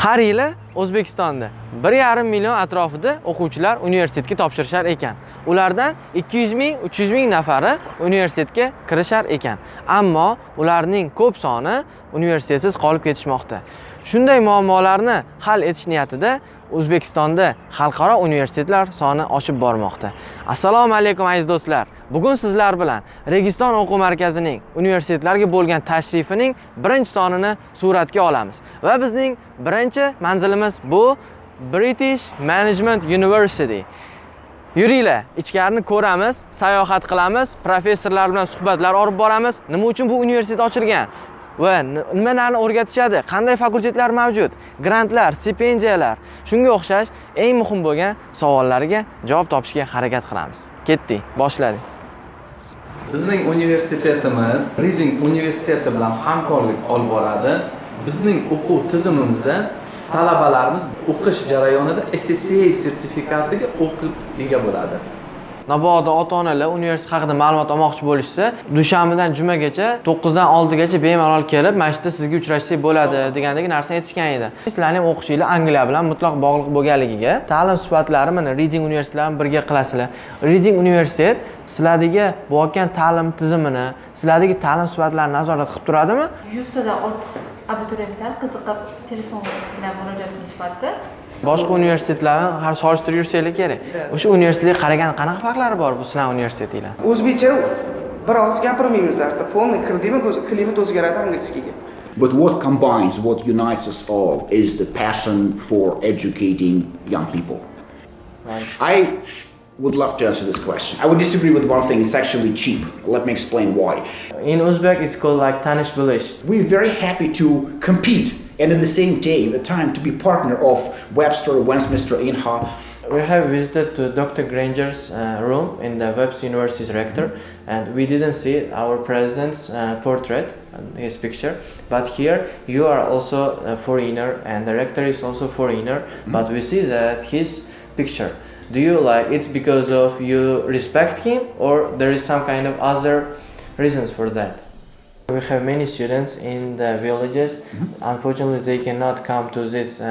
Har yili O'zbekistonda 1,5 million atrofida o'quvchilar universitetga topshirishar ekan. Ulardan 200 ming, 300 ming nafari universitetga kirishar ekan. Ammo ularning ko'p soni universitetsiz qolib ketishmoqda. Shunday muammolarni hal etish niyatida O'zbekistonda xalqaro universitetlar soni oshib bormoqda. Assalomu alaykum aziz do'stlar. Bugun sizlar bilan Registon o'quv markazining universitetlarga bo'lgan tashrifining birinchi sonini suratga olamiz. Va bizning birinchi manzilimiz bu Britaniya Menejment Universiteti. Yuringlar, ichkarini ko'ramiz, sayohat qilamiz, professorlar bilan suhbatlar olib boramiz. Nima uchun bu universitet ochilgan? Va nimalarni o'rgatishadi? Qanday fakultetlar mavjud? Grantlar, stipendiyalar, shunga o'xshash eng muhim bo'lgan savollarga javob topishga harakat qilamiz. Ketdik, boshladik. Bizning universitetimiz Reading universiteti bilan hamkorlik olib boradi. Bizning o'quv tizimimizda talabalarimiz o'qish jarayonida SSCA sertifikatiga o'qib ega bo'ladi. Mabodo ota-onalar universitet haqida ma'lumot olmoqchi bo'lishsa, dushanbadan jumagacha 9 dan 6 gacha bemalol kelib, mana shu yerda sizga uchrashsak bo'ladi degandek narsani aytishgan edi. Sizlarning o'qishinglar Angliya bilan mutlaq bog'liq bo'lganligiga, ta'lim sifatlari mana Reading universitetlarini birga qilasizlar. Reading universitet sizlardagi bo'lgan ta'lim tizimini, sizlardagi ta'lim sifatlarini nazorat qilib turadimi? 100 tadan ortiq abituriyentlar qiziqib telefon bilan murojaat qilishyapti. Boshqa universitetlarni har solishtirib yursanglar kerak. O'sha universitetga qaragan qanaqa farqlari bor bu sizlar universitetinglar? O'zbekcha biroz gapirmaymiz darsa, polni kirdimi, klimat o'zgaradi angliskiga. But what combines, what unites us all is the passion for educating young people. Right. I would love to answer this question. I would disagree with one thing, it's actually cheap. Let me explain why. In Uzbek it's called like tanish bilish. We're very happy to compete and at the same time to be partner of Webster, Westminster, Inha. We have visited to Dr. Granger's room in the Webster University's rector, and we didn't see our president's portrait, his picture. But here you are also a foreigner, and the rector is also foreigner. But we see that his picture. Do you like it's because of you respect him, or there is some kind of other reasons for that? We have many students in the villages. Unfortunately, they cannot come to these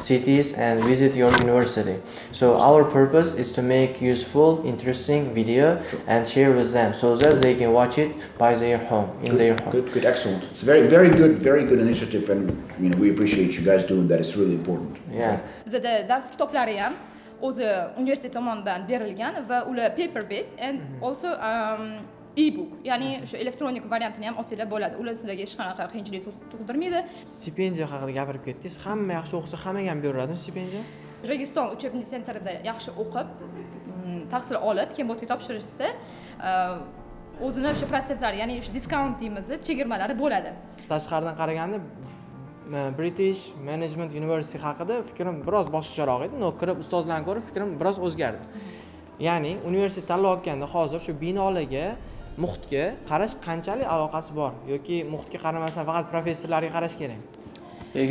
cities and visit your university. So our purpose is to make useful, interesting video and share with them so that they can watch it by their home, in their home. Good, excellent. It's very good initiative, and we appreciate you guys doing that. It's really important. Yeah. Bizda dars kitoblari ham o'zi universitet tomonidan berilgan va ular paper based and also e-book, ya'ni shu elektronik variantini ham olsanglar bo'ladi. Ular sizlarga hech qanaqa qiyinchilik tug'dirmaydi. Stipendiya haqida gapirib ketdingiz. Hamma yaxshi o'qisa hammaga ham beraveradimi stipendiya? Registon uchun sentrida yaxshi o'qib, tahsil olib, keyin bo'tga topshirishsa, o'zini o'sha protsentlar, ya'ni o'sha diskount deymiz, chegirmalari bo'ladi. Tashqaridan qaraganda British Menejment Universiteti haqida fikrim biroz boshqacharoq edi. Kirib ustozlarni ko'rib fikrim biroz o'zgardi. Ya'ni universitet tanlayotganda hozir shu binolarga, muhitga qarash qanchalik aloqasi bor yoki muhitga qaramasdan faqat professorlarga qarash kerak?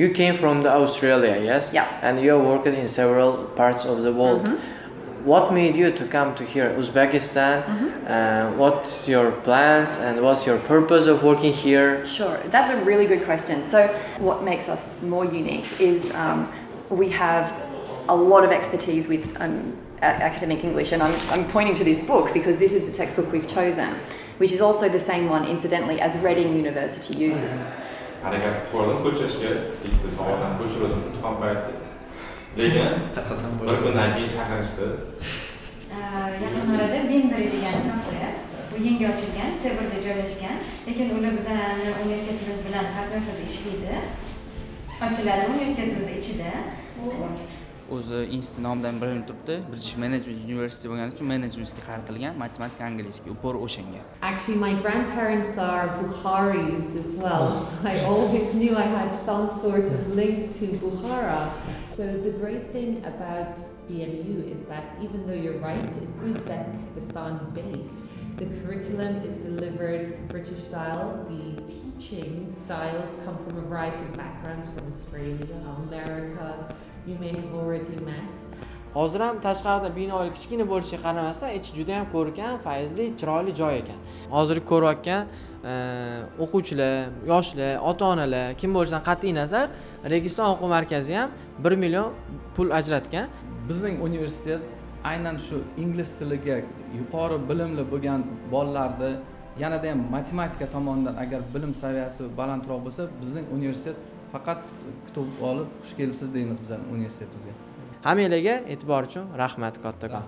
You came from the Australia, yes? Yeah. And you have worked in several parts of the world. What made you to come to here, Uzbekistan? What's your plans and what's your purpose of working here? Sure, that's a really good question. So what makes us more unique is we have a lot of expertise with academic English, and I'm pointing to this book because this is the textbook we've chosen, which is also the same one, incidentally, as Reading University uses. Harakat qildim ko'chirishga, ikkita savoldan ko'chirdim imtihon payti. Lekin bir kundan keyin chaqirishdi. Yaqin orada BMU degan kafe, bu yangi ochilgan, Severda joylashgan, lekin ular bizning universitetimiz bilan partnerlikda ishlaydi. Ochiladi universitetimiz ichida. O'zi institut nomidan bilinib turibdi. British Menejment Universiteti bo'lgani uchun managementga qaratilgan, matematika, angliskiga upor o'shanga. Actually, my grandparents are Bukharis as well, so I always knew I had some sort of link to Bukhara. So the great thing about BMU is that even though you're right, it's Uzbekistan based, the curriculum is delivered British style. The teaching styles come from a variety of backgrounds, from Australia, America, you may have already met. Hozir ham tashqarida binolar kichkina bo'lishiga qaramasdan, ichi juda ham ko'rkam, fayzli, chiroyli joy ekan. Hozir ko'rayotgan o'quvchilar, yoshlar, ota-onalar kim bo'lishidan qat'iy nazar, Registon o'quv markazi ham 1 million pul ajratgan. Bizning universitet aynan shu ingliz tiliga yuqori bilimli bo'lgan bolalarni yanada ham matematika tomonidan agar bilim saviyasi balandroq bo'lsa, bizning universitet faqat kutib olib xush kelibsiz deymiz bizning universitetimizga. Hammalarga e'tibor uchun rahmat kattakon.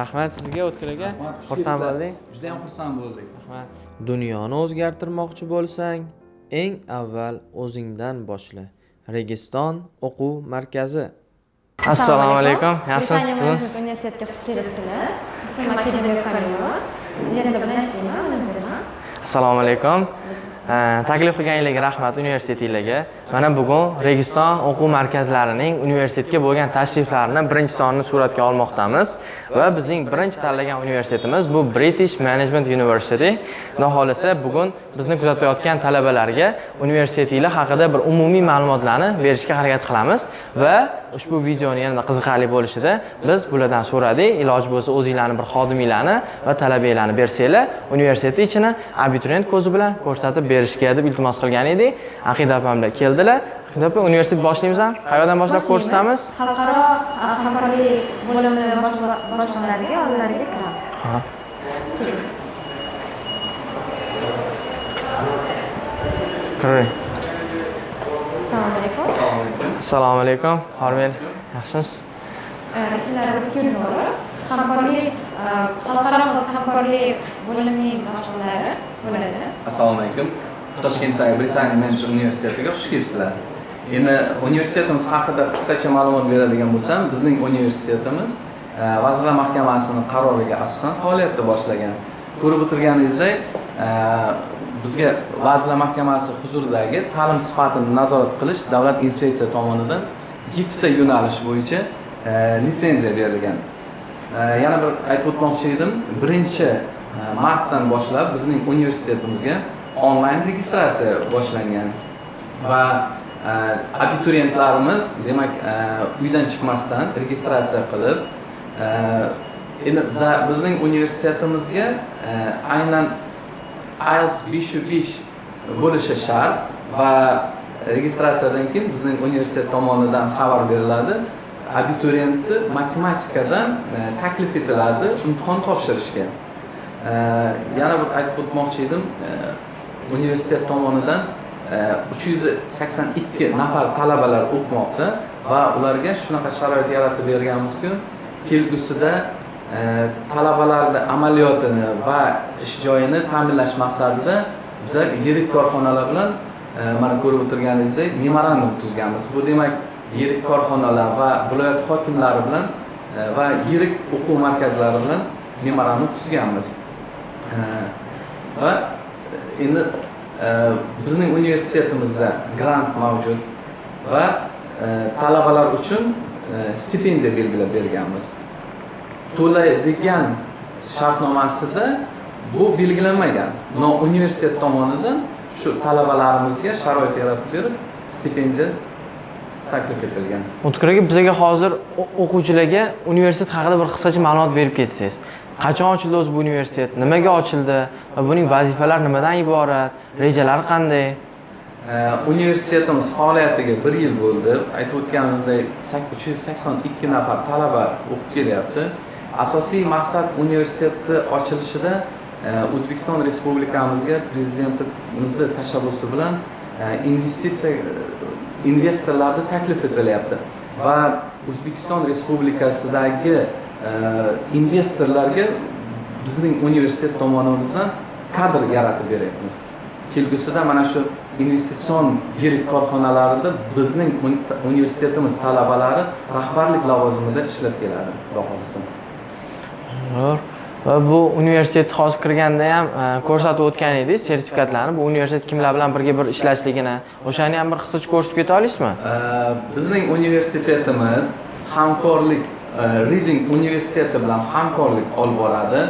Rahmat sizga O'tkir aka. Xursand bo'ldik. Juda ham xursand bo'ldik. Rahmat. Dunyoni o'zgartirmoqchi bo'lsang, eng avval o'zingdan boshla. Registon o'quv markazi. Assalomu alaykum. Yaxshimisiz? Britaniya Menejment Universitetiga xush kelibsizlar. Ismim Nega. Sizlarga bilan ishlayman. Assalomu alaykum. Taklif qilganingizga rahmat universitetingizga. Mana bugun Registon o'quv markazlarining universitetga bo'lgan tashriflarini birinchi sonini suratga olmoqdamiz va bizning birinchi tanlagan universitetimiz bu Britaniya Menejment Universiteti. Xudo xolasa bugun bizni kuzatayotgan talabalarga universitetinglar haqida bir umumiy ma'lumotlarni berishga harakat qilamiz va ushbu videoni yanada qiziqarli bo'lishida biz bulardan so'radik, iloji bo'lsa o'zingizlarning bir xodiminglarni va talabanglarni bersanglar, universitet ichini abituriyent ko'zi bilan ko'rsatib berishga deb iltimos qilgan edik. Aqida opamlar keldilar. Aqida opa, universitet boshlaymiz ham? Qayerdan boshlab ko'rsatamiz? Xalqaro hamkorlik bo'limi boshliqlariga, oldilariga kiramiz. Ha. Kiring. Assalomu alaykum. Assalomu alaykum. Hormel. Yaxshimisiz? Sizlar O'tkir hamkorlik xalqaro hamkorlik bo'limining boshliqlari bo'ladi. Assalomu alaykum. Toshkentdagi Britaniya Menejment Universitetiga xush kelibsizlar. Endi universitetimiz haqida qisqacha ma'lumot beradigan bo'lsam, bizning universitetimiz Vazirlar Mahkamasining qaroriga asosan faoliyatni boshlagan. Ko'rib o'tirganingizdek, bizga Vazirlar Mahkamasi huzuridagi ta'lim sifatini nazorat qilish davlat inspeksiya tomonidan 7 ta yo'nalish bo'yicha litsenziya berilgan. Yana bir aytib o'tmoqchi edim, 1-martdan boshlab bizning universitetimizga onlayn registratsiya boshlangan va abituriyentlarimiz demak uydan chiqmasdan registratsiya qilib endi bizning universitetimizga aynan IELTS 5.5 bo'lishi shart va registratsiyadan keyin bizning universitet tomonidan xabar beriladi. Abituriyentni matematikadan taklif etiladi imtihon topshirishga. Yana bir aytib o'tmoqchi edim, universitet tomonidan 382 nafar talabalar o'qimoqda va ularga shunaqa sharoit yaratib berganmizki, kelgusida talabalarning amaliyotini va ish joyini ta'minlash maqsadida biz yirik korxonalar bilan mana ko'rib o'tirganingizdek memorandum tuzganmiz. Bu demak yirik korxonalar va viloyat hokimlari bilan va yirik o'quv markazlari bilan memorandum tuzganmiz. Va endi bizning universitetimizda grant mavjud va talabalar uchun stipendiya belgilab berganmiz. To'laydigan shartnomasida bu belgilanmagan. Universitet tomonidan shu talabalarimizga sharoit yaratib berib, stipendiya taklif etilgan. O'tkir aka, bizga hozir o'quvchilarga universitet haqida bir qisqacha ma'lumot berib ketsangiz. Qachon ochildi o'zi bu universitet? Nimaga ochildi? Va buning vazifalari nimadan iborat? Rejalari qanday? Universitetimiz faoliyatiga 1 yil bo'ldi. Aytib o'tganimizdek 382 nafar talaba o'qib kelyapti. Asosiy maqsad universitetni ochilishida O'zbekiston Respublikamizga prezidentimizning tashabbusi bilan investorlarni taklif etilyapti va O'zbekiston Respublikasidagi investorlarga bizning universitet tomonimizdan kadr yaratib beryapmiz. Kelgusida mana shu investitsion yirik korxonalarida bizning universitetimiz talabalari rahbarlik lavozimida ishlab keladi, xudo xolasa. Va bu universitet hozir kirganda ham ko'rsatib o'tgan edingiz sertifikatlarni. Bu universitet kimlar bilan birga bir ishlashligini, o'shani ham bir qisqacha ko'rsatib keta olasizmi? Bizning universitetimiz hamkorlik Reading universiteti bilan hamkorlik olib boradi.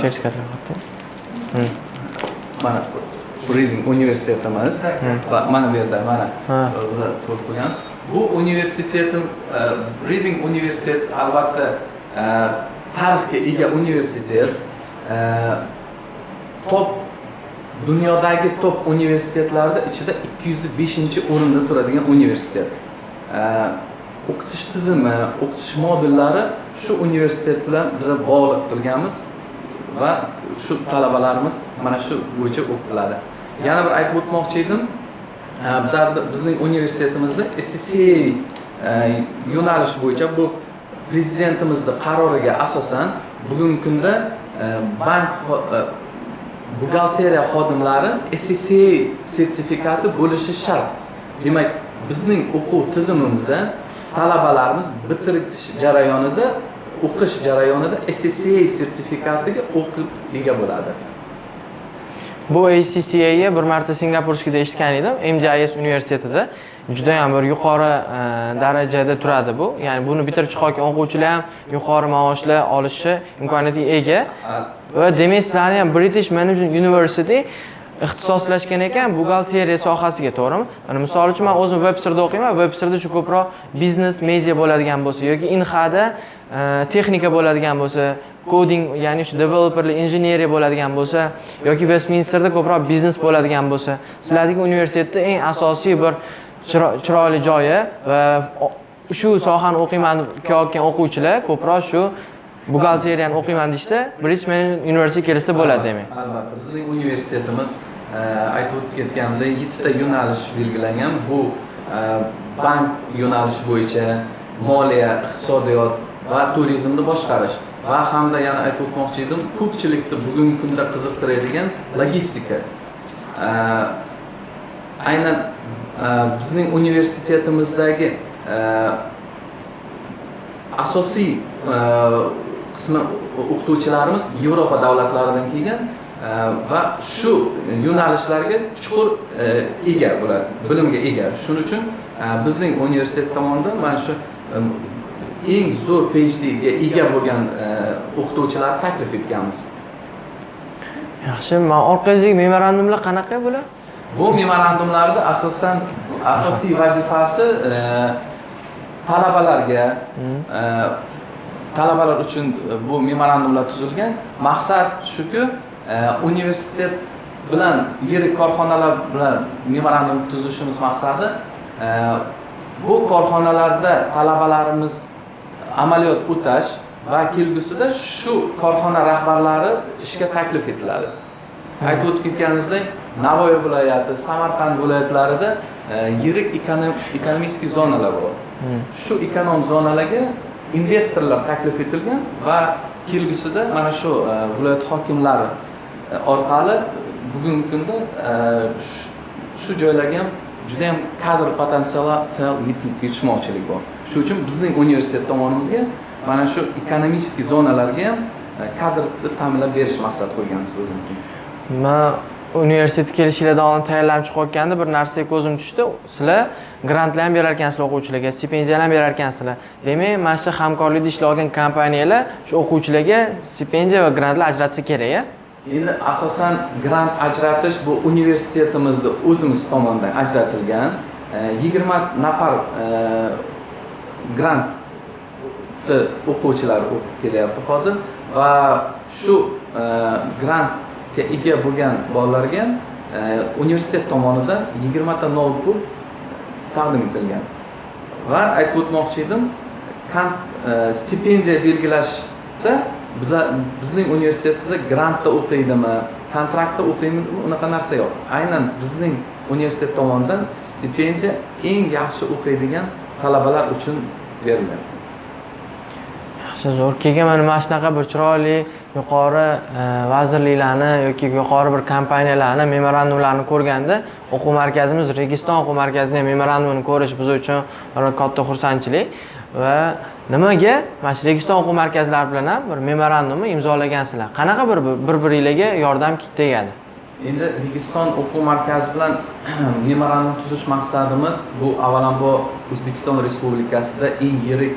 Sertifikatlar haqida. Mana Reading universitetimiz va mana bu yerda mana o'zi qo'yib qo'ygan. Bu universitetim Reading universitet albatta tarixga ega universitet. Top dunyodagi top universitetlarda ichida 205-o'rinda turadigan universitet. O'qitish tizimi, o'qitish modullari shu universitet bilan biz bog'liq turganmiz va shu talabalarimiz mana shu bo'yicha o'qitiladi. Yana bir aytib o'tmoqchi edim. Bizning universitetimizda SCCA yo'nalish bo'yicha bu prezidentimizning qaroriga asosan bugungi kunda bank buxgalteriya xodimlari SCCA sertifikati bo'lishi shart. Demak, bizning o'quv tizimimizda talabalarimiz bitirish jarayonida, o'qish jarayonida SCCA sertifikatiga ega bo'ladi. Bu SCCA'ga bir marta Singapurskida eshitgan edim. MJIS universitetida juda ham bir yuqori darajada turadi bu. Ya'ni buni bitiruvchi o'quvchilar ham yuqori maoshlar olishi imkoniyatiga ega. Va demak, sizlarni ham Britaniya Menejment Universiteti ixtisoslashgan ekan buxgalteriya sohasiga, to'g'rimi? Mana misol uchun men o'zim Websterda o'qiyman. Websterda shu ko'proq biznes media bo'ladigan bo'lsa yoki Inhada texnika bo'ladigan bo'lsa, coding, ya'ni shu developerli injineriya bo'ladigan bo'lsa yoki Westminsterda ko'proq biznes bo'ladigan bo'lsa, sizlardagi universitetda eng asosiy bir chiroyli joyi va shu sohani o'qiyman deyotgan o'quvchilar ko'proq shu buxgalteriyani o'qiyman deyishsa, Britaniya Menejment Universitetiga kelsa bo'ladi demak. Albatta, bizning universitetimiz aytib ketgandek 7 ta yo'nalish belgilangan. Bu bank yo'nalishi bo'yicha moliya, iqtisodiyot va turizmni boshqarish va hamda yana aytib o'tmoqchi edim, ko'pchilikni bugungi kunda qiziqtiradigan logistika. Aynan bizning universitetimizdagi asosiy qismi o'qituvchilarimiz Yevropa davlatlaridan kelgan va shu yo'nalishlarga chuqur ega bo'ladi, bilimga ega. Shuning uchun bizning universitet tomonidan mana shu eng zo'r PhD ga ega bo'lgan o'qituvchilar taklif etganmiz. Yaxshi, men orqasidagi memorandumlar qanaqa bo'ladi? Bu memorandumlarda asosiy vazifasi talabalar uchun bu memorandumlar tuzilgan. Maqsad shuki, universitet bilan yirik korxonalar bilan memorandum tuzishimiz maqsadi bu korxonalarda talabalarimiz amaliyot o'tash va kelgusida shu korxona rahbarlari ishga taklif etiladi. Aytib o'tganimizdek, Navoiy viloyati, Samarqand viloyatlarida yirik ekonomik zonalar bor. Shu ekonom zonalarga investorlar taklif etilgan va kelgusida mana shu viloyat hokimlari orqali bugungi kunda shu joylarga ham juda ham kadr potensiali yetishmoqchilik bor. Shuning uchun bizning universitet tomonimizga mana shu ekonomik zonalarga ham kadrni ta'minlab berish maqsad qo'yganmiz o'zimizga. Men universitetga kelishinglardan oldin tayyorlanib chiqayotganda bir narsaga ko'zim tushdi. Sizlar grantlar ham berar ekansizlar o'quvchilarga, stipendiyalar ham berar ekansizlar. Demak, mana shu hamkorlikda ishlar olgan kompaniyalar shu o'quvchilarga stipendiya va grantlar ajratsa kerak-a? Endi asosan grant ajratish bu universitetimizda o'zimiz tomonidan ajratilgan 20 nafar grant o'quvchilar o'qib kelyapti hozir va shu grantga ega bo'lgan bolalarga universitet tomonidan 20 ta notebook taqdim etilgan. Va aytib o'tmoqchi edim, stipendiya belgilashda bizning universitetda grantda o'qiydimi, kontraktda o'qiydimi, unaqa narsa yo'q. Aynan bizning universitet tomonidan stipendiya eng yaxshi o'qiydigan talabalar uchun beriladi. Yaxshi, zo'r. Keyin mana shunaqa bir chiroyli yuqori vazirliklarni yoki yuqori bir kompaniyalarni memorandumlarini ko'rganda, o'quv markazimiz Registon o'quv markazining memorandumini ko'rish biz uchun katta xursandchilik va nimaga mana shu Registon o'quv markazlari bilan ham bir memorandumni imzolagansizlar? Qanaqa bir-biringizga yordam tegadi? Endi Registon o'quv markazi bilan memorandum tuzish maqsadimiz bu avvalambor O'zbekiston Respublikasida eng yirik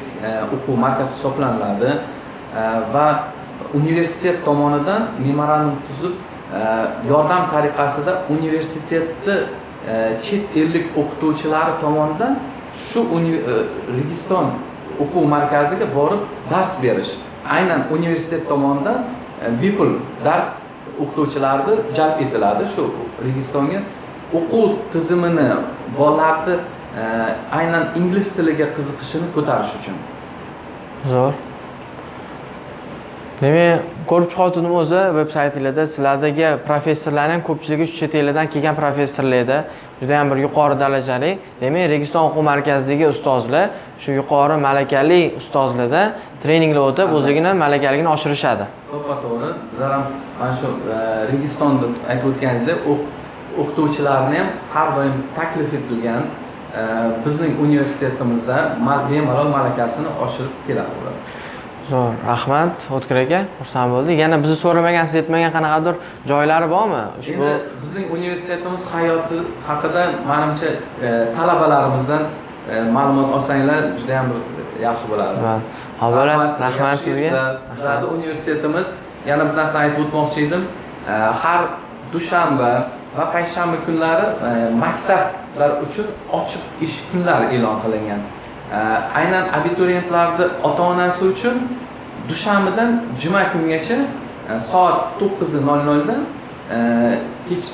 o'quv markazi hisoblanadi va universitet tomonidan memorandum tuzib yordam tariqasida universitetni chet ellik o'qituvchilari tomonidan shu Registon o'quv markaziga borib dars berish. Aynan universitet tomonidan bepul dars o'qituvchilarni jalb etiladi shu Registonga. O'quv tizimini bolalarni aynan ingliz tiliga qiziqishini ko'tarish uchun. Zo'r. Demak, ko'rib chiqyaptim o'zi veb-saytingizda sizlardagi professorlarning ko'pchiligi shu chet eldan kelgan professorlarda juda ham bir yuqori darajali. Demak, Registon o'quv markazidagi ustozlar shu yuqori malakali ustozlarda treninglar o'tib, o'zligini malakaligini oshirishadi. To'g'ri. Bizlar ham mana shu Registonda aytib o'tganingizdek, o'qituvchilarni ham har doim taklif etilgan bizning universitetimizda bemalol malakasini oshirib keladi ular. Zo'r, rahmat O'tkir aka, xursand bo'ldik. Yana bizni so'ramagan, siz aytmagan qanaqadir joylari bormi? Ushbu bizning universitetimiz hayoti haqida menimcha talabalarimizdan ma'lumot olsanglar juda ham yaxshi bo'ladi. Avvalo rahmat sizga. Bizning universitetimiz, yana bir narsa aytib o'tmoqchi edim. Har dushanba va payshanba kunlari maktablar uchun ochiq ish kunlari e'lon qilingan. Aynan abituriyentlarning ota-onasi uchun dushanbadan juma kungacha soat 9:00 dan kech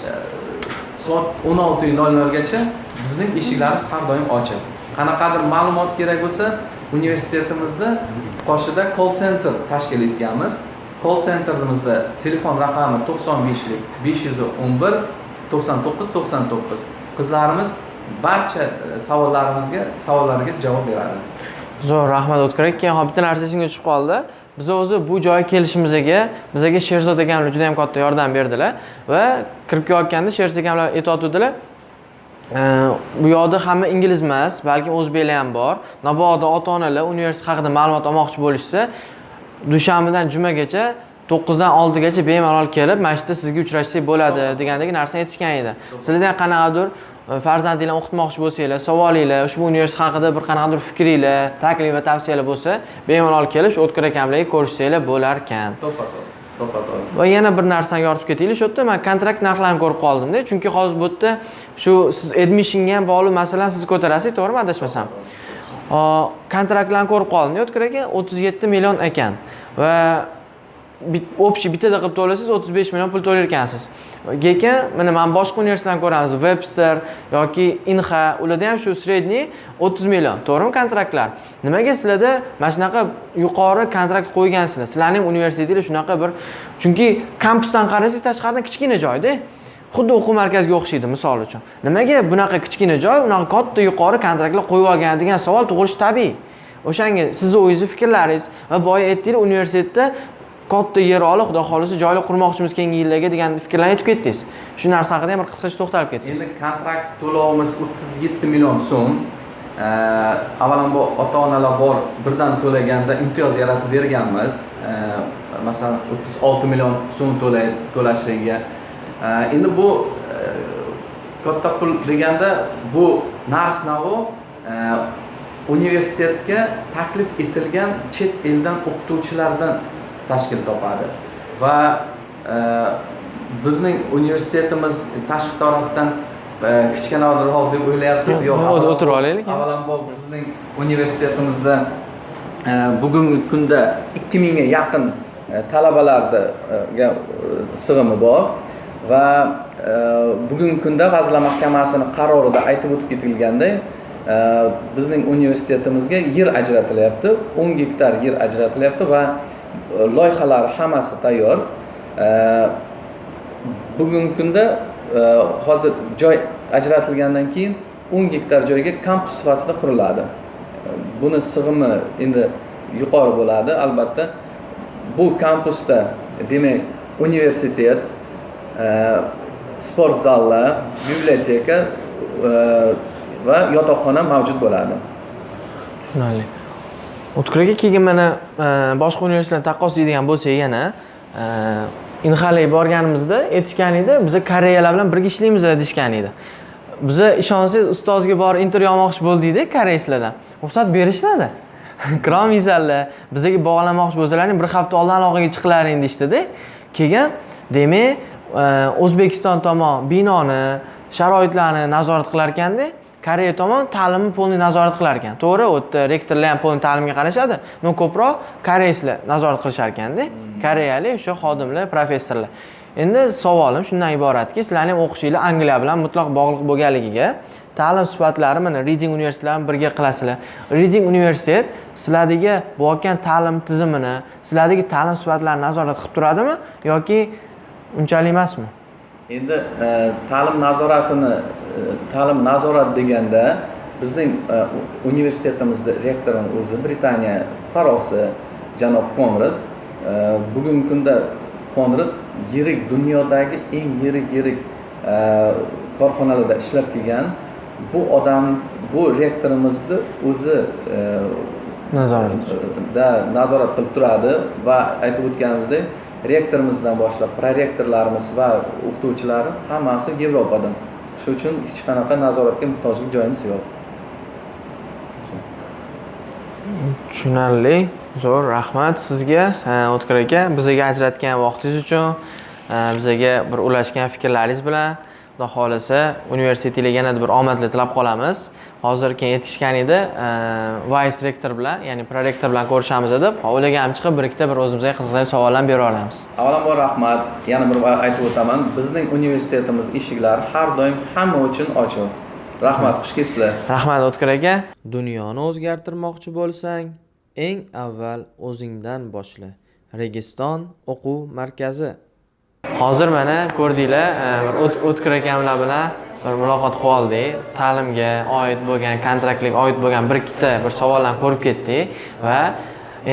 soat 16:00 gacha bizning eshiklarimiz har doim ochiq. Qanaqadir ma'lumot kerak bo'lsa, universitetimizda qoshida call center tashkil etganmiz. Call centerimizda telefon raqami 95lik 511 99 99. Qizlarimiz barcha savollariga javob beradi. Zo'r, rahmat O'tkir aka. Keyin bitta narsa esimga tushib qoldi. Biz o'zi bu joyga kelishimizga bizga Sherzod akamlar juda ham katta yordam berdilar va kirib kelayotganda Sherzod akamlar aytadilar, bu yoqda hamma ingliz emas, balki o'zbeklar ham bor. Mabodo ota-onalar universitet haqida ma'lumot olmoqchi bo'lishsa, dushanbadan jumagacha 9 dan 6 gacha bemalol kelib, mana shu yerda sizga uchrashsak bo'ladi degandagi narsani aytishgan edi. Sizlardan qanaqadir farzandinglarni o'qitmoqchi bo'lsanglar, savolinglar, ushbu universitet haqida bir qanaqadir fikringlar, taklif va tavsiyalar bo'lsa, bemalol kelib shu O'tkir akamlarga ko'rishsanglar bo'lar ekan. To'g'ri. Va yana bir narsani yoritib ketaylik. Shu yerda men kontrakt narxlarini ko'rib qoldim-da, chunki hozir bu yerda shu siz admissionga ham bog'liq masalani siz ko'tarasiz, to'g'rimi, adashmasam? Kontraktlarni ko'rib qoldim. O'tkir aka 37 million ekan va общий bitada qilib to'lasiz 35 million pul to'lar ekansiz. Lekin mana men boshqa universitetlarni ko'ramiz, Webster yoki Inha, ularda ham shu sredniy 30 million, to'g'rimi kontraktlar? Nimaga sizlarda mana shunaqa yuqori kontrakt qo'ygansizlar? Sizlarning universitetingizda shunaqa bir, chunki kampusdan qarasangiz tashqaridan kichkina joyda, xuddi o'quv markaziga o'xshaydi misol uchun. Nimaga bunaqa kichkina joy, unaqa katta yuqori kontraktlar qo'yib olgan degan savol tug'ilishi tabiiy. O'shanga sizni o'zingiz fikrlaringiz va boya aytdingiz universitetda katta yer olib, xudo xolisa joylar qurmoqchimiz keyingi yillarga degan fikrlarni aytib ketdingiz. Shu narsa haqida ham bir qisqacha to'xtalib ketsangiz. Endi kontrakt to'lovimiz 37 million so'm. Avvalambor ota-onalar bor, birdan to'laganda imtiyoz yaratib berganmiz. Masalan 36 million so'm to'lashligiga. Endi bu katta pul deganda bu narx-navo universitetga taklif etilgan chet eldan o'qituvchilardan tashkil topadi va bizning universitetimiz tashqi tarafdan kichkinaroq deb o'ylayapsiz yo'q? O'tirib olaylik. Avvalambor bizning universitetimizda bugungi kunda 2000 ga yaqin talabalarga sig'imi bor va bugungi kunda Vazirlar Mahkamasining qarorida aytib o'tib ketilganday, bizning universitetimizga yer ajratilyapti, 10 gektar yer ajratilyapti va loyihalar hammasi tayyor. Bugungi kunda hozir joy ajratilgandan keyin 10 gektar joyga kampus sifatida quriladi. Buni sig'imi endi yuqori bo'ladi, albatta. Bu kampusda demak universitet, sport zallar, biblioteka va yotoqxona mavjud bo'ladi. Tushunarli. O'tkir aka, keyin mana boshqa universitetlarni taqqoslaydigan bo'lsak yana Inhaga borganimizda aytishgan edi, biz Koreyalar bilan birga ishlaymiz deyishgan edi. Biz ishonsangiz ustozga borib intervyu olmoqchi bo'ldik-da koreyslardan. Ruxsat berishmadi. Kirolmaysizlar, bizga bog'lamoqchi bo'lsalaring bir hafta oldin aloqaga chiqilaring deydi-da. Keyin demak O'zbekiston tomon binoni, sharoitlarni nazorat qilar ekanda, Koreya tomon ta'limni polni nazorat qilar ekan. To'g'ri, u yerda rektorlar ham polni ta'limga qarashadi, но ko'proq koreyslar nazorat qilishar ekanda. Koreyalik o'sha xodimlar, professorlar. Endi savolim shundan iboratki, sizlarning ham o'qishinglar Angliya bilan mutlaq bog'liq bo'lganligiga, ta'lim sifatlari mana Reading universitetlarini birga qilasizlar. Reading universitet sizlardagi bo'lgan ta'lim tizimini, sizlardagi ta'lim sifatlarini nazorat qilib turadimi yoki unchalik emasmi? Endi ta'lim nazorat deganda bizning universitetimizda rektorning o'zi Britaniya fuqarosi janob Konrad, bugungi kunda Konrad yirik dunyodagi eng yirik korxonalarda ishlab kelgan bu odam, bu rektorimizni o'zi nazorat qilib turadi va aytib o'tganimizdek, rektorimizdan boshlab prorektorlarimiz va o'qituvchilar hammasi Yevropadan. Shuning uchun hech qanaqa nazoratga muhtojlik joyimiz yo'q. Tushunarli. Zo'r, rahmat sizga, O'tkir aka, bizga ajratgan vaqtingiz uchun, bizga bir ulashgan fikrlaringiz bilan. Xudo xolasa, universitetga yanada bir omadli tilab qolamiz. Hozir keyin yetishgan edi, vice rektor bilan, ya'ni prorektor bilan ko'rishamiz deb, o'ylaganim chiqib, bir ikkita bir o'zimizga qiziqarli savollarni bera olamiz. Avvalambor rahmat. Yana bir aytib o'taman, bizning universitetimiz eshiklari har doim hamma uchun ochiq. Rahmat, xush kelibsizlar. Rahmat O'tkir aka. Dunyoni o'zgartirmoqchi bo'lsang, eng avval o'zingdan boshla. Registon o'quv markazi. Hozir mana ko'rdinglar, O'tkir akamlar bilan bir muloqot qilib oldik. Ta'limga oid bo'lgan, kontraktga oid bo'lgan bir ikkita bir savollarni ko'rib ketdik va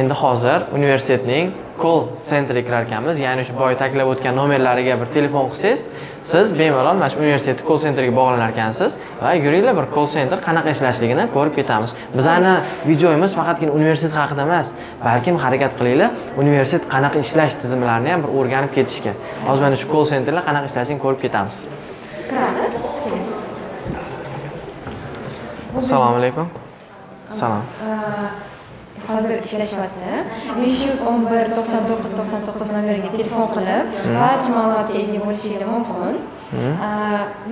endi hozir universitetning Call Center'iga kirar ekanmiz. Ya'ni shu boya taklif o'tgan nomerlariga bir telefon qilsangiz, siz bemalol mana shu universitet Call Center'iga bog'lanar ekansiz va yuringlar, bir call center qanaqa ishlashligini ko'rib ketamiz. Bizning videomiz faqatgina universitet haqida emas, balkim harakat qilinglar, universitet qanaqa ishlash tizimlarini ham bir o'rganib ketishga. Hozir mana shu call centerlar qanaqa ishlashini ko'rib ketamiz. Assalomu alaykum. Salom. Hozir ishlashyapti. 511 99 99 nomeriga telefon qilib, barcha ma'lumotga ega bo'lishingiz mumkin.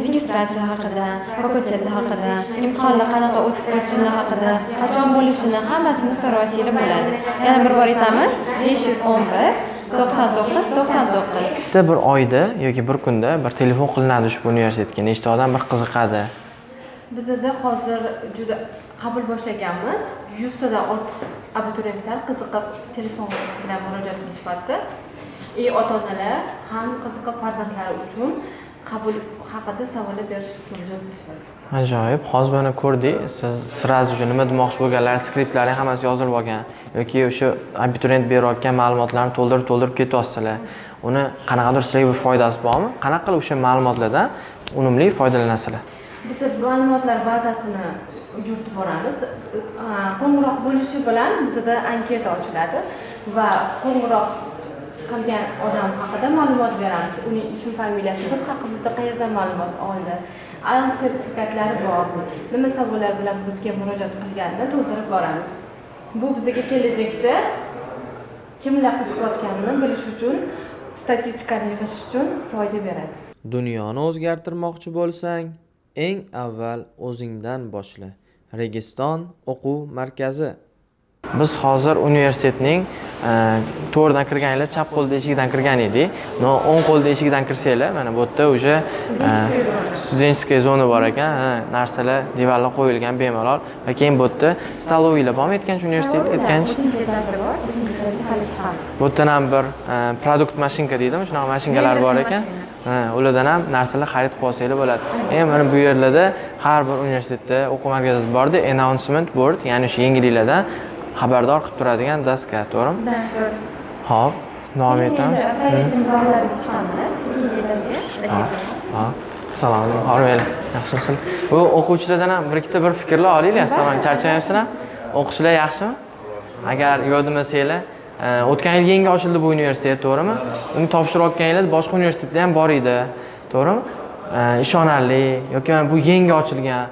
Registratsiya haqida, fakultetlar haqida, imtihonlar qanaqa o'tishini haqida, qachon bo'lishini hammasini so'rasanglar bo'ladi. Yana bir bor aytamiz, 511 99 99. Bitta bir oyda yoki bir kunda bir telefon qilinadi ushbu universitetga. Nechta odam bir qiziqadi? Bizda hozir juda qabul boshlaganmiz. 100 tadan ortiq abituriyentlar qiziqib telefon bilan murojaat qilishyapti. Ota-onalar ham qiziqib farzandlari uchun qabul haqida savollar berishga murojaat qilishyapti. Ajoyib. Hozir mana ko'rdik, siz sraz uchun nima demoqchi bo'lganlar, skriptlarning hammasi yozilib olgan yoki o'sha abituriyent berayotgan ma'lumotlarni to'ldirib ketyapsizlar. Uni qanaqadir sizlarga bir foydasi bormi? Qanaqa qilib o'sha ma'lumotlardan unumli foydalanasizlar? Biz ma'lumotlar bazasini yuritib boramiz. Qo'ng'iroq bo'lishi bilan bizda anketa ochiladi va qo'ng'iroq qilgan odam haqida ma'lumot beramiz. Uning ism, familiyasi, biz haqimizda qayerdan ma'lumot oldi, IELTS sertifikatlari bormi, nima savollar bilan bizga murojaat qilganini to'ldirib boramiz. Bu bizga kelajakda kimlar qiziqayotganini bilish uchun, statistikani yig'ish uchun foyda beradi. Dunyoni o'zgartirmoqchi bo'lsang, eng avval o'zingdan boshla. Registon o'quv markazi. Biz hozir universitetning to'g'ridan kirganinglar chap qo'lda eshigidan kirgan edik. No, o'ng qo'lda eshigidan kirsanglar, mana bu yerda o'sha studentskiy zona bor ekan, narsalar divarlar qo'yilgan bemalol va keyin bu yerda stoloviylar bormi aytgancha universitet aytgancha. Bu yerda ham bir produkt mashinka deydimi, shunaqa mashinkalar bor ekan. Ulardan ham narsalar xarid qilib olsanglar bo'ladi. Mana bu yerlarda har bir universitetda o'quv markazi borda announcement board, ya'ni shu yangiliklardan xabardor qilib turadigan daska, to'g'rimi? To'g'ri. Xo'p, davom etamiz. Salom, hormaylar. Yaxshimisizlar? Bu o'quvchilardan ham bir ikkita bir fikrlar olinglar, sizlar charchamayapsizlar? O'qishlar yaxshimi? Agar yodlamasanglar, o'tgan yil yangi ochildi bu universitet, to'g'rimi? Uni topshirib olganinglar boshqa universitetlar ham bor edi, to'g'rimi? Ishonarli yoki bu yangi ochilgan,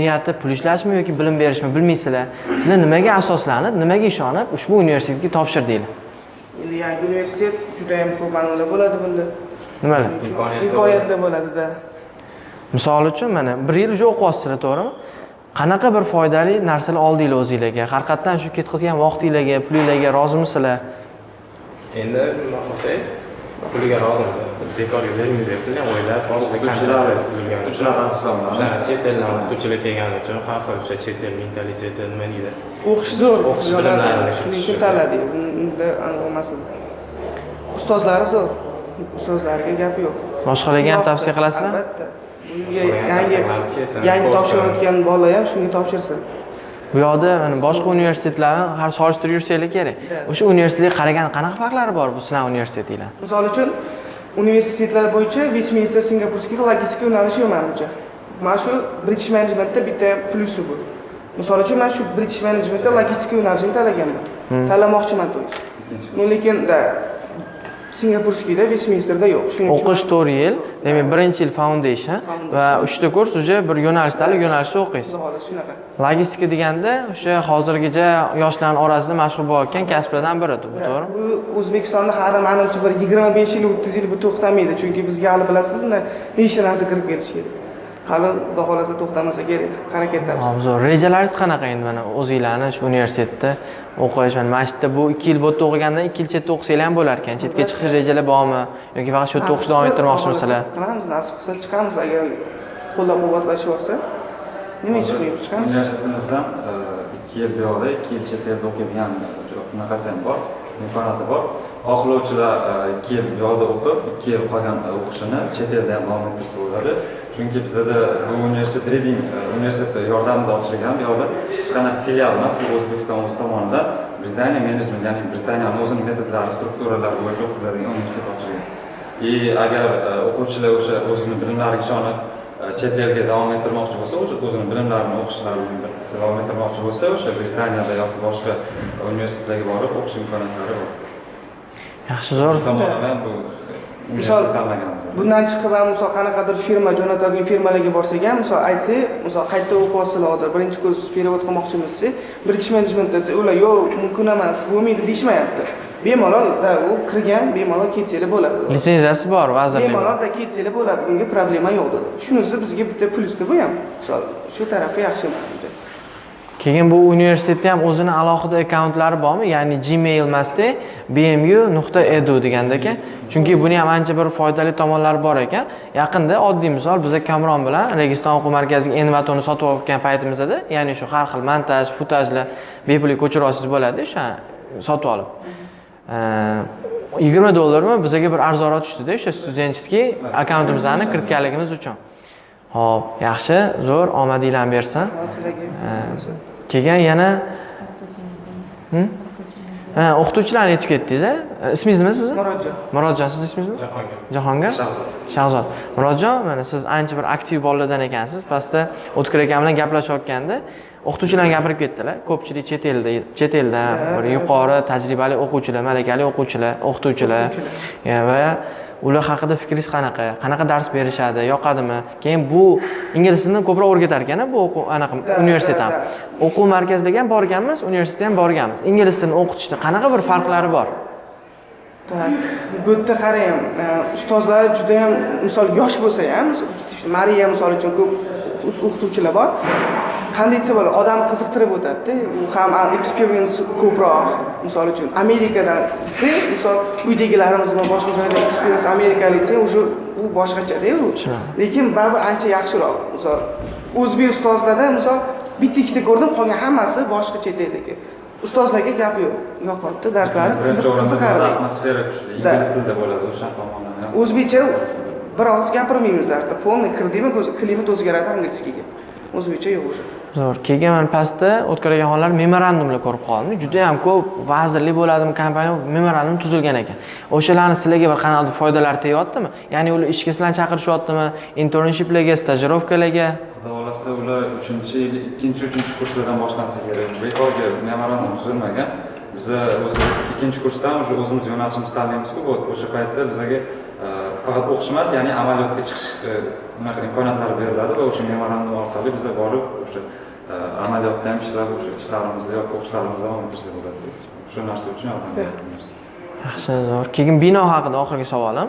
niyati pul ishlashmi yoki bilim berishmi bilmaysizlar. Sizlar nimaga asoslanib, nimaga ishonib ushbu universitetga topshirdinglar? Yangi universitet juda ham ko'p ma'nolar bo'ladi bunda. Nimalar? Imkoniyatlar bo'ladi-da. Misol uchun mana 1 yil o'qib o'qiyapsizlar, to'g'rimi? Qanaqa bir foydali narsalar oldinglar o'zingizlarga? Haqiqatan shu ketkazgan vaqtingizlarga, pulingizlarga rozimisizlar? Endi nima qilsak, puliga rozimiz. Bekorga bermaymiz pulni, o'ylab, boshqa kontrakt tuzilgan. Chet eldan o'qituvchilar kelgani uchun har xil chet el mentaliteti nima deydi? O'qish zo'r. O'qish bilimlarini shuning uchun tanladik. Unda bo'lmasin. Ustozlari zo'r. Ustozlarga gap yo'q. Boshqalarga ham tavsiya qilasizlar? Albatta. Yangi topshirayotgan bola ham shunga topshirsin. Bu yoqda mana boshqa universitetlarni har solishtirib yursanglar kerak. O'sha universitetga qaragan qanaqa farqlari bor bu sinov universitetilar? Misol uchun universitetlar bo'yicha Westminster Singapurskiy logistika yo'nalishi yo'q menimcha. Mana shu British Managementda bitta plusi bu. Misol uchun men shu British Managementda logistika yo'nalishini tanlaganman. Tanlamoqchiman to'g'ri. Lekin Singapurskiyda, Westminsterda yo'q. Shuning uchun o'qish 4 yil, demak 1-yil foundation va 3ta kurs uje bir yo'nalishdagi yo'nalishda o'qiysiz. Shunaqa. Logistika deganda o'sha hozirgacha yoshlarning orasida mashhur bo'layotgan kasblardan biri, to'g'rimi? Bu O'zbekistonda hali menimcha bir 25 yil, 30 yil bu to'xtamaydi, chunki bizga hali bilasizmi, nechta narsa kirib kelishi kerak. Hali xudo xolasa to'xtamasa kerak, harakatdamiz. Zo'r. Rejalaringiz qanaqa endi mana o'zingizlarni shu universitetda o'qish, mana yerda bu 2 yil bu yerda o'qigandan 2 yil chetda o'qisanglar ham bo'lar ekan. Chetga chiqish rejalar bormi yoki faqat shu yerda o'qishni davom ettirmoqchimisizlar? Qilamiz, nasib qilsa chiqamiz agar qo'llab-quvvatlashib yorsa. Nima ish qilib chiqamiz? Universitetimizdan 2 yil bu yoqda, 2 yil chet elda o'qiydigan bunaqasi ham bor, imkoniyati bor. Xohlovchilar 2 yil bu yoqda o'qib, 2 yil qolgan o'qishini chet elda ham davom ettirsa bo'ladi. Chunki bizda bu universitet reading universiteti yordamida ochilgan, bu yoqda hech qanaqa filial emas, bu O'zbekiston o'z tomonidan Britaniya Menejment, ya'ni Britaniyaning o'zining metodlari, strukturalari bo'yicha o'qitiladigan universitet ochilgan. Agar o'quvchilar o'sha o'zining bilimlariga ishonib chet elga davom ettirmoqchi bo'lsa, o'sha o'zining bilimlarini o'qishlarini davom ettirmoqchi bo'lsa, o'sha Britaniyada yoki boshqa universitetlarga borib o'qish imkoniyatlari bor. Yaxshi, zo'r. Tomondan bu misol bundan chiqib ham misol qanaqadir firma jo'natadigan firmalarga borsak ham misol aytsak, misol qayerda o'qiyapsizlar hozir birinchi kurs perevod qilmoqchimiz desa, British Management desa, ular yo'q, mumkin emas, bo'lmaydi deyishmayapti. Bemalol u kirgan, bemalol ketsanglar bo'ladi. Litsenziyasi bor vazirlik. Bemalol ketsanglar bo'ladi, bunga problema yo'q dedi. Shunisi bizga bitta plusda bu ham. Misol shu tarafi yaxshi menimcha. Keyin bu universitetda ham o'zini alohida akkauntlari bormi? Ya'ni Gmail emasda bmu.edu deganda ekan. Chunki buni ham ancha bir foydali tomonlari bor ekan. Yaqinda oddiy misol biz Kamron bilan Registon o'quv markaziga Envatoni sotib olgan paytimizda, ya'ni shu har xil montaj, futajlar bepul ko'chirasiz bo'ladi, o'sha sotib olib. $20 bizga bir arzonroq tushdi-da, o'sha studentskiy akkauntimizni kiritganligimiz uchun. Xo'p, yaxshi, zo'r, omadinglarni bersin. Keyin yana o'qituvchilarni aytib ketdingiz-a? Ismingiz nima sizni? Murodjon. Murodjon, siz ismingiz nima? Jahongir. Shahzod. Murodjon, mana siz ancha bir aktiv bolalardan ekansiz. Pastda O'tkir akam bilan gaplashayotganda o'qituvchilar gapirib ketdilar. Ko'pchilik chet elda bir yuqori tajribali o'quvchilar, malakali o'quvchilar, o'qituvchilar va ular haqida fikringiz qanaqa dars berishadi, yoqadimi? Keyin bu ingliz tilini ko'proq o'rgatar ekan, bu universitet ham. O'quv markaziga ham borganmiz, universitetga ham borganmiz. Ingliz tilini o'qitishda qanaqa bir farqlari bor? Bu yerda qarang, ustozlari juda ham misol yosh bo'lsa ham, Mariya misol uchun ko'p o'qituvchilar bor. Qanday desa bo'ladi, odam qiziqtirib o'tadi-da. U ham experience ko'proq. Misol uchun Amerikadan desa, misol uydagilarimiz bilan boshqa joyda experience amerikalik desa, u boshqacha-da u. Lekin baribir ancha yaxshiroq. Misol o'zbek ustozlardan misol bitta ikkita ko'rdim, qolgan hammasi boshqa chet eldagi. Ustozlarga gap yo'q. Yo'qotdi, darslari qiziqarli. Atmosfera kuchli, ingliz tilida bo'ladi o'sha tomondan. O'zbekcha bir og'iz gapirmaymiz darsda. Polni kirdimi, klimat o'zgaradi angliyskiga. O'zbekcha yo'q o'sha. Zo'r. Keyin men pastda O'tkir akaxonlar memorandumlar ko'rib qoldim. Juda ham ko'p vazirlik bo'ladimi, kompaniya memorandum tuzilgan ekan. O'shalarni sizlarga bir qanday foydalar tegyaptimi? Ya'ni ular ishga sizlarni chaqirishyaptimi? Internshiplarga, stajirovkalarga? Xudo xolasa ular 2-yil, 2-3 kurslardan boshlansa kerak. Bekorga memorandum tuzilmagan. Biz o'zi 2-kursdan o'zimiz yo'nalishimizni tanlaymiz-ku, o'sha paytda bizga faqat o'qish emas, ya'ni amaliyotga chiqish imkoniyatlari beriladi va o'sha memorandum orqali biz borib o'sha amaliyotda ham ishlab o'sha ishlarimizni yoki o'qishlarimizni davom ettirsak bo'ladi. Shu narsa uchun yordam beramiz. Yaxshi, zo'r. Keyin bino haqida oxirgi savolim.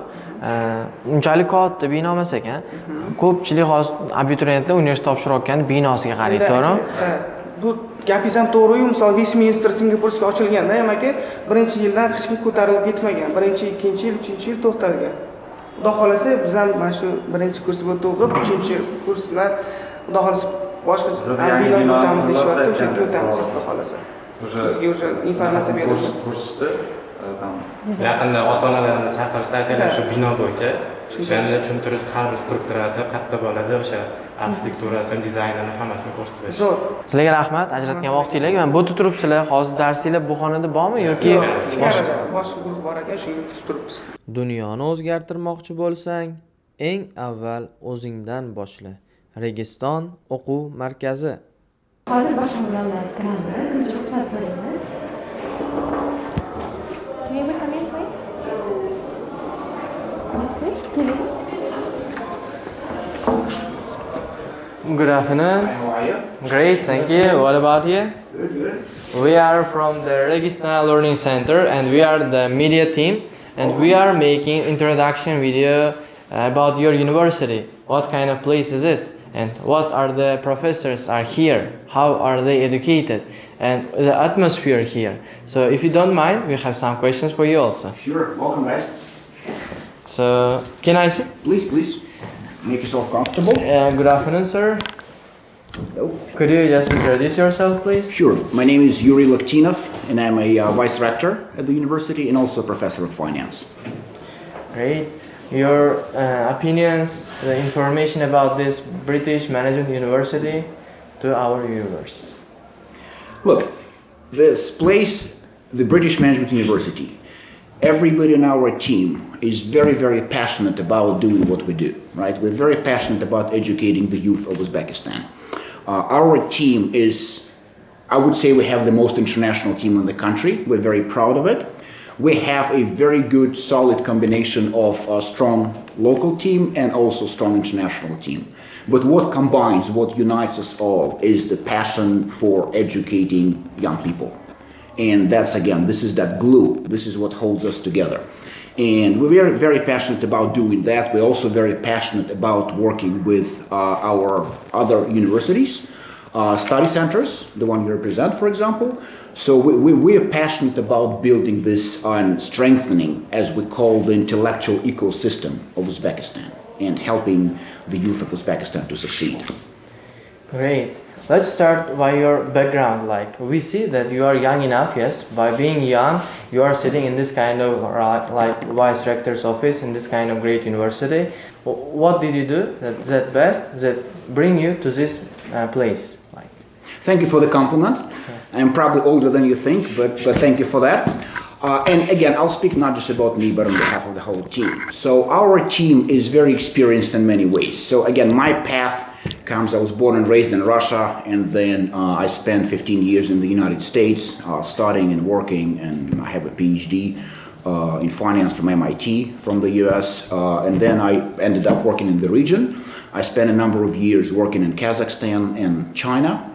Unchalik katta bino emas ekan. Ko'pchilik hozir abituriyentlar universitet topshirayotgan binosiga qaraydi, to'g'rimi? Bu gapingiz ham to'g'ri-yu, misol Westminster Singapurga ochilganda ham aka, birinchi yildan hech kim ko'tarilib ketmagan. Birinchi, ikkinchi yil, uchinchi yil to'xtalgan. Xudo xolasa biz ham mana shu birinchi kursga o'tib, uchinchi kursdan xudo xolasa boshqa binoga o'tamiz deyapti, o'sha yerga o'tamiz xudo xolasa. Bizga o'sha informatsiya berildi. Kursda yaqinda ota-onalarni chaqirishda aytadilar shu bino bo'yicha o'shani tushuntirish har bir strukturasi qayerda bo'ladi, o'sha arxitekturasi, dizaynini hammasini ko'rsatib beradi. Zo'r. Sizlarga rahmat ajratgan vaqtinglarga. Men bo'ta turibsizlar. Hozir darsinglar bu xonada bormi yoki boshqa guruh bor ekan, shunga kutib turibmiz. Dunyoni o'zgartirmoqchi bo'lsang, eng avval o'zingdan boshla. Registon o'quv markazi. Hozir boshqa zallarga kiramiz. Uncha ruxsat so'raymiz. May we come in, please? What's this? Good afternoon. How are you? Great, thank you. What about you? Good, good. We are from the Registon Learning Center and we are the media team and we are making introduction video about your university. What kind of place is it? And what are the professors are here? How are they educated? And the atmosphere here. So if you don't mind, we have some questions for you also. Sure, welcome guys. So, can I sit? Please, please, make yourself comfortable. Good afternoon, sir. Hello. Could you just introduce yourself, please? Sure, my name is Yuri Loktinov and I'm a vice rector at the university and also a professor of finance. Great. Your opinions, the information about this British Management University to our viewers. Look, this place, the British Management University, everybody in our team is very, very passionate about doing what we do, right? We're very passionate about educating the youth of Uzbekistan. Our team is, I would say we have the most international team in the country. We're very proud of it. We have a very good, solid combination of a strong local team and also strong international team. But what combines, what unites us all is the passion for educating young people. And that's, again, this is that glue. This is what holds us together. And we're very, very passionate about doing that. We're also very passionate about working with our other universities, study centers, the one you represent, for example. So we are passionate about building this and strengthening, as we call, the intellectual ecosystem of Uzbekistan and helping the youth of Uzbekistan to succeed. Great. Let's start by your background. Like we see that you are young enough, yes. By being young, you are sitting in this kind of like vice rector's office in this kind of great university. What did you do that best that bring you to this place? Like. Thank you for the compliment. I'm probably older than you think, but thank you for that. And again, I'll speak not just about me, but on behalf of the whole team. So our team is very experienced in many ways. So again, my path comes, I was born and raised in Russia, and then I spent 15 years in the United States, studying and working, and I have a PhD in finance from MIT from the US, and then I ended up working in the region. I spent a number of years working in Kazakhstan and China,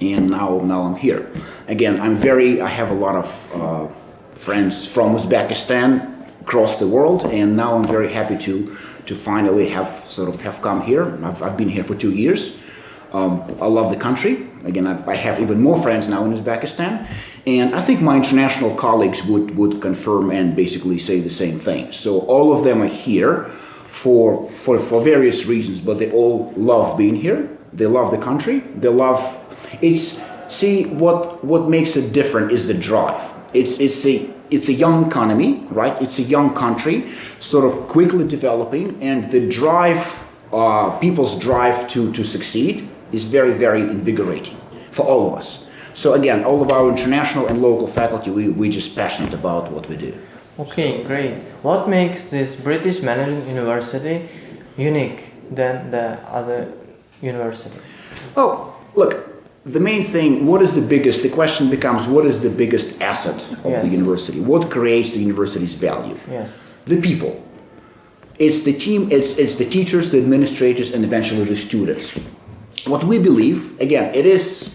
and now I'm here. Again, I have a lot of friends from Uzbekistan across the world, and now I'm very happy to finally have come here. I've been here for 2 years. I love the country. Again, I have even more friends now in Uzbekistan, and I think my international colleagues would confirm and basically say the same thing. So all of them are here for various reasons, but they all love being here. They love the country. They love. What makes it different is the drive. It's a young economy, right? It's a young country, sort of quickly developing, and the drive, people's drive to succeed is very, very invigorating for all of us. So again, all of our international and local faculty, we're just passionate about what we do. Okay, great. What makes this British Management University unique than the other universities? Well, look, the main thing, the question becomes, what is the biggest asset of the university? What creates the university's value? Yes. The people. It's the team, it's the teachers, the administrators, and eventually the students. What we believe, again, it is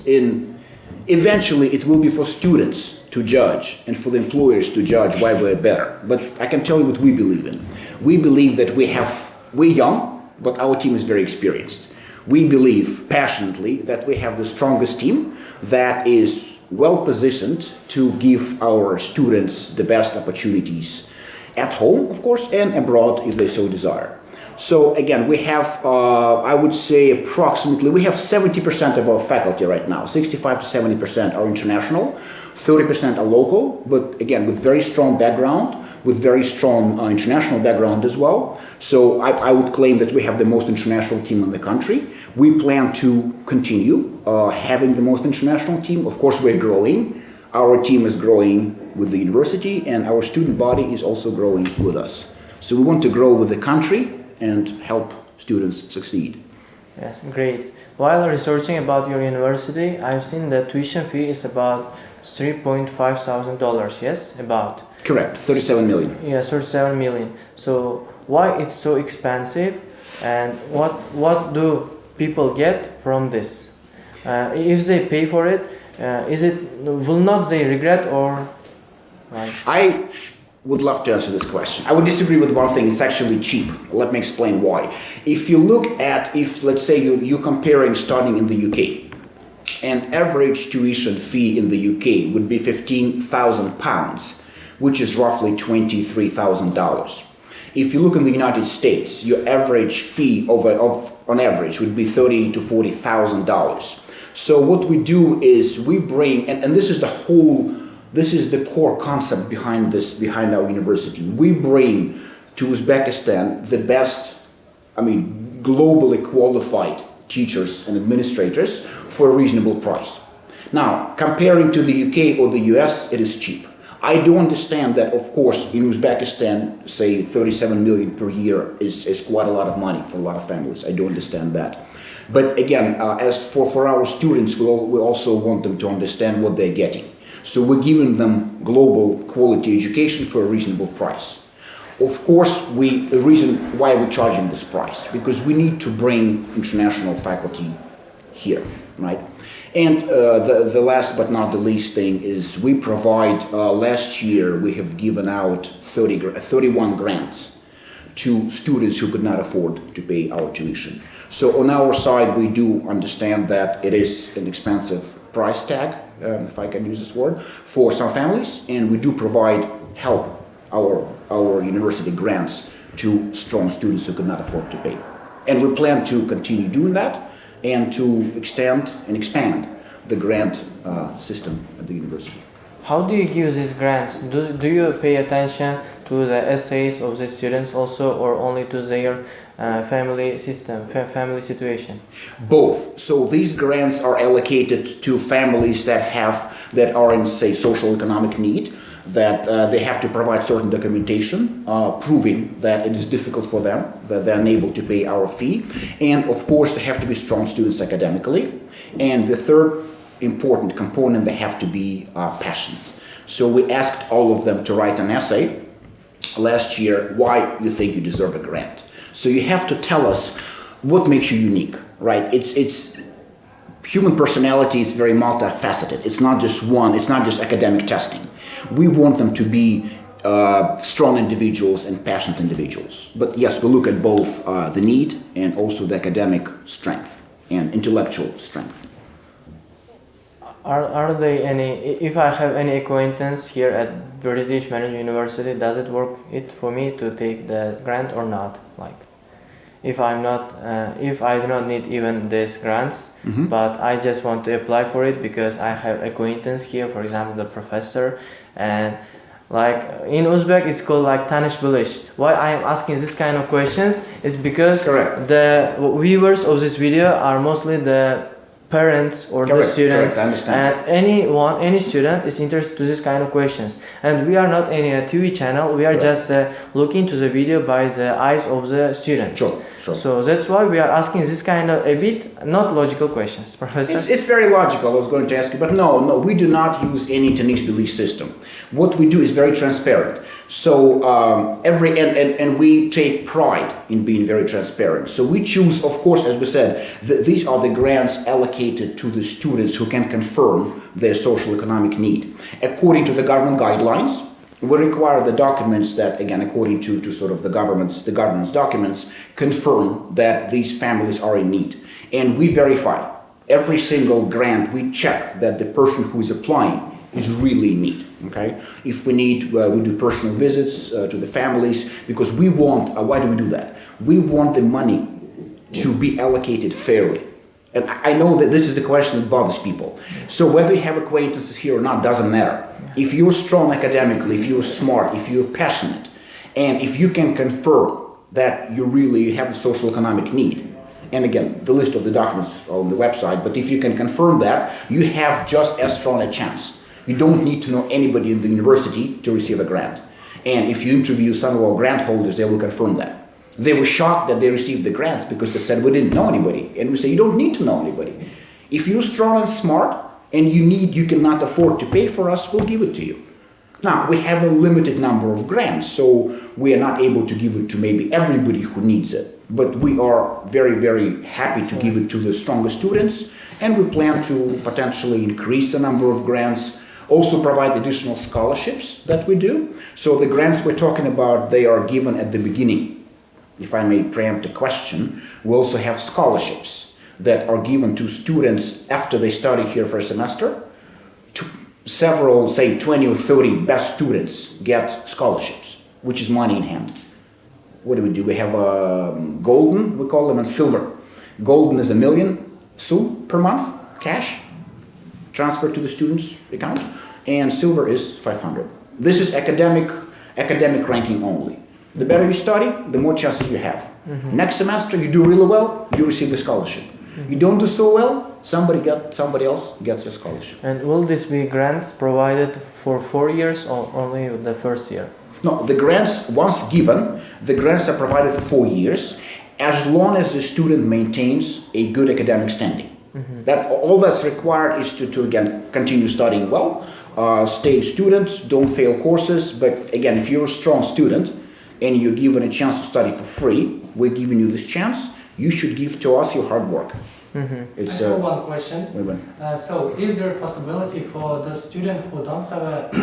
Eventually, it will be for students to judge and for the employers to judge why we're better. But I can tell you what we believe in. We believe that we're young, but our team is very experienced. We believe passionately that we have the strongest team that is well positioned to give our students the best opportunities at home, of course, and abroad if they so desire. So again, we have, I would say approximately, we have 70% of our faculty right now, 65 to 70% are international, 30% are local, but again, with very strong background, with very strong international background as well. So I would claim that we have the most international team in the country. We plan to continue having the most international team. Of course, we're growing. Our team is growing with the university, and our student body is also growing with us. So we want to grow with the country and help students succeed. Yes, great. While researching about your university, I've seen that tuition fee is about $3,500, yes? About? Correct, 37 million. Yes, 37 million. So why it's so expensive, and what do people get from this? If they pay for it, will not they regret or? Right? I would love to answer this question. I would disagree with one thing, it's actually cheap. Let me explain why. If you look at, let's say you're comparing starting in the UK, an average tuition fee in the UK would be £15,000, which is roughly $23,000. If you look in the United States, your average fee on average would be $30,000 to $40,000. So what we do is we bring, and this is the core concept behind our university. We bring to Uzbekistan the best, globally qualified teachers and administrators for a reasonable price. Now, comparing to the UK or the US, it is cheap. I do understand that, of course, in Uzbekistan, say 37 million per year is quite a lot of money for a lot of families. I do understand that. But again, as for our students, we also want them to understand what they're getting. So we're giving them global quality education for a reasonable price. Of course, the reason why we're charging this price, because we need to bring international faculty here, right? And the last but not the least thing is we provide, last year we have given out 31 grants to students who could not afford to pay our tuition. So on our side, we do understand that it is an expensive price tag, if I can use this word, for some families, and we do provide help, our university grants to strong students who could not afford to pay. And we plan to continue doing that and to extend and expand the grant system at the university. How do you give these grants? Do you pay attention to the essays of the students also, or only to their family situation? Both. So these grants are allocated to families that are in, say, social economic need, that they have to provide certain documentation proving that it is difficult for them, that they're unable to pay our fee, and of course they have to be strong students academically. And the third important component, they have to be passionate. So we asked all of them to write an essay last year why you think you deserve a grant. So you have to tell us what makes you unique, right? It's human personality is very multifaceted. It's not just one, it's not just academic testing. We want them to be strong individuals and passionate individuals. But yes, we look at both the need and also the academic strength and intellectual strength. Are there any, if I have any acquaintance here at Britaniya Menejment University, does it work for me to take the grant or not? Like, if I do not need even these grants, but I just want to apply for it because I have acquaintance here, for example, the professor, and like in Uzbek it's called like tanish bilish. Why I am asking this kind of questions is because the viewers of this video are mostly the parents or the students, and any student is interested to this kind of questions. And we are not any TV channel, we are just looking to the video by the eyes of the students. Sure. So that's why we are asking this kind of a bit not logical questions, Professor. It's very logical, I was going to ask you, but no, we do not use any Tanist belief system. What we do is very transparent. So and we take pride in being very transparent. So we choose, of course, as we said, these are the grants allocated to the students who can confirm their social economic need. According to the government guidelines, we require the documents that, again, according to sort of the governance documents, confirm that these families are in need. And we verify every single grant. We check that the person who is applying is really in need. Okay. If we need, we do personal visits to the families, because we want. Why do we do that? We want the money to be allocated fairly. And I know that this is the question that bothers people. So whether you have acquaintances here or not doesn't matter. If you're strong academically, if you're smart, if you're passionate, and if you can confirm that you really have the social economic need, and again, the list of the documents are on the website, but if you can confirm that, you have just as strong a chance. You don't need to know anybody in the university to receive a grant. And if you interview some of our grant holders, they will confirm that. They were shocked that they received the grants because they said, we didn't know anybody. And we say, you don't need to know anybody. If you're strong and smart and you cannot afford to pay for us, we'll give it to you. Now, we have a limited number of grants, so we are not able to give it to maybe everybody who needs it. But we are very, very happy to give it to the strongest students, and we plan to potentially increase the number of grants, also provide additional scholarships that we do. So the grants we're talking about, they are given at the beginning. If I may preempt a question, we also have scholarships that are given to students after they study here for a semester. Several, say 20 or 30 best students get scholarships, which is money in hand. What do? We have golden, we call them, and silver. Golden is 1 million SU per month, cash, transferred to the student's account, and silver is 500. This is academic ranking only. The better you study, the more chances you have. Mm-hmm. Next semester, you do really well, you receive the scholarship. Mm-hmm. You don't do so well, somebody else gets your scholarship. And will this be grants provided for 4 years or only the first year? No, the grants, once given, the grants are provided for 4 years, as long as the student maintains a good academic standing. Mm-hmm. That all that's required is to again continue studying well, stay a student, don't fail courses. But again, if you're a strong student and you're given a chance to study for free, we're giving you this chance. You should give to us your hard work. Mm-hmm. I have one question. So, is there a possibility for the student who don't have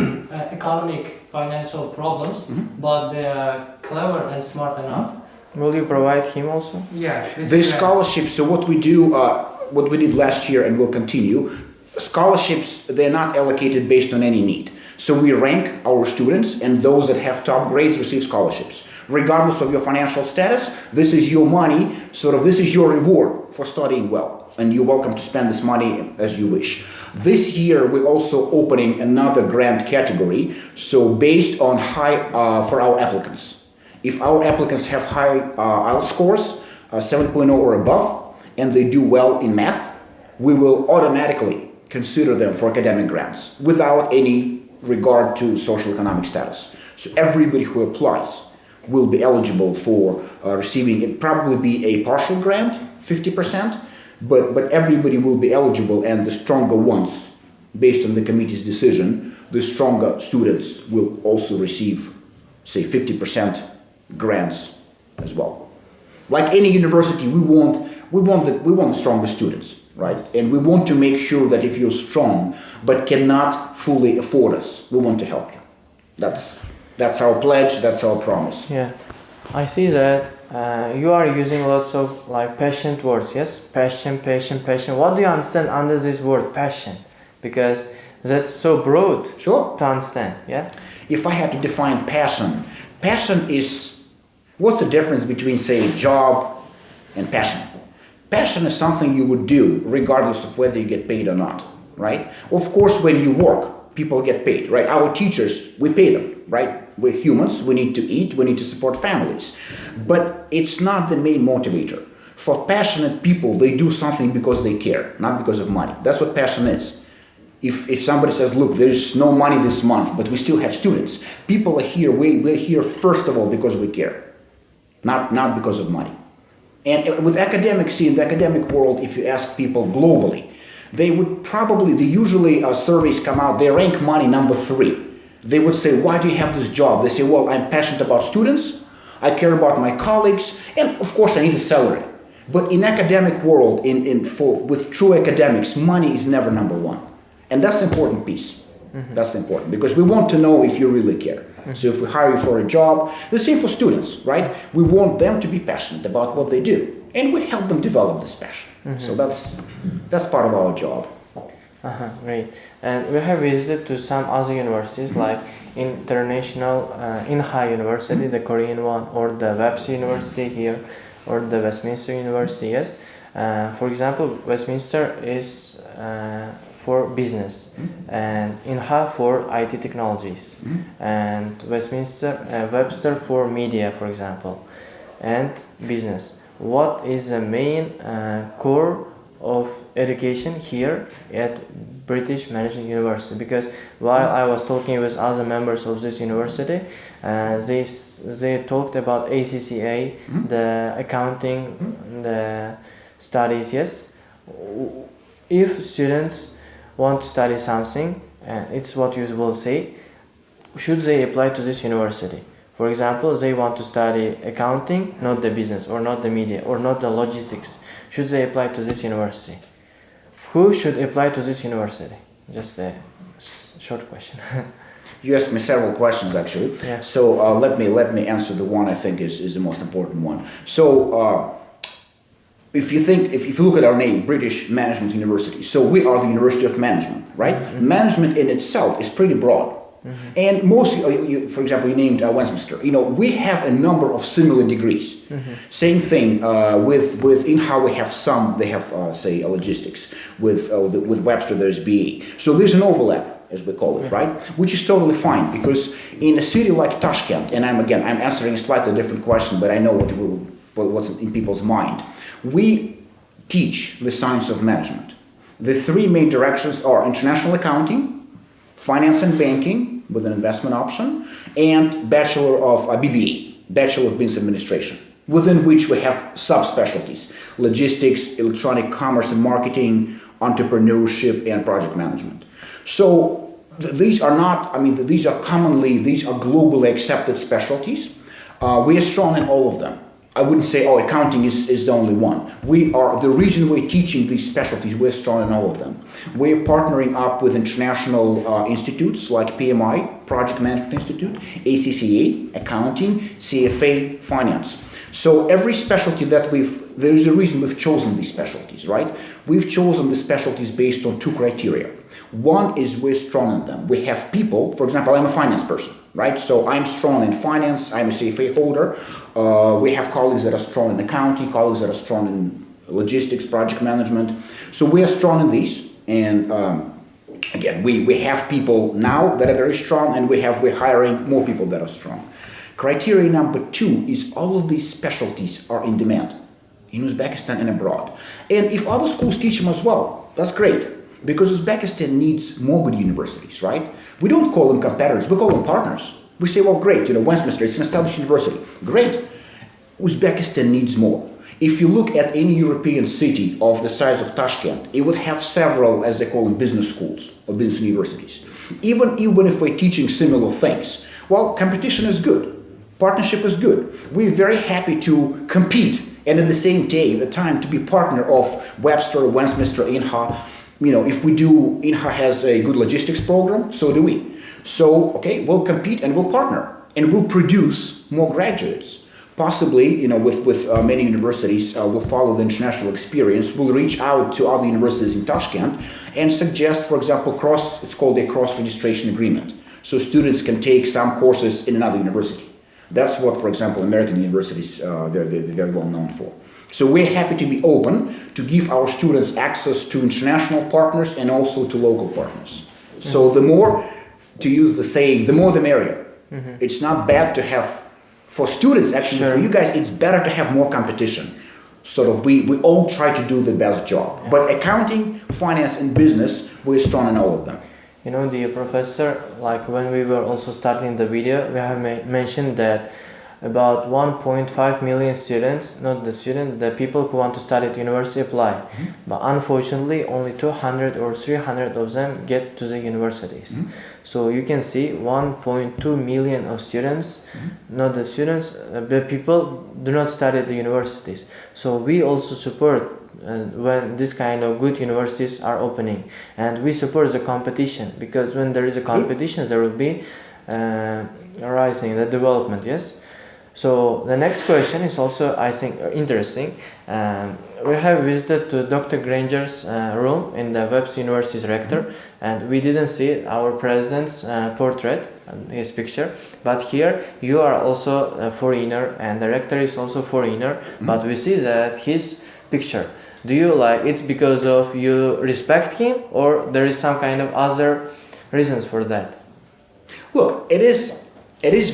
economic, financial problems, mm-hmm. but they are clever and smart enough? Will you provide him also? Yeah. The scholarships. So what we do, what we did last year and will continue, scholarships, they're not allocated based on any need. So we rank our students, and those that have top grades receive scholarships. Regardless of your financial status, this is your money, this is your reward for studying well. And you're welcome to spend this money as you wish. This year, we're also opening another grant category, so based on for our applicants. If our applicants have high IELTS scores, 7.0 or above, and they do well in math, we will automatically consider them for academic grants without any regard to social economic status. So everybody who applies will be eligible for receiving, it probably be a partial grant, 50%, but everybody will be eligible, and the stronger ones, based on the committee's decision, the stronger students will also receive, say, 50% grants as well. Like any university, we want the strongest students, right? And we want to make sure that if you're strong but cannot fully afford us, we want to help you. That's our pledge, that's our promise. Yeah, I see that you are using lots of passionate words, yes? Passion. What do you understand under this word, passion? Because that's so broad to understand, yeah? If I had to define passion is, what's the difference between, say, job and passion? Passion is something you would do regardless of whether you get paid or not, right? Of course, when you work, people get paid, right? Our teachers, we pay them, right? We're humans, we need to eat, we need to support families. But it's not the main motivator. For passionate people, they do something because they care, not because of money. That's what passion is. If somebody says, look, there's no money this month, but we still have students. People are here, we're here first of all because we care, not because of money. And with academics, in the academic world, if you ask people globally, they would probably, usually surveys come out, they rank money number 3. They would say, why do you have this job? They say, well, I'm passionate about students, I care about my colleagues, and of course I need a salary. But in academic world, with true academics, money is never number 1. And that's the important piece. That's important, because we want to know if you really care. So if we hire you for a job, the same for students, right? We want them to be passionate about what they do, and we help them develop this passion. So that's part of our job. Great. And we have visited to some other universities like International Inha University, the Korean one, or the Webster University here, or the Westminster University. Yes. For example, Westminster is for business, and Inha for IT technologies, and Webster for media, for example, and business. What is the main core of education here at British Management University? Because while I was talking with other members of this university, they talked about ACCA, the accounting, the studies. Yes, if students want to study something, it's what you will say, should they apply to this university? For example, they want to study accounting, not the business, or not the media, or not the logistics. Should they apply to this university? Who should apply to this university? Just a short question. You asked me several questions, actually. Yeah. So let me answer the one I think is the most important one. So if you look at our name, British Management University, so we are the University of Management, right? Management in itself is pretty broad. And mostly, for example, you named Westminster. We have a number of similar degrees. Same thing within how we have some. They have say logistics. With Webster, there's BA. So there's an overlap, as we call it, right? Which is totally fine, because in a city like Tashkent, and I'm answering a slightly different question, but I know what's in people's mind. We teach the science of management. The 3 main directions are international accounting, finance and banking with an investment option, and Bachelor of BBA, Bachelor of Business Administration, within which we have subspecialties: logistics, electronic commerce and marketing, entrepreneurship, and project management. So these are these are globally accepted specialties. We are strong in all of them. I wouldn't say, accounting is the only one. The reason we're teaching these specialties, we're strong in all of them. We're partnering up with international institutes like PMI, Project Management Institute, ACCA, accounting, CFA, finance. So every specialty there is a reason we've chosen these specialties, right? We've chosen the specialties based on 2 criteria. One is we're strong in them. We have people, for example, I'm a finance person, right? So I'm strong in finance, I'm a CFA holder. We have colleagues that are strong in accounting, colleagues that are strong in logistics, project management. So we are strong in these. And again, we have people now that are very strong, and we're hiring more people that are strong. Criteria number 2 is all of these specialties are in demand in Uzbekistan and abroad. And if other schools teach them as well, that's great, because Uzbekistan needs more good universities, right? We don't call them competitors, we call them partners. We say, well, great, Westminster, it's an established university. Great. Uzbekistan needs more. If you look at any European city of the size of Tashkent, it would have several, as they call them, business schools or business universities. Even if we're teaching similar things, well, competition is good. Partnership is good. We're very happy to compete, and at the same time to be partner of Webster, Westminster, Inha. If we do, Inha has a good logistics program, so do we. So, okay, we'll compete and we'll partner, and we'll produce more graduates. Possibly, with many universities, we'll follow the international experience. We'll reach out to other universities in Tashkent and suggest, for example, it's called a cross-registration agreement. So students can take some courses in another university. That's what, for example, American universities, they're very well known for. So we're happy to be open to give our students access to international partners and also to local partners. So the more, to use the saying, the more the merrier. It's not bad to have, for students, actually, for you guys, it's better to have more competition. We all try to do the best job. But accounting, finance, and business, we're strong in all of them. Dear professor, like when we were also starting the video, we have mentioned that about 1.5 million students, not the students, the people who want to study at university apply. But unfortunately, only 200 or 300 of them get to the universities. So you can see 1.2 million of students, not the students, the people do not study at the universities. So we also support when this kind of good universities are opening, and we support the competition, because when there is a competition there will be rising the development. Yes. So the next question is also, I think, interesting. We have visited to Dr. Granger's room in the Webster University's rector, and we didn't see our president's portrait, his picture. But here you are also a foreigner, and the rector is also foreigner. But we see that his picture. Do you like it's because of you respect him, or there is some kind of other reasons for that? Look, it is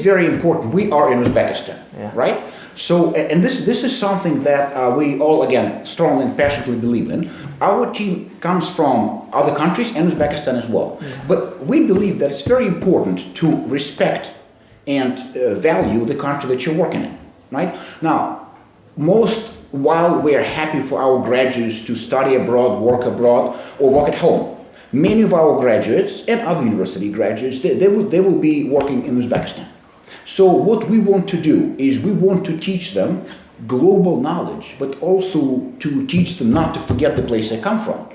very important. We are in Uzbekistan, right? So, and this is something that we all, again, strongly and passionately believe in. Our team comes from other countries and Uzbekistan as well. But we believe that it's very important to respect and value the country that you're working in, right? Now, while we are happy for our graduates to study abroad, or work at home, many of our graduates and other university graduates, they will be working in Uzbekistan. So what we want to do is we want to teach them global knowledge, but also to teach them not to forget the place they come from.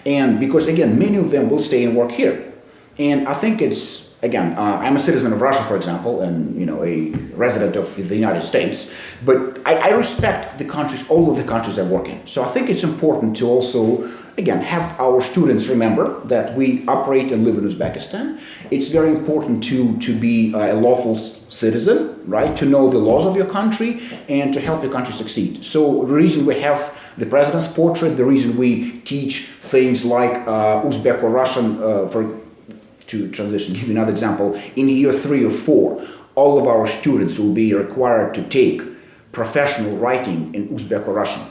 And because, again, many of them will stay and work here. And I think it's, again, I'm a citizen of Russia, for example, and a resident of the United States, but I respect the countries, all of the countries I work in. So I think it's important to also, again, have our students remember that we operate and live in Uzbekistan. It's very important to be a lawful citizen, right? To know the laws of your country and to help your country succeed. So the reason we have the president's portrait, the reason we teach things like Uzbek or Russian, to transition, give you another example, in year 3 or 4, all of our students will be required to take professional writing in Uzbek or Russian.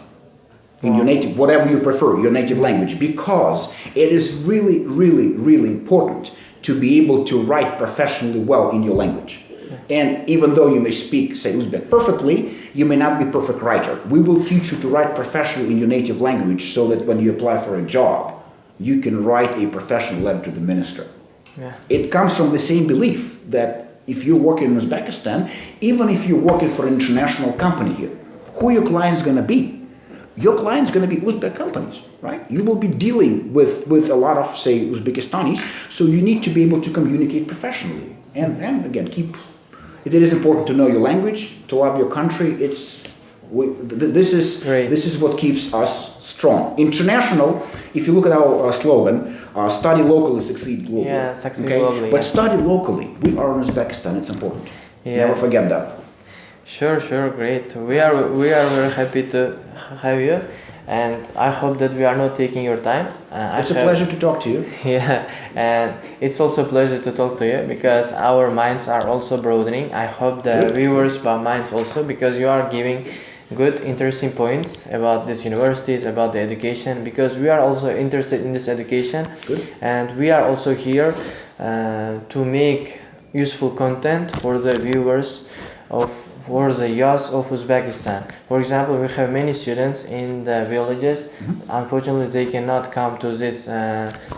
In your native, whatever you prefer, your native language, because it is really, really, really important to be able to write professionally well in your language. And even though you may speak, say, Uzbek perfectly, you may not be a perfect writer. We will teach you to write professionally in your native language so that when you apply for a job, you can write a professional letter to the minister. It comes from the same belief that if you're working in Uzbekistan, even if you're working for an international company here, who your client's going to be? Your client's going to be Uzbek companies, right? You will be dealing with a lot of, say, Uzbekistanis, so you need to be able to communicate professionally. And again, it is important to know your language, to love your country. This is what keeps us strong. International, if you look at our slogan, study locally, succeed globally. Yeah, succeed globally. But study locally. We are in Uzbekistan, it's important. Never forget that. Sure, great. We are very happy to have you, and I hope that we are not taking your time. It's a pleasure to talk to you. Yeah, and it's also a pleasure to talk to you because our minds are also broadening. I hope the viewers' minds also, because you are giving good, interesting points about these universities, about the education, because we are also interested in this education. And we are also here to make useful content for the viewers for the youth of Uzbekistan. For example, we have many students in the villages. Unfortunately, they cannot come to these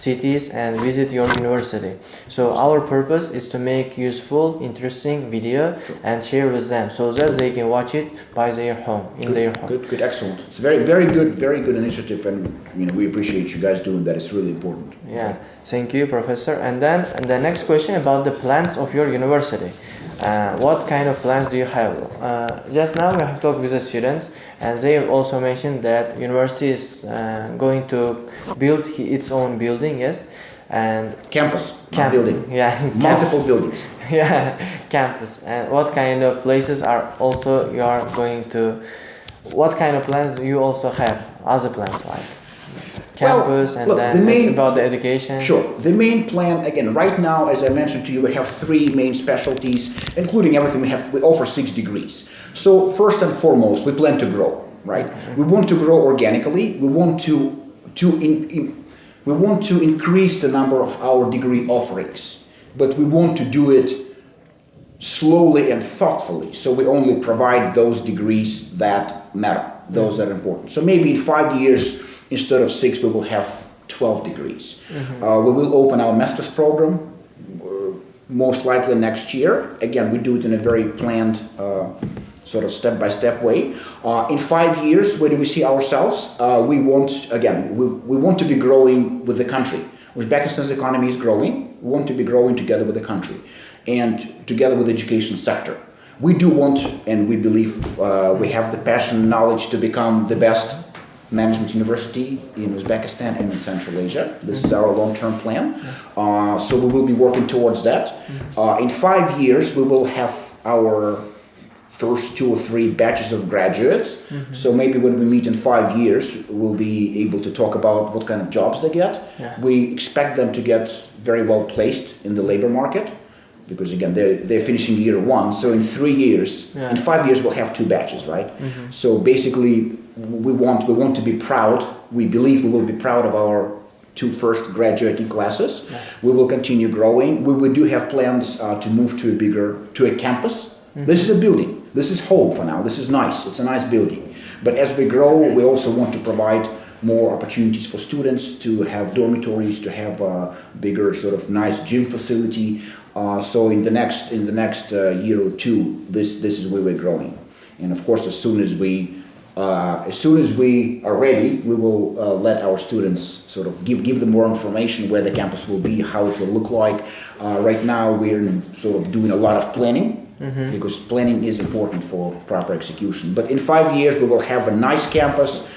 cities and visit your university. So our purpose is to make useful, interesting video and share with them so that they can watch it by their home, in their home. Good, excellent. It's a very good initiative, and we appreciate you guys doing that. It's really important. Yeah, thank you, Professor. And then the next question about the plans of your university. What kind of plans do you have? Just now we have talked with the students, and they have also mentioned that university is going to build its own building, yes, and campus, building, multiple buildings, campus. And what kind of places are also you are going to? What kind of plans do you also have? Other plans like campus, and then about the education? Sure. The main plan, again, right now, as I mentioned to you, we have 3 main specialties, including everything we offer 6 degrees. So first and foremost, we plan to grow, right? We want to grow organically. We want to increase the number of our degree offerings, but we want to do it slowly and thoughtfully. So we only provide those degrees that matter, those that are important. So maybe in 5 years, instead of 6, we will have 12 degrees. We will open our master's program most likely next year. Again, we do it in a very planned sort of step-by-step way. In 5 years, where do we see ourselves? We want to be growing with the country. Uzbekistan's economy is growing. We want to be growing together with the country and together with the education sector. We do want, and we believe we have the passion and knowledge to become the best management university in Uzbekistan and in Central Asia. This is our long-term plan. So we will be working towards that. In 5 years, we will have our first 2 or 3 batches of graduates. So maybe when we meet in 5 years, we'll be able to talk about what kind of jobs they get. We expect them to get very well placed in the labor market, because again, they're finishing year 1. So in 3 years, in 5 years, we'll have 2 batches, right? So basically, we want to be proud. We believe we will be proud of our 2 first graduating classes. We will continue growing. We do have plans to move to a campus. This is a building. This is home for now. This is nice. It's a nice building. But as we grow, we also want to provide more opportunities for students to have dormitories, to have a bigger sort of nice gym facility. So in the next year or 2, this is where we're growing. And of course, as soon as we are ready, we will let our students sort of give them more information where the campus will be, how it will look like. Right now, we're sort of doing a lot of planning. Because planning is important for proper execution. But in 5 years, we will have a nice campus,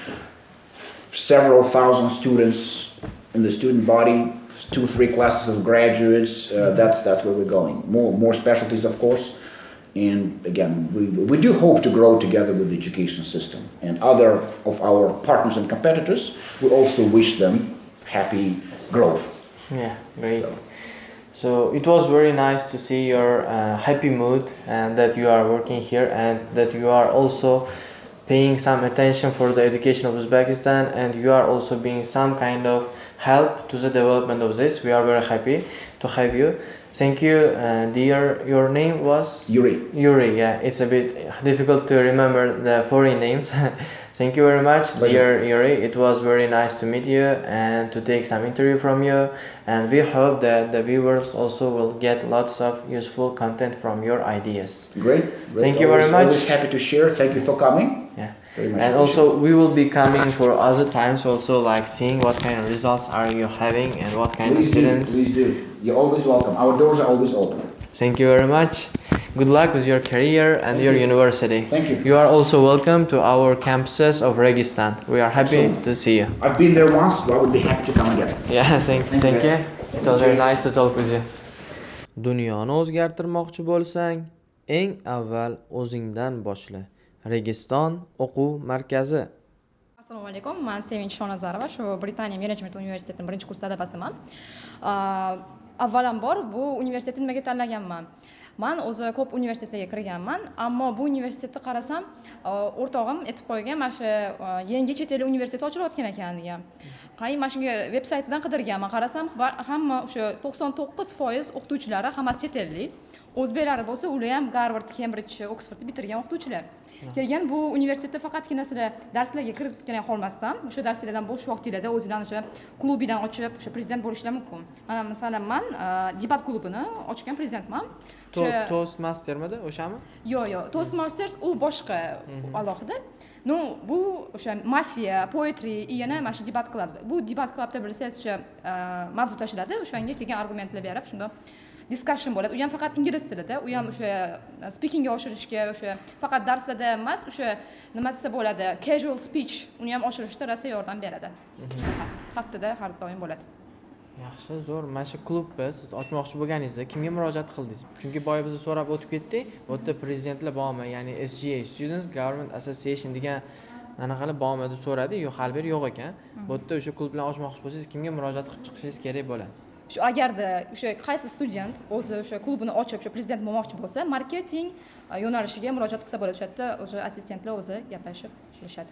several thousand students in the student body, 2-3 classes of graduates. That's where we're going. More specialties, of course. And again, we do hope to grow together with the education system. And other of our partners and competitors, we also wish them happy growth. Yeah, great. So it was very nice to see your happy mood and that you are working here and that you are also paying some attention for the education of Uzbekistan and you are also being some kind of help to the development of this. We are very happy to have you. Thank you, dear. Your name was? Yuri. Yuri, yeah. It's a bit difficult to remember the foreign names. Thank you very much, Pleasure. dear Yuri. It was very nice to meet you and to take some interview from you. And we hope that the viewers also will get lots of useful content from your ideas. Great. Thank you very much. Always happy to share. Thank you for coming. Yeah. Very much And also we will be coming for other times also, like seeing what kind of results are you having and what kind of students. Please do. You're always welcome. Our doors are always open. Thank you very much. Good luck with your career and your university. Thank you. You are also welcome to our campuses of Registon. We are happy to see you. I've been there once, so I would be happy to come again. Yeah, thank you. It was very nice to talk with you. Dunyoni o'zgartirmoqchi bo'lsang, eng avval o'zingdan boshla. Registon o'quv markazi. Assalomu alaykum. Men Sevinch Shonazarova, shu Britaniya Menejment Universitetining 1-kurs talabasiman. Avvalambor bu universitetni nimaga tanlaganman? Men o'zi ko'p universitetlarga kirganman, ammo bu universitetni qarasam, o'rtog'im aytib qo'ygan, mana shu yangi chet el universiteti ochilayotgan ekan degan. Qani mana shunga veb saytidan qidirganman, qarasam hamma o'sha 99% o'qituvchilari hammasi chet ellik. O'zbeklari bo'lsa, ular ham Garvard, Cambridge, Oxfordni bitirgan o'qituvchilar. Kelgan bu universitetda faqatgina sizlar darslarga kirib qolmasdan, o'sha darslardan bo'sh vaqtinglarda o'zinglarni o'sha klubidan ochib, o'sha prezident bo'lishlar mumkin. Mana masalan, men debat klubini ochgan prezidentman. Toastmastermidi o'shami? Yo'q, Toastmasters u boshqa alohida. No, bu o'sha mafiya, poetry, yana mana shu debat klub. Bu debat klubda bilsangiz o'sha mavzu tashiladi, o'shanga kelgan argumentlar berib, shunda discussion bo'ladi. U ham faqat ingliz tilida, u ham o'sha speakingga oshirishga, o'sha faqat darslarda emas, o'sha nima desa bo'ladi, casual speech uni ham oshirishda rosa yordam beradi. Haftada har doim bo'ladi. Yaxshi, zo'r. Mana shu klubni siz ochmoqchi bo'lganingizda kimga murojaat qildingiz? Chunki boya biz so'rab o'tib ketdik. Bu yerda prezidentlar bormi? Ya'ni SGA, Students Government Association degan anaqalar bormi deb so'radi. Yo'q, xalbir yo'q ekan. Bu yerda o'sha klubni ochmoqchi bo'lsangiz, kimga murojaat qilib chiqishingiz kerak bo'ladi? Shu agarda o'sha qaysi student o'zi o'sha klubini ochib, o'sha prezident bo'lmoqchi bo'lsa, marketing yo'nalishiga murojaat qilsa bo'ladi. O'sha yerda o'sha assistentlar o'zi gaplashib kelishadi.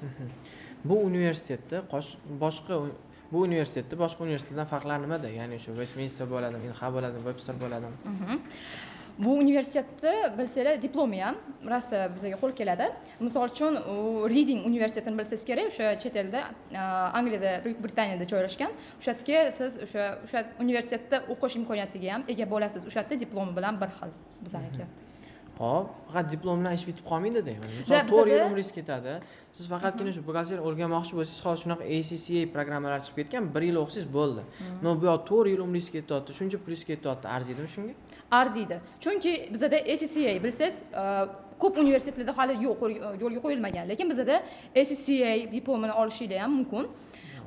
Bu universitetda boshqa universitetdan farqlari nimada? Ya'ni o'sha Westminster bo'ladimi, Inha bo'ladimi, Webster bo'ladimi? Bu universitetda bilsanglar diplomi ham rosa bizga qo'l keladi. Misol uchun, Reading universitetini bilsangiz kerak, o'sha chet elda, Angliyada, Buyuk Britaniyada joylashgan. O'sha yerga siz o'sha universitetda o'qish imkoniyatiga ham ega bo'lasiz. O'sha yerda diplomi bilan bir xil bizaniki. Hop, faqat diplom bilan ish bitib qolmaydi-da. Misol 4 yil umringiz ketadi. Siz faqatgina shu buxgalteriya o'rganmoqchi bo'lsangiz, hozir shunaqa ACCA programmalar chiqib ketgan, 1 yil o'qisangiz bo'ldi. No, bu yoq 4 yil umringiz ketyapti, shuncha plyus ketyapti, arziydimi shunga? Arziydi. Chunki bizada ACCA bilsangiz, ko'p universitetlarda hali yo'q, yo'lga qo'yilmagan. Lekin bizada ACCA diplomini olishingiz ham mumkin.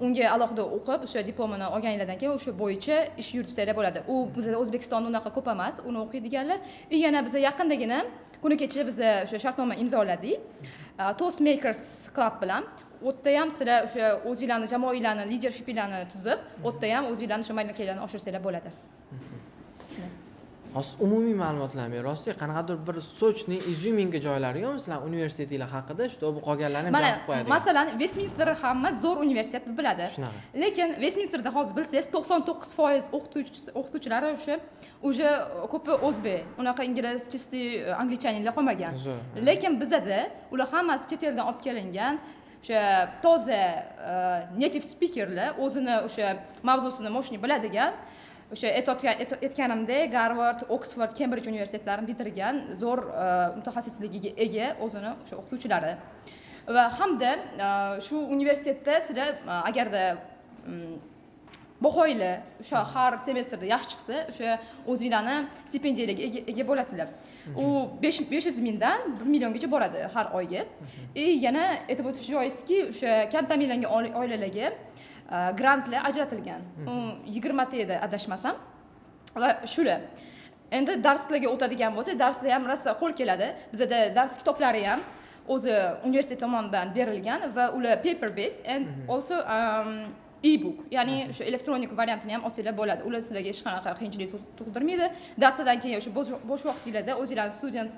Unga alohida o'qib, o'sha diplomini olganingizdan keyin o'sha bo'yicha ish yuritsanglar bo'ladi. U bizda O'zbekistonda unaqa ko'p emas, uni o'qiydiganlar. Yana biz yaqindagina kuni kecha biz o'sha shartnoma imzoladik. Toastmakers Club bilan. O'tda ham sizlar o'sha o'zingizlarning jamoangizlarni lidershipinglarni tuzib, o'tda ham o'zingizlarning o'sha malakalarni oshirsanglar bo'ladi. Hozir umumiy ma'lumotlar berasiz, qanaqadir bir sochni izuminga joylari yo'qmi sizlar universitetlar haqida, shu bu qolganlarni ham javob qo'yadi. Masalan, Westminster hamma zo'r universitet deb biladi. Lekin Westminsterda hozir bilsangiz 99% o'qituvchilari o'sha ko'pi o'zbek. Unaqa ingliz, chisti angliychaning qolmagan. Lekin bizada ular hammasi chet eldan olib kelingan. O'sha toza native speakerlar o'zini o'sha mavzusini moshni biladigan. O'sha aytganimdek Garvard, Oxford, Cambridge universitetlarini bitirgan zo'r mutaxassisligiga ega o'zini o'sha o'qituvchilari. Va hamda shu universitetda sizlar agarda bahoylar o'sha har semestrda yaxshi chiqsa, o'sha o'zingizlarni stipendiyalarga ega bo'lasizlar. U 500 mingdan 1 milliongacha boradi har oyga. Yana aytib o'tish joizki, o'sha kam ta'minlangan oilalarga grantlar ajratilgan. 20 ta edi adashmasam. Va shular. Endi darslarga o'tadigan bo'lsa, darslar ham rosa qo'l keladi. Bizda dars kitoblari ham o'zi universitet tomonidan berilgan va ular paper based and also e-book, ya'ni o'sha elektronik variantini ham olsanglar bo'ladi. Ular sizlarga hech qanaqa qiyinchilik tug'dirmaydi. Darsdan keyin o'sha bo'sh vaqtingizda o'zingizlarning student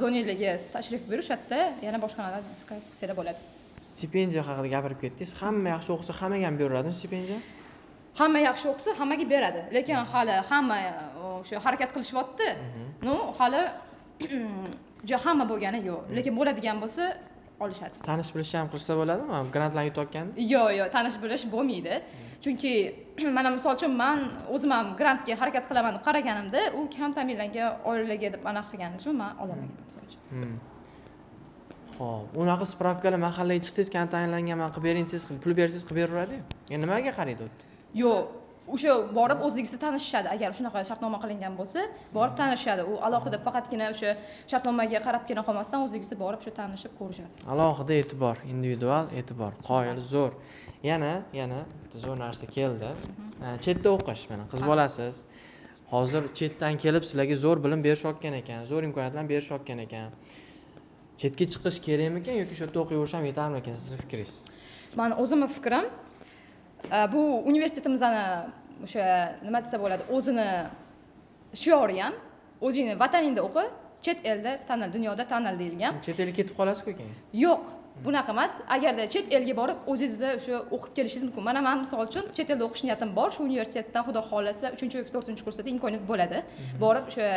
zonangizga tashrif buyurish, hatto yana boshqalarga diskussiya qilsanglar bo'ladi. Stipendiya haqida gapirib ketdingiz. Hamma yaxshi o'qisa hammaga ham beraveradimi stipendiya? Hamma yaxshi o'qisa hammaga beradi. Lekin hali hamma o'sha harakat qilishyapti. No, hali hamma bo'lgani yo'q. Lekin bo'ladigan bo'lsa olishadi. Tanish bilish ham qilsa bo'ladimi? Grantlarni yutayotganda? Yo'q, tanish bilish bo'lmaydi. Chunki mana misol uchun men o'zim ham grantga harakat qilaman deb qaraganimda, u kam ta'minlangan oilalarga deb aniq qilganim uchun men ololmadim misol uchun. Xo'p, unaqa spravkalar mahallaga chiqsangiz kam ta'minlanganman qilib bering, siz pul bersangiz qilib beraveradi-yu. Endi nimaga qaraydi o'tdi? Yo'q, o'sha borib o'zligizda tanishishadi. Agar shunaqa shartnoma qilingan bo'lsa, borib tanishishadi. U alohida faqatgina o'sha shartnomaga qarabgina qolmasdan o'zligizda borib shu tanishib ko'rishadi. Alohida e'tibor, individual e'tibor, qoyil zo'r. Yana bitta zo'r narsa keldi. Chetda o'qish, mana qiz bolasiz. Hozir chetdan kelib sizlarga zo'r bilim berishayotgan ekan, zo'r imkoniyatlar berishayotgan ekan. Chetga chiqish kerakmikan yoki shu yerda o'qiyverisham yetarmikan sizning fikringiz? Meni o'zimning fikrim, bu universitetimizning o'sha nima desa bo'ladi, o'zini shiori ham, o'zingni vataningda o'qi, chet elda tanil, dunyoda tanil deyilgan. Chet elga ketib qolasiz-ku keyin. Yo'q, bunaqa emas. Agarda chet elga borib o'zingizda o'sha o'qib kelishingiz mumkin. Mana men misol uchun chet elda o'qish niyatim bor. Shu universitetdan xudo xolasa 3 yoki 4-kursda imkoniyat bo'ladi. Borib o'sha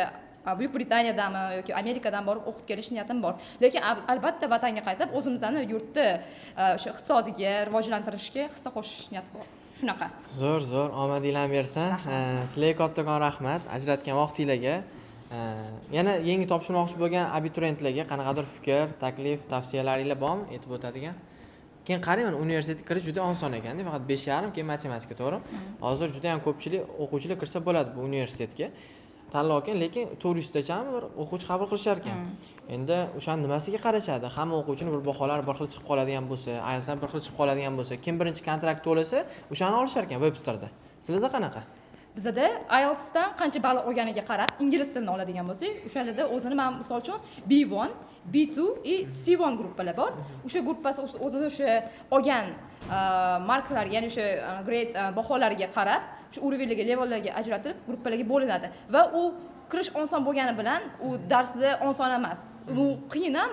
Buyuk Britaniyadami yoki Amerikadan borib o'qib kelish niyatim bor. Lekin albatta vatanga qaytib o'zimizni yurtni o'sha iqtisodiga, rivojlantirishga hissa qo'shish niyatim bor. Shunaqa. Zo'r, omadinglarni bersin. Sizlarga kattakon rahmat ajratgan vaqtingizga. Yana yangi topshirmoqchi bo'lgan abituriyentlarga qanaqadir fikr, taklif, tavsiyalaringiz bormi? Aytib o'tadigan. Keyin qarayman, universitetga kirish juda oson ekan-da, faqat 5,5 keyin matematika, to'g'ri? Hozir juda ham ko'pchilik o'quvchilar kirsa bo'ladi bu universitetga. Tanlovgan, lekin 400 tachami bir o'quvchi qabul qilishar ekan. Endi o'shaning nimasiga qarashadi? Hamma o'quvchini bir baholari bir xil chiqib qoladigan bo'lsa, IELTSdan bir xil chiqib qoladigan bo'lsa, kim birinchi kontrakt to'lasa, o'shani olishar ekan Websterda. Sizlarda qanaqa? Bizda IELTSdan qancha ball olganiga qarab, ingliz tilini oladigan bo'lsak, o'shalarda o'zini men misol uchun B1, B2 va C1 gruppalar bor. O'sha gruppasi o'zini o'sha olgan marklar, ya'ni o'sha grade baholariga qarab, shu urovlarga, levellarga ajratib, gruppalarga bo'linadi va u kirish oson bo'lgani bilan u darsda oson emas. U qiyin ham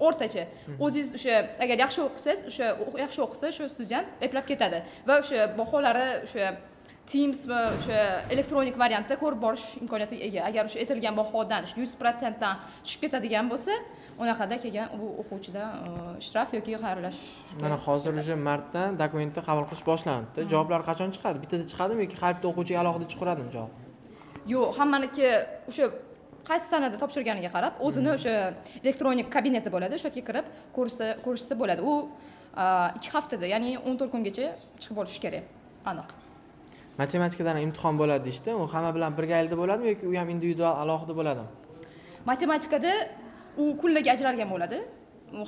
o'rtacha. O'zingiz o'sha agar yaxshi o'qisangiz, o'sha yaxshi o'qisa, shu student eplab ketadi va o'sha baholari o'sha Teams va o'sha elektronik variantda ko'rib borish imkoniyatiga ega. Agar o'sha aytilgan bahodan 100% dan tushib ketadigan bo'lsa, unaqada kelgan u o'quvchida shtraf yoki xayrlash. Mana hozir o'sha martdan dokumentni qabul qilish boshlanibdi. Javoblar qachon chiqadi? Bittada chiqadimi yoki har bitta o'quvchiga alohida chiqaradimi javob? Yo'q, hammaniki o'sha qaysi sanada topshirganiga qarab, o'zini o'sha elektronik kabineti bo'ladi, o'sha yerga kirib ko'rishsa bo'ladi. U 2 haftada, ya'ni 14 kungacha chiqib olish kerak. Aniq. Matematikadan imtihon bo'ladi deyishdi. U hamma bilan birgalikda bo'ladimi yoki u ham individual alohida bo'ladimi? Matematikada u kunlarga ajralgan bo'ladi.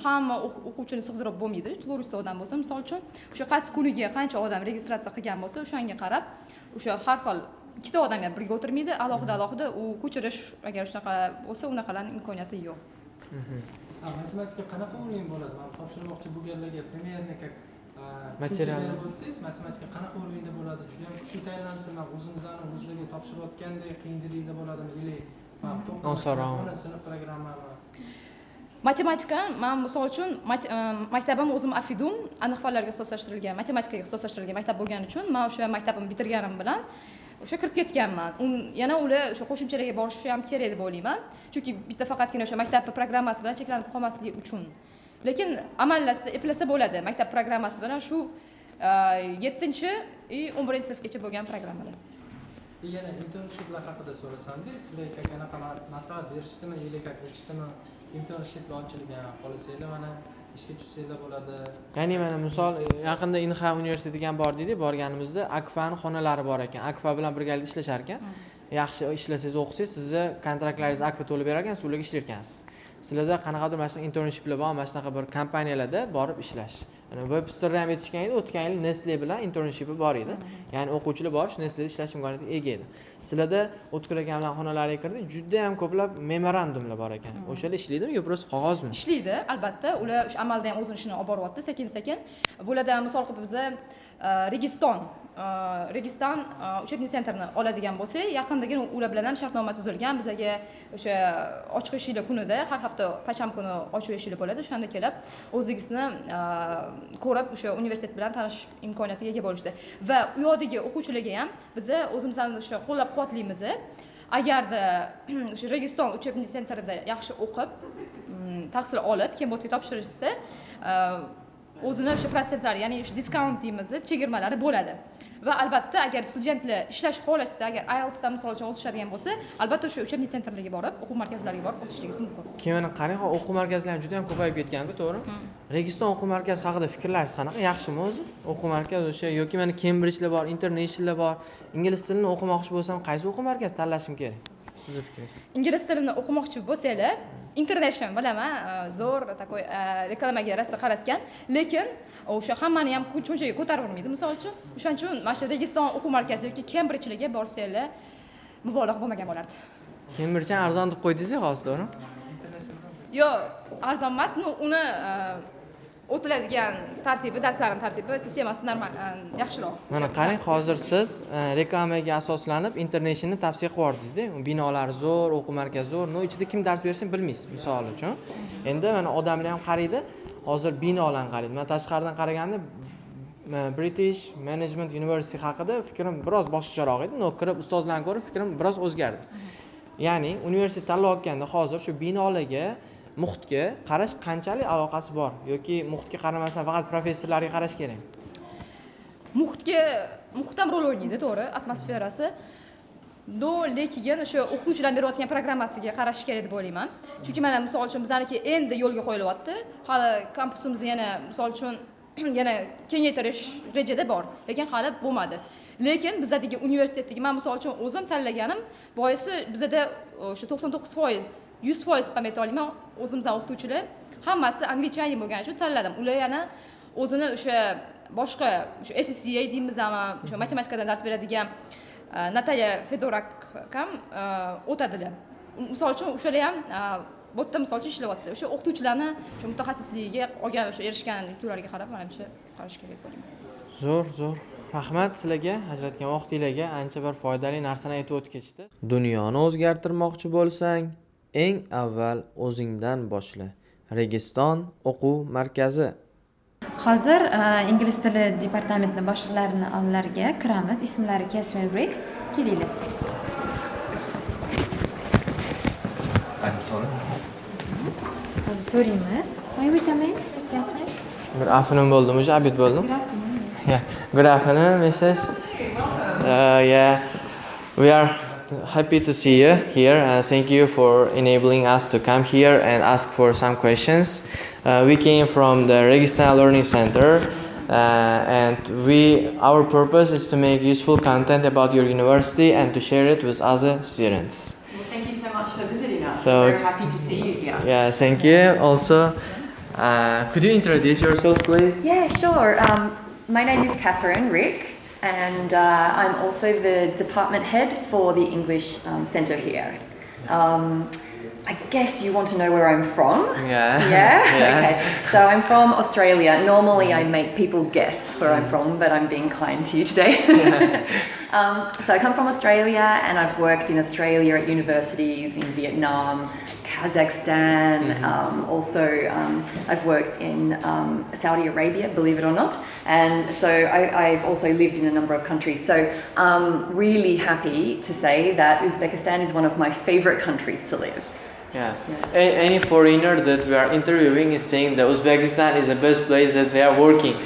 Hamma o'quvchini sig'dirib bo'lmaydi. 400 ta odam bo'lsa, misol uchun, o'sha qaysi kuniga qancha odam registratsiya qilgan bo'lsa, o'shanga qarab, o'sha har xil ikkita odam ham birga o'tirmaydi, alohida u ko'chirish agar shunaqa bo'lsa, unaqalarning imkoniyati yo'q. Matematika qanaqa o'yin bo'ladi? Men topshirmoqchi bo'lganlarga примерно как material bo'lsangiz, matematika qanaqa o'yinda bo'ladi? Juda ham kuchli tayyorlansa, men o'zimizlarga topshirayotgandek qiyinchilikda bo'ladimi? Или osonroq sinf programmami? Matematika, men misol uchun maktabim o'zim afidum, aniq fanlarga ixtisoslashtirilgan, matematikaga ixtisoslashtirilgan maktab bo'lgani uchun men o'sha maktabimni bitirganim bilan o'sha kirib ketganman. Yana ular o'sha qo'shimchalarga borishi ham kerak deb o'ylayman. Chunki bitta faqatgina o'sha maktab programmasi bilan cheklanib qolmasligi uchun. Lekin amallasa, eplasa bo'ladi maktab programmasi bilan shu 7-11-sinfgacha bo'lgan programmalar. Yana internshiplar haqida so'rasam-da, sizlarga qanaqa maslahat berishdimi, yoki aytishdimi, internshiplar ochilgan, xohlasanglar mana ishga tushsanglar bo'ladi. Ya'ni mana misol yaqinda Inha universitetiga ham bordik, borganimizda Akfa'ning xonalari bor ekan. Akfa bilan birgalikda ishlashar ekan. Yaxshi ishlasangiz, o'qisangiz, sizni kontraktlaringiz Akfa to'lab berar ekan, siz ularga ishlar ekansiz. Sizlarda qanaqadir mana shunaqa internshiplar bor, mana shunaqa bir kompaniyalarda borib ishlash. Mana Websterda ham aytishgan edi, o'tgan yil Nestle bilan internshipi bor edi. Ya'ni o'quvchilar borish Nestle'da ishlash imkoniyatiga ega edi. Sizlarda O'tkir aka bilan xonalariga kirdik, juda ham ko'plab memorandumlar bor ekan. O'shalar ishlaydimi yo prosta qog'ozmi? Ishlaydi, albatta. Ular o'sha amalda ham o'z ishini olib boryapti, sekin-sekin. Bularda misol qilib biza Registon uchun senterni oladigan bo'lsak, yaqindagina ular bilan ham shartnoma tuzilgan. Bizga o'sha ochiq eshiklar kunida har hafta pasham kuni ochiq eshiklar bo'ladi. O'shanda kelib o'zingizni ko'rib, o'sha universitet bilan tanishish imkoniyatiga ega bo'lishdi. Va u yoqdagi o'quvchilarga ham biza o'zimizni o'sha qo'llab-quvvatlaymiz. Agarda o'sha Registon uchun senterida yaxshi o'qib, tahsil olib, Kembodga topshirishsa, o'zini o'sha protsentlar, ya'ni o'sha diskount deymiz, chegirmalari bo'ladi. Va albatta, agar studentlar ishlash xohlashsa, agar IELTS dan misol uchun o'tishadigan bo'lsa, albatta o'sha uchun senterlarga borib, o'quv markazlariga borib o'tishingiz mumkin. Keyin mana qarang, o'quv markazlari ham juda ham ko'payib ketgan-ku, to'g'ri? Registon o'quv markazi haqida fikrlaringiz qanaqa? Yaxshimi o'zi? O'quv markazi o'sha yoki mana Cambridge'lar bor, International'lar bor. Ingliz tilini o'qimoqchi bo'lsam, qaysi o'quv markazi tanlashim kerak? Sizning fikringiz? Ingliz tilini o'qimoqchi bo'lsanglar, International bilaman, zo'r takoy reklamaga rosa qaratgan, lekin o'sha hammani ham shunchaga ko'tarvermaydi. Misol uchun, o'shaning uchun mana shu Registon o'quv markazi yoki Cambridge'larga borsanglar, mubolag'a bo'lmagan bo'lardi. Cambridge arzon deb qo'ydingiz-ku, hozir, to'g'ri? Yo'q, arzon emas, uni o'tiladigan tartibi, darslarning tartibi, sistemasi normal, yaxshiroq. Mana qarang, hozir siz reklamaga asoslanib International tavsiya qilib yordingiz-da. Binolar zo'r, o'quv markazi zo'r, no ichida kim dars berishini bilmaysiz, misol uchun. Endi mana odamlar ham qaraydi, hozir binolarni qaraydi. Men tashqaridan qaraganda Britaniya Menejment Universitetiga haqida fikrim biroz boshqacharoq edi. No kirib ustozlarni ko'rib fikrim biroz o'zgardi. Ya'ni universitet tanlayotganda hozir shu binolarga, muhitga qarash qanchalik aloqasi bor yoki muhitga qaramasdan faqat professorlarga qarash kerak? Muhit ham rol o'ynaydi, to'g'ri, atmosferasi. Lekin o'sha o'qituvchilar berayotgan programmasiga qarash kerak deb o'ylayman. Chunki mana misol uchun bizaniki endi yo'lga qo'yilyapti. Hali kampusimizni yana misol uchun yana kengaytirish rejada bor, lekin hali bo'lmadi. Lekin bizdagi universitetdagi men misol uchun o'zim tanlaganim, boisi bizda o'sha 99%, 100% ham ayta olmayman, o'zimizdan o'qituvchilar hammasi anglichani bo'lgani uchun tanladim. Ular yana o'zini o'sha boshqa o'sha SCA deymizmi, o'sha matematikadan dars beradigan Natalya Fedorak ham o'tadilar. Misol uchun o'shalar ham bu yerda misol uchun ishlayapti. O'sha o'qituvchilarni o'sha mutaxassisligiga olgan, o'sha erishgan yutuqlariga qarab, menimcha qarash kerak bo'lgan. Zo'r. Rahmat sizlarga, ajratgan vaqtingizga ancha bir foydali narsani aytib o'tib ketishdi. Dunyoni o'zgartirmoqchi bo'lsang, eng avval o'zingdan boshla. Registon o'quv markazi. Hozir ingliz tili departamenti boshliqlarini oldilariga kiramiz. Ismlari Catherine Rick. Kelinglar. I'm sorry. Hozir so'raymiz. May we come in, Miss Catherine? Good afternoon bo'ldim, o'sha abid bo'ldim. Good afternoon. Yeah. Good afternoon, Mrs. Yeah. We are happy to see you here. Thank you for enabling us to come here and ask for some questions. We came from the Registon Learning Center, and our purpose is to make useful content about your university and to share it with other students. Well, thank you so much for visiting us. So, We're very happy to see you here. Yeah, thank you. Also, could you introduce yourself, please? Yeah, sure. My name is Catherine Rick, and I'm also the department head for the English Centre here. I guess you want to know where I'm from? Yeah. Yeah? Okay. So I'm from Australia. Normally I make people guess where I'm from, but I'm being kind to you today. So I come from Australia, and I've worked in Australia at universities in Vietnam, Kazakhstan, also I've worked in Saudi Arabia, believe it or not, and so I've also lived in a number of countries. So I'm really happy to say that Uzbekistan is one of my favourite countries to live. Yeah. Any foreigner that we are interviewing is saying that Uzbekistan is the best place that they are working.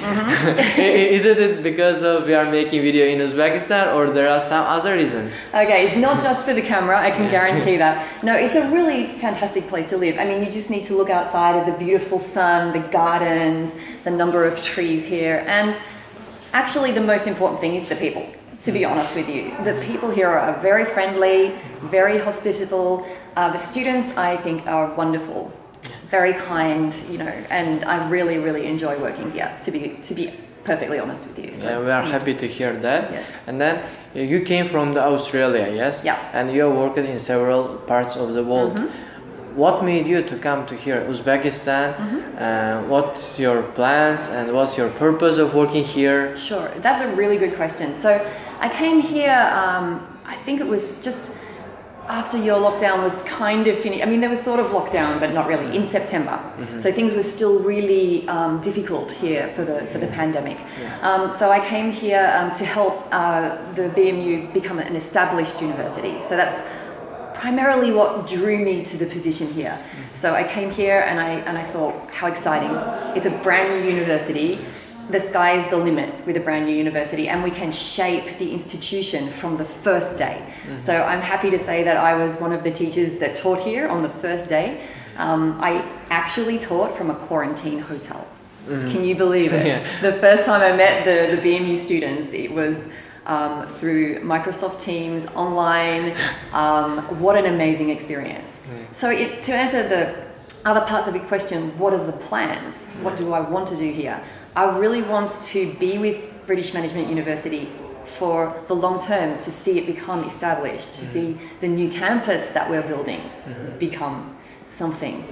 Is it because of we are making video in Uzbekistan, or there are some other reasons? Okay, it's not just for the camera, I can guarantee that. No, it's a really fantastic place to live. I mean, you just need to look outside at the beautiful sun, the gardens, the number of trees here, and actually the most important thing is the people, to be honest with you. The people here are very friendly, very hospitable. The students, I think, are wonderful, very kind, and I really, really enjoy working here, to be perfectly honest with you. So, yeah, we are happy to hear that. Yeah. And then you came from Australia, yes? Yeah. And you have worked in several parts of the world. What made you to come to here, Uzbekistan? What's your plans and what's your purpose of working here? Sure, that's a really good question. So I came here, I think it was just after your lockdown was kind of finished. I mean, there was sort of lockdown, but not really, in September. So things were still really difficult here for the pandemic. So I came here to help the BMU become an established university. So that's primarily what drew me to the position here. So I came here and I thought, how exciting. It's a brand new university. The sky is the limit with a brand new university, and we can shape the institution from the first day. So I'm happy to say that I was one of the teachers that taught here on the first day. I actually taught from a quarantine hotel. Can you believe it? Yeah. The first time I met the BMU students, it was through Microsoft Teams, online. What an amazing experience. So to answer the other parts of your question, what are the plans? What do I want to do here? I really want to be with British Management University for the long term, to see it become established, to see the new campus that we're building become something.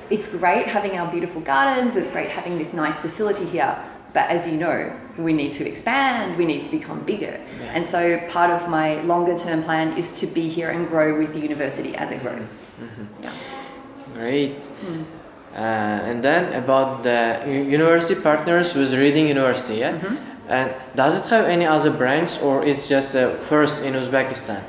It's great having our beautiful gardens, it's great having this nice facility here, but as you know, we need to expand, we need to become bigger. And so part of my longer term plan is to be here and grow with the university as it grows. Yeah. Great. And then about the university partners with Reading University, yeah? And does it have any other branch, or it's just the first in Uzbekistan?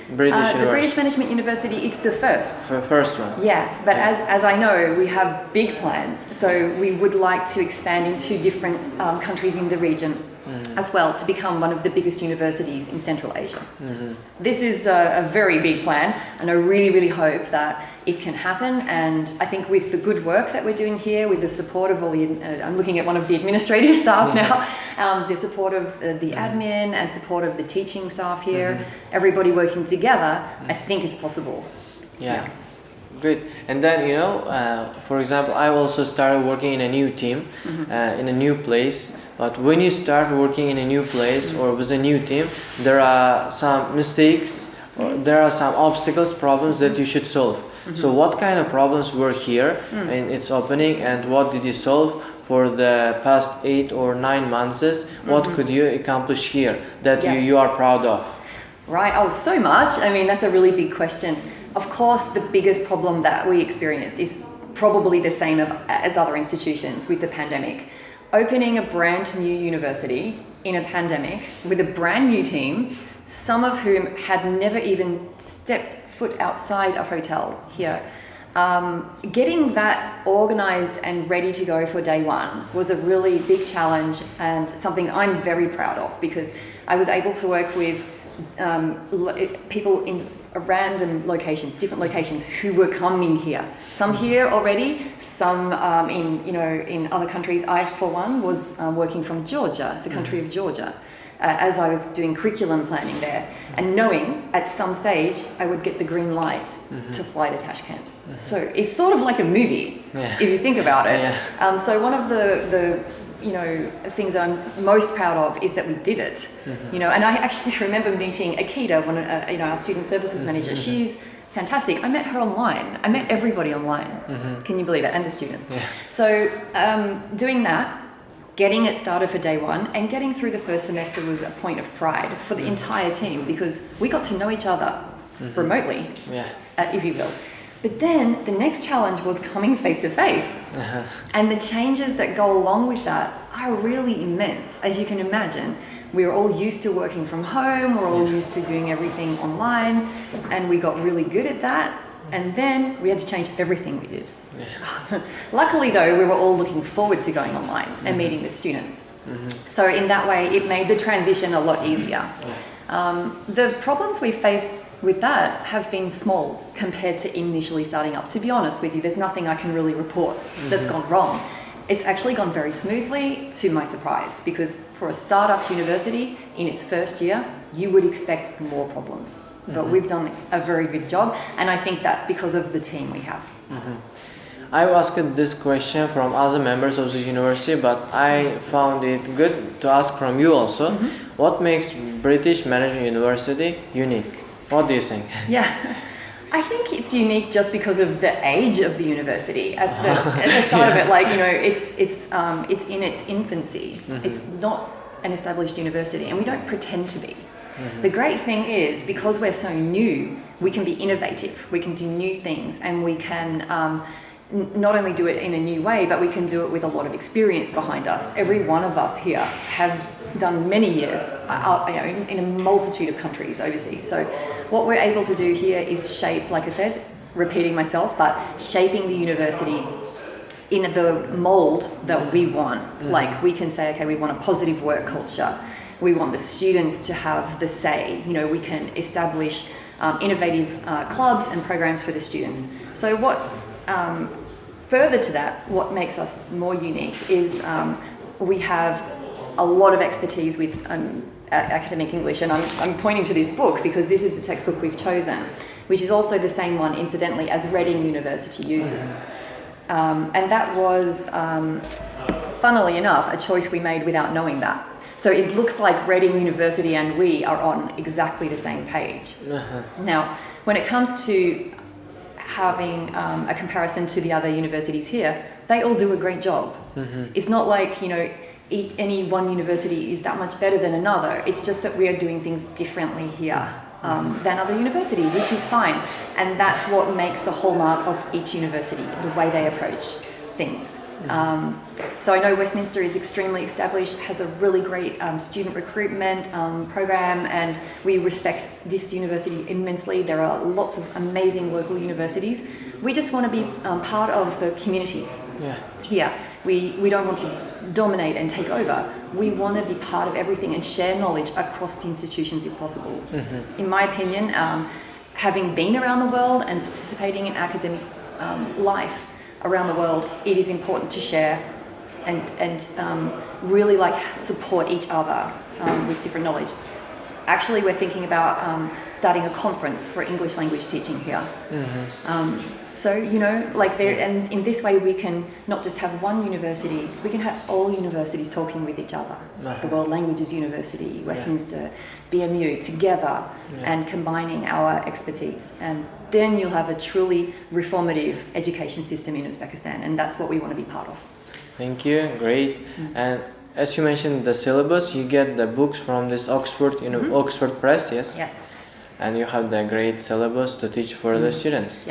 The British Management University, it's the first. The first one. Yeah, but as I know, we have big plans. So we would like to expand into different countries in the region as well, to become one of the biggest universities in Central Asia. This is a very big plan, and I really, really hope that it can happen. And I think with the good work that we're doing here, with the support of all the, I'm looking at one of the administrative staff now, the support of the admin and support of the teaching staff here, everybody working together, I think it's possible. Yeah. Great. And then, for example, I also started working in a new team, in a new place. But when you start working in a new place or with a new team, there are some mistakes, or there are some obstacles, problems that you should solve. So what kind of problems were here in its opening, and what did you solve for the past 8 or 9 months? What could you accomplish here that you are proud of? Right. Oh, so much. I mean, that's a really big question. Of course, the biggest problem that we experienced is probably the same as other institutions with the pandemic. opening a brand new university in a pandemic with a brand new team, some of whom had never even stepped foot outside a hotel here. Getting that organised and ready to go for day one was a really big challenge and something I'm very proud of, because I was able to work with people in random locations, different locations, who were coming here. Some here already, some in other countries. I, for one, was working from Georgia, the country of Georgia, as I was doing curriculum planning there, and knowing at some stage I would get the green light to fly to Tashkent. So it's sort of like a movie, if you think about it. So one of the things that I'm most proud of is that we did it. And I actually remember meeting Akita, our student services manager. She's fantastic. I met her online. I met everybody online. Can you believe it? And the students. So doing that, getting it started for day one, and getting through the first semester was a point of pride for the entire team, because we got to know each other remotely, if you will. But then the next challenge was coming face to face. And the changes that go along with that are really immense. As you can imagine, we're all used to working from home, we're all used to doing everything online, and we got really good at that. And then we had to change everything we did. Luckily though, we were all looking forward to going online and meeting the students. So in that way, it made the transition a lot easier. The problems we faced with that have been small compared to initially starting up. To be honest with you, there's nothing I can really report that's gone wrong. It's actually gone very smoothly, to my surprise, because for a startup university in its first year, you would expect more problems. But we've done a very good job, and I think that's because of the team we have. I've asked this question from other members of the university, but I found it good to ask from you also. What makes British Management University unique? What do you think? I think it's unique just because of the age of the university. At the start of it, it's in its infancy. It's not an established university, and we don't pretend to be. The great thing is, because we're so new, we can be innovative, we can do new things, and we can not only do it in a new way, but we can do it with a lot of experience behind us. Every one of us here have done many years in a multitude of countries overseas. So what we're able to do here is shape, like I said, repeating myself, but shaping the university in the mold that we want. Like, we can say, okay, we want a positive work culture. We want the students to have the say. We can establish innovative clubs and programs for the students. So what, further to that, what makes us more unique is we have a lot of expertise with academic English, and I'm pointing to this book because this is the textbook we've chosen, which is also the same one, incidentally, as Reading University uses. And that was, funnily enough, a choice we made without knowing that. So it looks like Reading University and we are on exactly the same page. Now, when it comes to having a comparison to the other universities here, they all do a great job. It's not like, any one university is that much better than another. It's just that we are doing things differently here than other universities, which is fine. And that's what makes the hallmark of each university, the way they approach things. So I know Westminster is extremely established, has a really great student recruitment program, and we respect this university immensely. There are lots of amazing local universities. We just want to be part of the community here. We don't want to dominate and take over. We want to be part of everything and share knowledge across the institutions if possible. In my opinion, having been around the world and participating in academic life around the world, it is important to share and really support each other with different knowledge. Actually, we're thinking about starting a conference for English language teaching here. So, and in this way we can not just have one university, we can have all universities talking with each other. The World Languages University, Westminster, BMU, together and combining our expertise. And then you'll have a truly reformative education system in Uzbekistan, and that's what we want to be part of. Thank you, great. And as you mentioned, the syllabus, you get the books from this Oxford, Oxford Press, yes? Yes. And you have the great syllabus to teach for the students.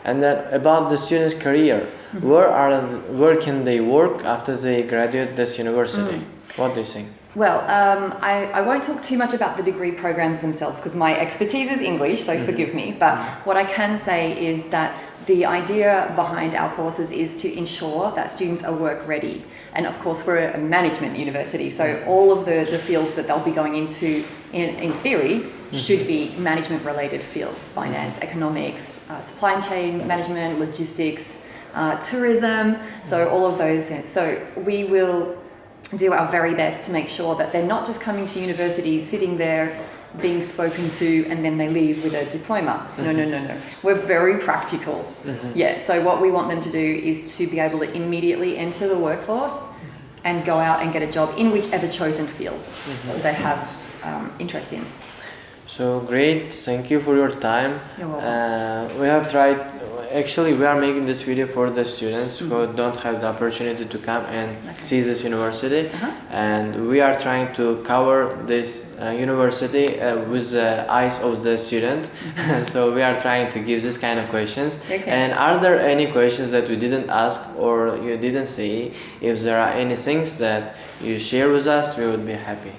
And then about the students' career, where can they work after they graduate this university? What do you think? Well, I won't talk too much about the degree programs themselves because my expertise is English, so forgive me. But what I can say is that the idea behind our courses is to ensure that students are work ready. And of course, we're a management university, so all of the fields that they'll be going into in theory should be management related fields: finance, economics, supply chain management, logistics, tourism, so all of those. So we will do our very best to make sure that they're not just coming to university, sitting there, being spoken to, and then they leave with a diploma. No. We're very practical. Yeah, so what we want them to do is to be able to immediately enter the workforce and go out and get a job in whichever chosen field they have interest in. So great, thank you for your time. You're welcome. We have tried, actually we are making this video for the students who don't have the opportunity to come and see this university, and we are trying to cover this university with the eyes of the student. So we are trying to give this kind of questions. And are there any questions that we didn't ask or you didn't see? If there are any things that you share with us, we would be happy.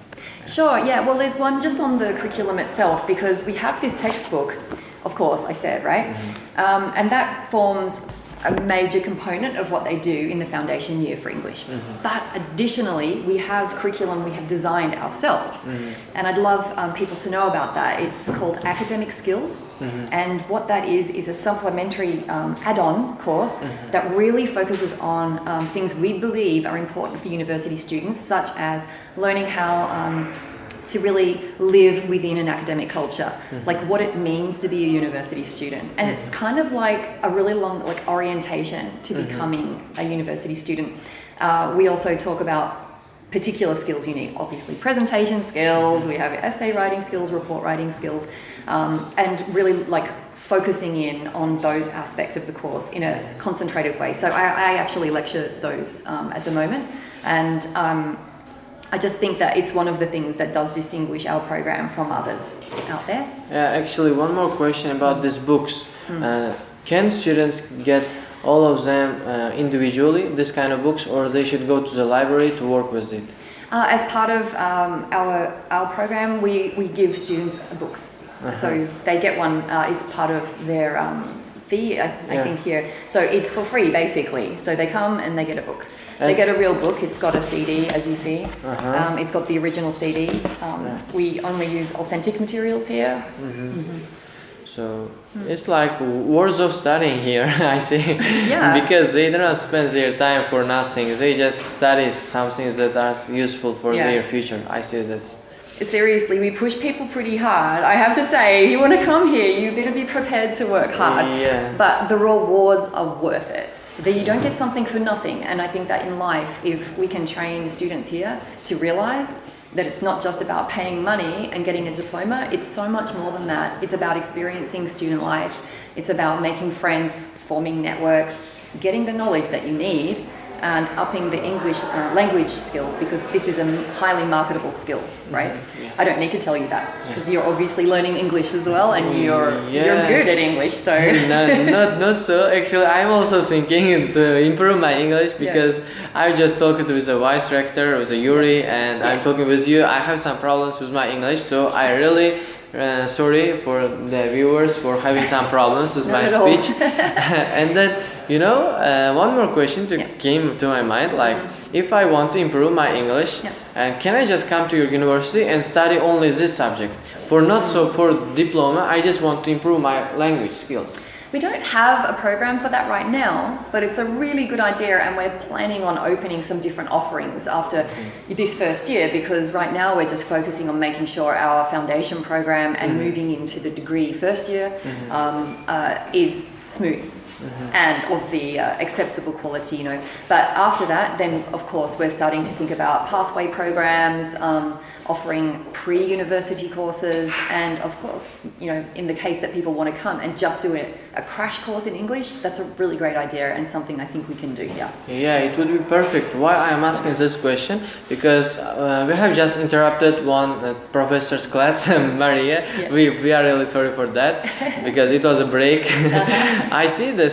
Sure, yeah. Well, there's one just on the curriculum itself, because we have this textbook, of course, I said, right? And that forms a major component of what they do in the foundation year for English. But additionally, we have curriculum we have designed ourselves. And I'd love people to know about that. It's called Academic Skills. And what that is a supplementary add-on course that really focuses on things we believe are important for university students, such as learning how to really live within an academic culture, like what it means to be a university student. And it's kind of like a really long orientation to becoming a university student. We also talk about particular skills you need, obviously presentation skills, we have essay writing skills, report writing skills, and really focusing in on those aspects of the course in a concentrated way. So I actually lecture those at the moment, and I just think that it's one of the things that does distinguish our program from others out there. Yeah, actually, one more question about these books. Can students get all of them individually, this kind of books, or they should go to the library to work with it? As part of our program, we give students books. So they get one as part of their fee, I think here. So it's for free, basically. So they come and they get a book. They get a real book. It's got a CD, as you see. It's got the original CD. We only use authentic materials here. So it's like words of studying here, I see. Because they do not spend their time for nothing. They just study some things that are useful for their future. I see this. Seriously, we push people pretty hard. I have to say, if you want to come here, you better be prepared to work hard. But the rewards are worth it. You don't get something for nothing. And I think that in life, if we can train students here to realize that it's not just about paying money and getting a diploma, it's so much more than that. It's about experiencing student life. It's about making friends, forming networks, getting the knowledge that you need, and upping the English language skills, because this is a highly marketable skill, right? I don't need to tell you that, because you're obviously learning English as well, and you're good at English, so... not so. Actually, I'm also thinking to improve my English, because I just talked with the vice rector, with Yuri, and I'm talking with you. I have some problems with my English, so I really sorry for the viewers for having some problems with my speech. And then, one more question came to my mind, if I want to improve my English, can I just come to your university and study only this subject? For diploma, I just want to improve my language skills. We don't have a program for that right now, but it's a really good idea, and we're planning on opening some different offerings after this first year, because right now we're just focusing on making sure our foundation program and moving into the degree first year is smooth. and of the acceptable quality, you know. But after that, then of course we're starting to think about pathway programs, offering pre-university courses, and of course, you know, in the case that people want to come and just do a crash course in English, that's a really great idea and something I think we can do here. Yeah, it would be perfect. Why I am asking this question? Because we have just interrupted one professor's class, Maria. Yeah. We are really sorry for that because it was a break. I see the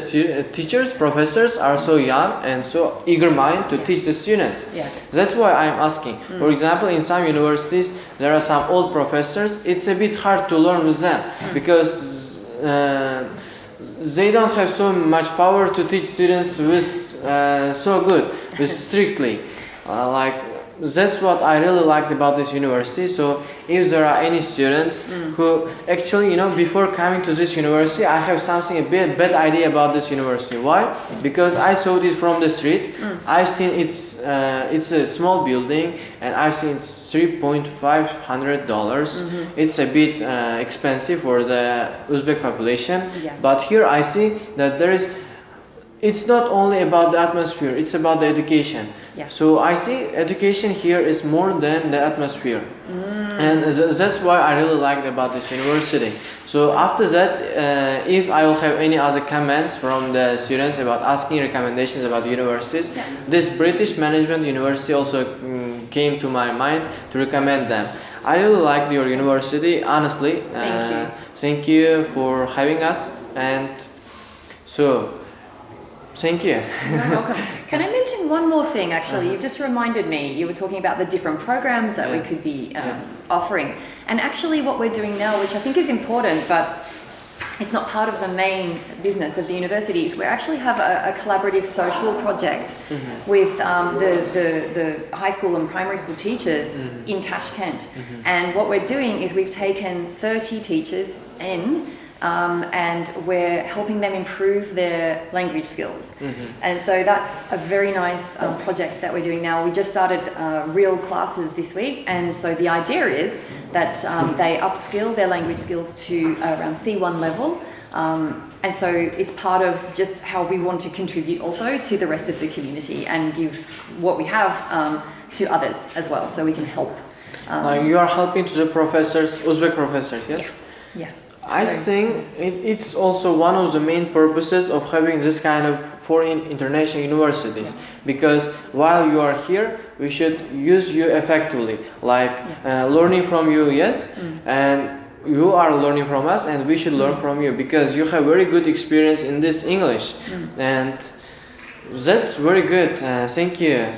teachers, professors are so young and so eager mind to teach the students. Yeah. That's why I am asking. For example, in some universities, there are some old professors. It's a bit hard to learn with them because they don't have so much power to teach students with so good, with strictly. That's what I really liked about this university. So if there are any students who actually, you know, before coming to this university, I have something a bad idea about this university. Why? Because I saw it from the street. I've seen it's a small building, and I've seen it's $3,500. It's a bit expensive for the Uzbek population. Yeah. But here I see that it's not only about the atmosphere, it's about the education. Yeah. So I see education here is more than the atmosphere. And that's why I really liked about this university. So after that, if I will have any other comments from the students about asking recommendations about universities, this British Management University also came to my mind to recommend them. I really like your university, honestly. Thank you. Thank you for having us. And so, thank you. You're welcome. Can I mention one more thing, actually? You've just reminded me, you were talking about the different programs that we could be offering. And actually what we're doing now, which I think is important, but it's not part of the main business of the universities, we actually have a collaborative social project with the high school and primary school teachers in Tashkent. And what we're doing is we've taken 30 teachers in, and we're helping them improve their language skills. And so that's a very nice project that we're doing now. We just started real classes this week, and so the idea is that they upskill their language skills to around C1 level. And so it's part of just how we want to contribute also to the rest of the community and give what we have to others as well, so we can help. You are helping to the professors, Uzbek professors, yes? Yeah. I think it's also one of the main purposes of having this kind of foreign international universities, because while you are here, we should use you effectively, like learning from you, yes, and you are learning from us, and we should learn from you because you have very good experience in this English, and that's very good. Thank you.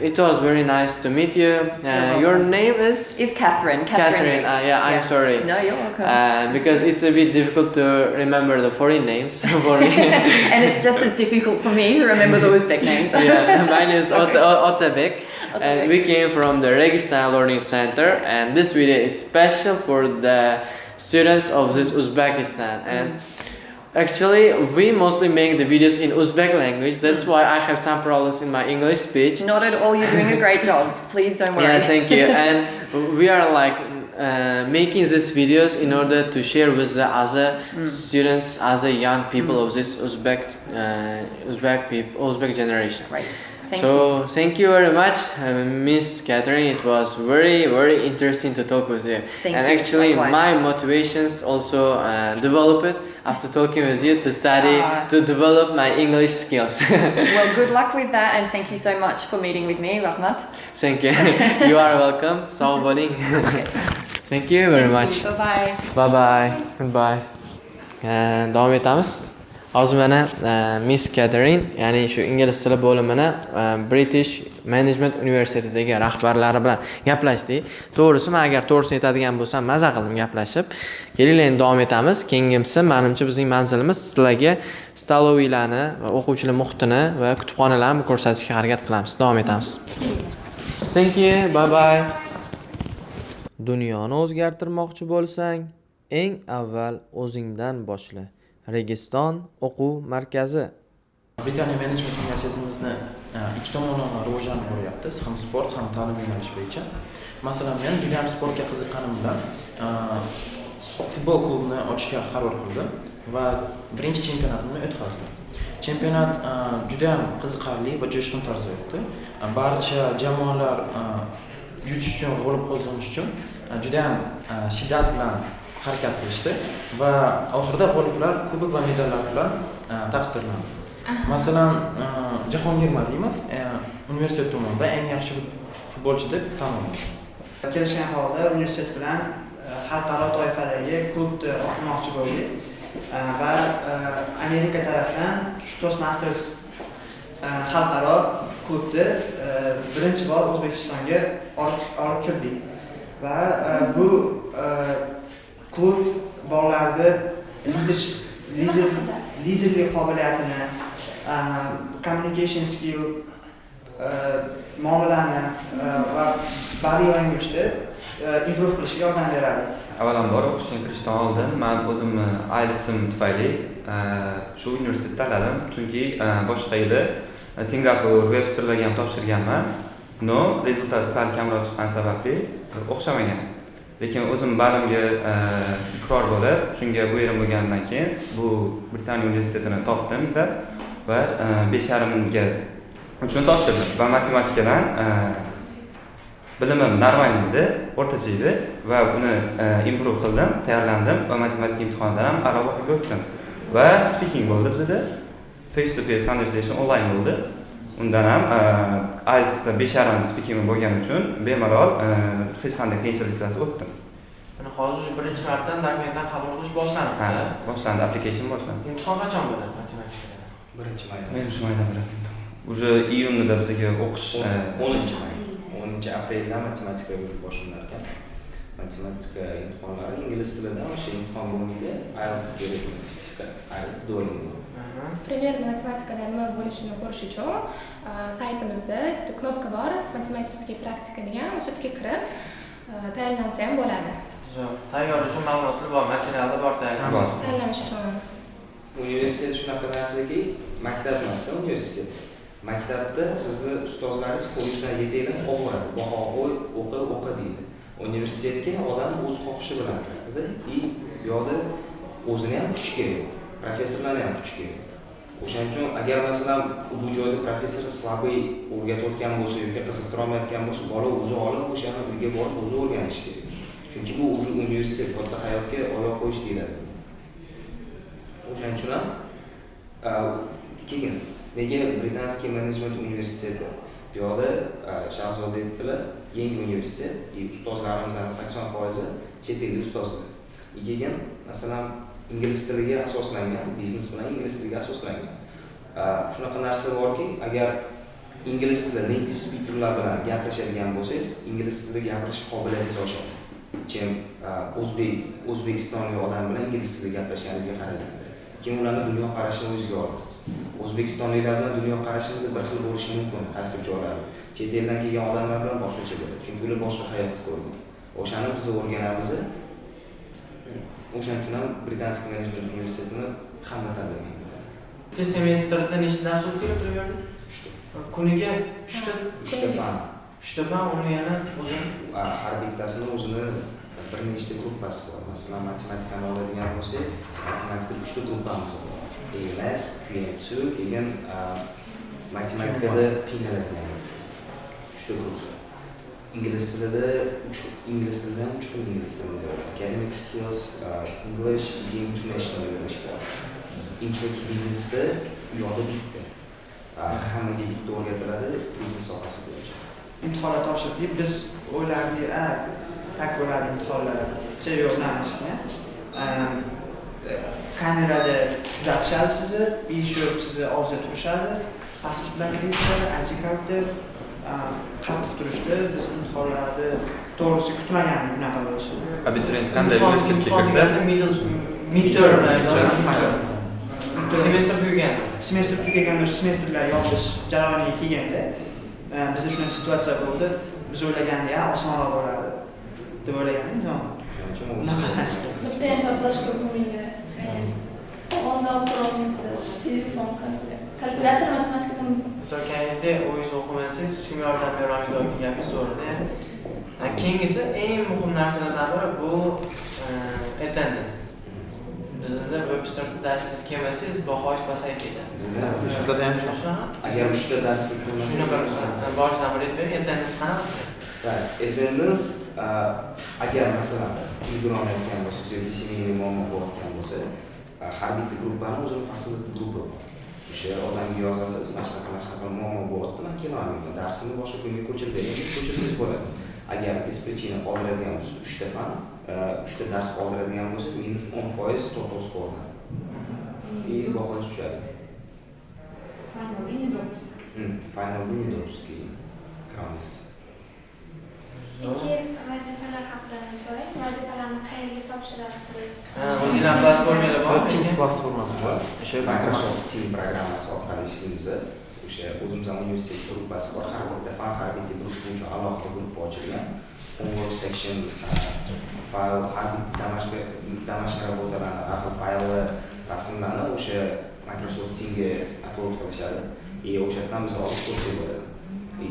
It was very nice to meet you. Your name is Catherine. Catherine. I'm sorry. No, you're welcome. Because it's a bit difficult to remember the foreign names for me. And it's just as difficult for me to remember the Uzbek names. Mine is Otabek, and we came from the Registon Learning Center, and this video is special for the students of this Uzbekistan. And actually, we mostly make the videos in Uzbek language. That's why I have some problems in my English speech. Not at all. You're doing a great job. Please don't worry. Yeah, thank you. And we are making these videos in order to share with the other students, other young people of this Uzbek generation. Right. Thank you very much, Miss Catherine. It was very, very interesting to talk with you. Thank and you. Actually, Likewise. my motivations also developed after talking with you to study, to develop my English skills. Well, good luck with that, and thank you so much for meeting with me, Rahmat. Thank you. You are welcome. Sağ olun. Thank you very much. Bye-bye. Bye-bye. Goodbye. Davom etamiz. Hozir mana Miss Catherine, ya'ni shu ingliz tili bo'limini British Management Universitetiga rahbarlari bilan gaplashdik. To'g'risi, men agar to'g'risini aytadigan bo'lsam, maza qildim gaplashib. Kelinglar endi davom etamiz. Keyingisi, menimcha bizning manzilimiz sizlarga stoloviylarni va o'quvchilar muhitini va kutubxonalarni ko'rsatishga harakat qilamiz. Davom etamiz. Thank you. Bye bye. Dunyoni o'zgartirmoqchi bo'lsang, eng avval o'zingdan boshla. Registon o'quv markazi. Britaniya Menejment Universitetimizni ikki tomonlama rivojlanib boryapmiz, ham sport, ham ta'lim yo'nalishi bo'yicha. Masalan, men juda ham sportga qiziqqanim bilan futbol klubini ochishga qaror qildim. va birinchi chempionatimni o'tkazdim. Chempionat juda ham qiziqarli va jo'shqin tarzda o'tdi. Barcha jamoalar yutish uchun, g'olib qozonish uchun juda ham shiddat bilan harakat qilishdi va oxirida g'oliblar kubok va medallar bilan taqdirlandi. Masalan, Jahongir Marimov universitet tomonidan eng yaxshi futbolchi deb tanlangan. Kelishgan holda universitet bilan xalqaro toifadagi klubni ochmoqchi bo'ldik va Amerika tarafdan Toastmasters xalqaro klubni birinchi bor O'zbekistonga olib kirdik va bu klub bolalarda liderlik qobiliyatini, communication skill, muomalani va body language improve qilishga yordam beradi. Avvalambor o'qishga kirishdan oldin men o'zimni IELTS'im tufayli shu universitetni tanladim, chunki boshqa yili Singapur, Websterlarga ham topshirganman. No, rezultat sal kamroq chiqqan sababli o'xshamagan. Lekin o'zim balimga iqror bo'lib, shunga bu yerim bo'lgandan keyin bu Britaniya universitetini topdim izlab va 5,5 ga uchun topshirdim. Va matematikadan bilimim normal edi, o'rtacha edi va buni improve qildim, tayyorlandim va matematika imtihonidan ham a'lo bahoga o'tdim. Va speaking bo'ldi bizda. Face to face conversation online bo'ldi. Undan ham IELTS'da 5,5 speaking bo'lgani uchun bemalol hech qanday qiyinchiliksiz o'tdim. Mana hozir shu birinchi marta dokumentdan qabul qilish boshlandi. Ha, boshlandi, application boshlandi. Imtihon qachon bo'ladi matematikada? 1-mayda. Menimcha mayda bo'ladi. Уже iyunda bizga o'qish 10-may. 10-aprelda matematika boshlanar ekan. Matematika imtihonlari ingliz tilida, o'sha imtihon bo'lmaydi. IELTS kerak. IELTS Duolingo. Primer matematikadan nima bo'lishini ko'rish uchun saytimizda bitta knopka bor, matematический практика degan, o'sha yerga kirib tayyorlansa ham bo'ladi. Tayyorlash uchun ma'lumotlar bor, materiallar bor tayyorlanish. Tayyorlanish uchun. Universitet shunaqa narsaki, maktab emasda universitet. Maktabda sizni ustozlaringiz qo'lingizdan yetaklab o'qiradi, baho qo'y, o'qi deydi. Universitetga odam o'z xohishi bilan kiradi. Bu yo'lda o'zini ham kuch kerak, professorlarni ham kuch kerak. O'shaning uchun agar masalan bu joyda professor slabый o'rgatayotgan bo'lsa yoki qiziqtira olmayotgan bo'lsa, bola o'zi olib o'shani uyga borib o'zi o'rganishi kerak. Chunki bu o'zi universitet, katta hayotga oyoq qo'yish deyiladi. O'shaning uchun ham keyin Nega Britaniya Menejment Universiteti bu yoqda Shahzoda aytdilar, yangi universitet, ustozlarimizning 80% chet ellik ustozlar. Keyin masalan ingliz tiliga asoslangan, biznes bilan ingliz tiliga asoslangan. Shunaqa narsa borki, agar ingliz tili native speakerlar bilan gaplashadigan bo'lsangiz, ingliz tilida gapirish qobiliyatingiz oshadi. Chem O'zbekistonlik odam bilan ingliz tilida gaplashganingizga qarang. Keyin ularning dunyo qarashini o'zingizga olasiz. O'zbekistonliklar bilan dunyo qarashingiz bir xil bo'lishi mumkin, qaysi joylarda. Chet eldan kelgan odamlar bilan boshqacha bo'ladi, chunki ular boshqa hayotni ko'rgan. O'shani biz o'rganamiz. O'shaning uchun ham Britaniya Menejment Universitetini hamma tanlagan. Bitta semestrda nechta dars o'qiyapti bu yerda? 3ta. Kuniga 3ta? 3ta fan. 3ta fan, uni yana o'zi har bittasini o'zini bir nechta gruppasi bor. Masalan, matematikani oladigan bo'lsak, matematikada 3ta gruppamiz bor. ALS, QM2, keyin matematikada qiynaladigan 3ta gruppa. İngiliz tilida 3 ingliz tilidan 3 xil ingliz tilimiz bor. Academic skills, English, international English bor. Intro to businessda yo'lda bitta. Hammaga bitta o'rgatiladi, biznes sohasi bo'yicha. Imtihonlar topshirdik. Biz o'ylardik, tak bo'ladi imtihonlar. Yo'qlanishga. Kamerada kuzatishadi sizni, beshib sizni oldida turishadi. Pasport bilan kirishadi, ID karta qattiq turishdi. Biz imtihonlarni to'g'risi kutmagandik bunaqa bo'lishini. Abituriyent qanday universitetga kirsa, midterm semestr tugagan. Semestr tugaganda semestrlar yopish jarayoniga kelganda bizda shunday situatsiya bo'ldi. Biz o'ylagandik, osonroq bo'ladi deb o'ylagandik. Unaqa emas. Bitta ham gaplashib bo'lmaydi. Ozroq qilamiz, telefon kalkulyator matematikada O'tganingizda o'zingiz o'qimasangiz hech kim yordam bermaydi yoki gapingiz to'g'rida. Keyingisi eng muhim narsalardan biri bu attendance. Bizda Webster darsiz kelmasangiz bahoyingiz pasayadi. Bizda ham shunaqa. Agar 3 ta darsga kirmasangiz, boshdan bir aytib, attendance qanaqasi? attendance agar masalan ulgurmayotgan bo'lsangiz yoki semeyniy muammo bo'layotgan bo'lsa, har bitta gruppani o'zini fasilitli gruppi bor. O'sha odamga yozasiz, mana shunaqa muammo bo'lyapti, men kelolmayman. Darsni boshqa kunga ko'chirib bering, ko'chirsangiz bo'ladi. Agar biz prичина qoldiradigan bo'lsangiz, 3 ta fan, 3 ta dars qoldiradigan bo'lsangiz, -10% total score. Bahoyingiz tushadi. Finalga недопуски kirolmaysiz. Vazifalar haqida so'rang. Vazifalarni qayerga topshirasiz? O'zingizlar platformalar bor. Teams platformasi bor. O'sha Microsoft Team programmasi orqali ishlaymiz. O'sha o'zimizning universitet gruppasi bor. Har bitta fan, har bitta guruh bo'yicha alohida guruh ochilgan. Homework section, fayl, har bitta damashq работаларni, har xil fayllar, rasmlarni o'sha Microsoft Teamga upload qilishadi. O'sha yerdan biz olib ko'rsak bo'ladi.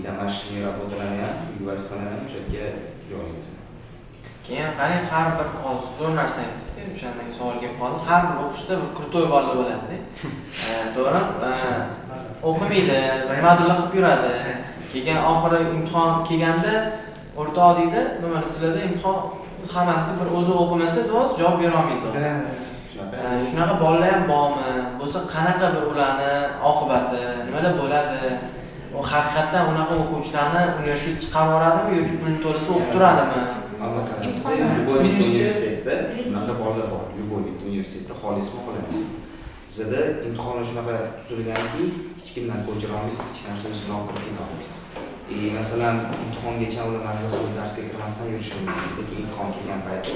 Damashqning работаларni ham, vazifalarni ham o'sha yerga joylaymiz. Keyin qarang, har bir hozir zo'r narsangizda o'shandan savol kelib qoldi. Har bir o'qishda bir krutoy bola bo'ladi. To'g'ri? O'qimaydi, nimadirlar qilib yuradi. Keyin oxiri imtihon kelganda o'rta oddiyda nima sizlarda imtihon hammasi bir o'zi o'qimasa do'st javob bera olmaydi do'st. Shunaqa bolalar ham bormi? Bo'lsa qanaqa bir ularni oqibati, nimalar bo'ladi? O haqiqatdan unaqa o'quvchilarni universitet chiqarib yuboradimi yoki pulni to'lasa o'qib turadimi? Любой universitetda unaqa bolalar bor. Любой universitetda xolismi qolamiz. Bizda imtihonlar shunaqa tuzilganki, hech kimdan ko'chira olmaysiz, hech narsangiz bilan kirib keta olmaysiz. Masalan, imtihongacha ular mazza qilib darsga kirmasdan yurishi mumkin. Lekin imtihon kelgan paytda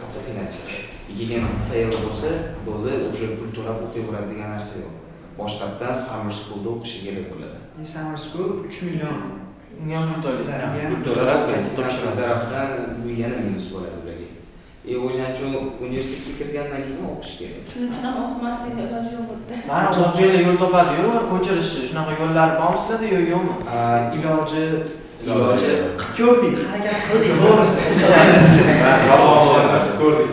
hatto qiynalishadi. Keyin fail bo'lsa, bo'ldi, o'sha pul to'lab o'qiyveradi degan narsa yo'q. Boshqatdan summer schoolda o'qishi kerak bo'ladi. Summer school 3 million pul to'laydi. Pul to'lab qaytib topshirish tarafdan bu yana minus bo'ladi ularga. O'shaning uchun universitetga kirgandan keyin o'qish kerak. Shuning uchun ham o'qimaslikka iloji yo'q edi. Mana o'zbeklar yo'l topadi-yu, ko'chirish shunaqa yo'llar bormi sizlarda yo'qmi? Iloji qilib ko'rdik, harakat qildik, to'g'risi. Ko'rdik.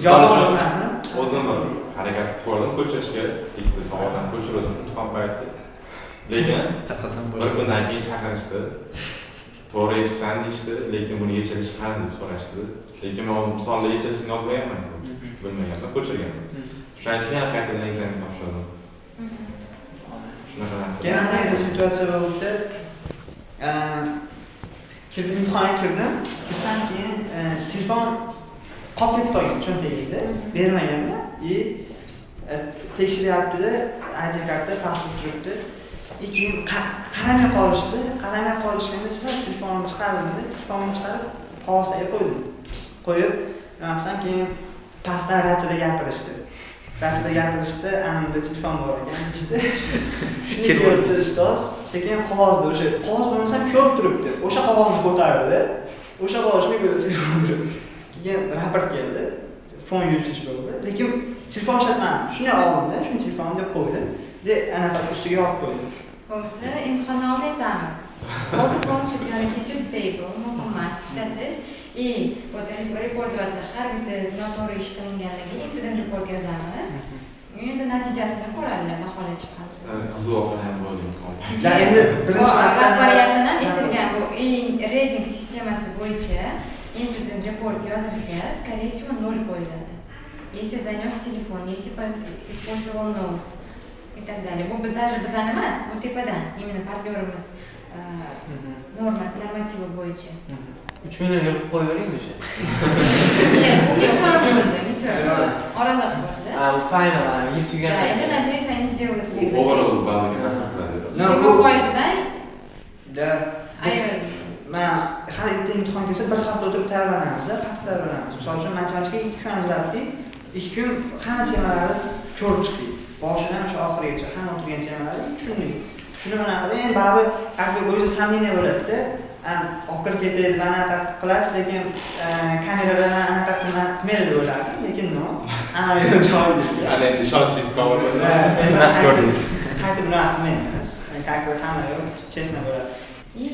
Javob olmasin. O'zim harakat ko'rdim, ko'chirishga, ikkita savollarni ko'chirdim imtihon payti. Lekin bir kundan keyin chaqirishdi. To'g'ri aytibsan deyishdi, lekin buni yechilishi qanday deb so'rashdi. Lekin men misolda yechilishini yozmaganman. Bilmaganman, ko'chirganman. Shuning uchun yana qaytadan ekzamen topshirdim. Shunaqa narsa. Yana bitta situatsiya bo'ldi. Imtihonga kirdim. Kirsan keyin telefon qolib ketib qolgan cho'ntagimda. Bermaganman. Tekshiryapti-da, ID karta, pasport turibdi. Keyin qaramay qolishganda sizlar telefonimni chiqardim-da, telefonimni chiqarib qog'ozga qo'ydim. Qo'yib, nima qilsam keyin pastdan rachada gapirishdi. Anamda telefon bor ekan deyishdi. Shuni ko'rdi ustoz, sekin qog'ozda o'sha qog'oz bo'lmasa ko'p turibdi. O'sha qog'ozni ko'tardi. O'sha qog'ozni ko'tarib telefon turibdi. Keyin raport keldi. Fon usage bo'ldi. Lekin telefon ishlatmadim. Shuni oldim-da, shuni telefonimga qo'ydim. Anaqa ustiga yopib qo'ydim. Bo'lsa imtihonni olib aytamiz. All the phones should guarantee to stable, muhimmat ishlatish. Report yozadi. Har bitta noto'g'ri ish qilinganligi incident report yozamiz. Endi natijasini ko'radilar, baholar chiqadi. Qiziqarli ham bo'ldi imtihon. Endi birinchi marta rahbariyatdan ham aytilgan bu rating sistemasi bo'yicha incident report yozilsa, скорее всего, 0 qo'yiladi. Если занес телефон, если использовал nose и так далее. Bu даже bizani emas, bu tepadan, именно partnyorimiz normativa bo'yicha. 3 million yig'ib qo'yavering o'sha. Bu midterm bo'ldi. Oraliq bo'ldi. Bu final, yilib tugagan. Endi надеюсь, они сделают. Overall balliga tasdiqladi. Bu foizdan men har bitta imtihon kelsa bir hafta o'tirib tayyorlanamiz, qattiq tayyorlanamiz. Misol uchun matematikaga 2 kun ajratdik. 2 kun hamma temalarni ko'rib chiqdik. Boshidan o'sha oxirigacha hamma o'tirgan temalarni tushundik. Shuni mana qilib, endi baribir aqli bo'yicha samliniya bo'ladi-da. Oxir ketadi, anaqa qilasiz, lekin kameralar anaqa qilmaydi deb o'ylardim, lekin no. Amalga joyida. Ana endi ishonchingiz komil. Qaytib buni qilmaymiz. Qaytib hamma yo'q, chestna bo'ladi.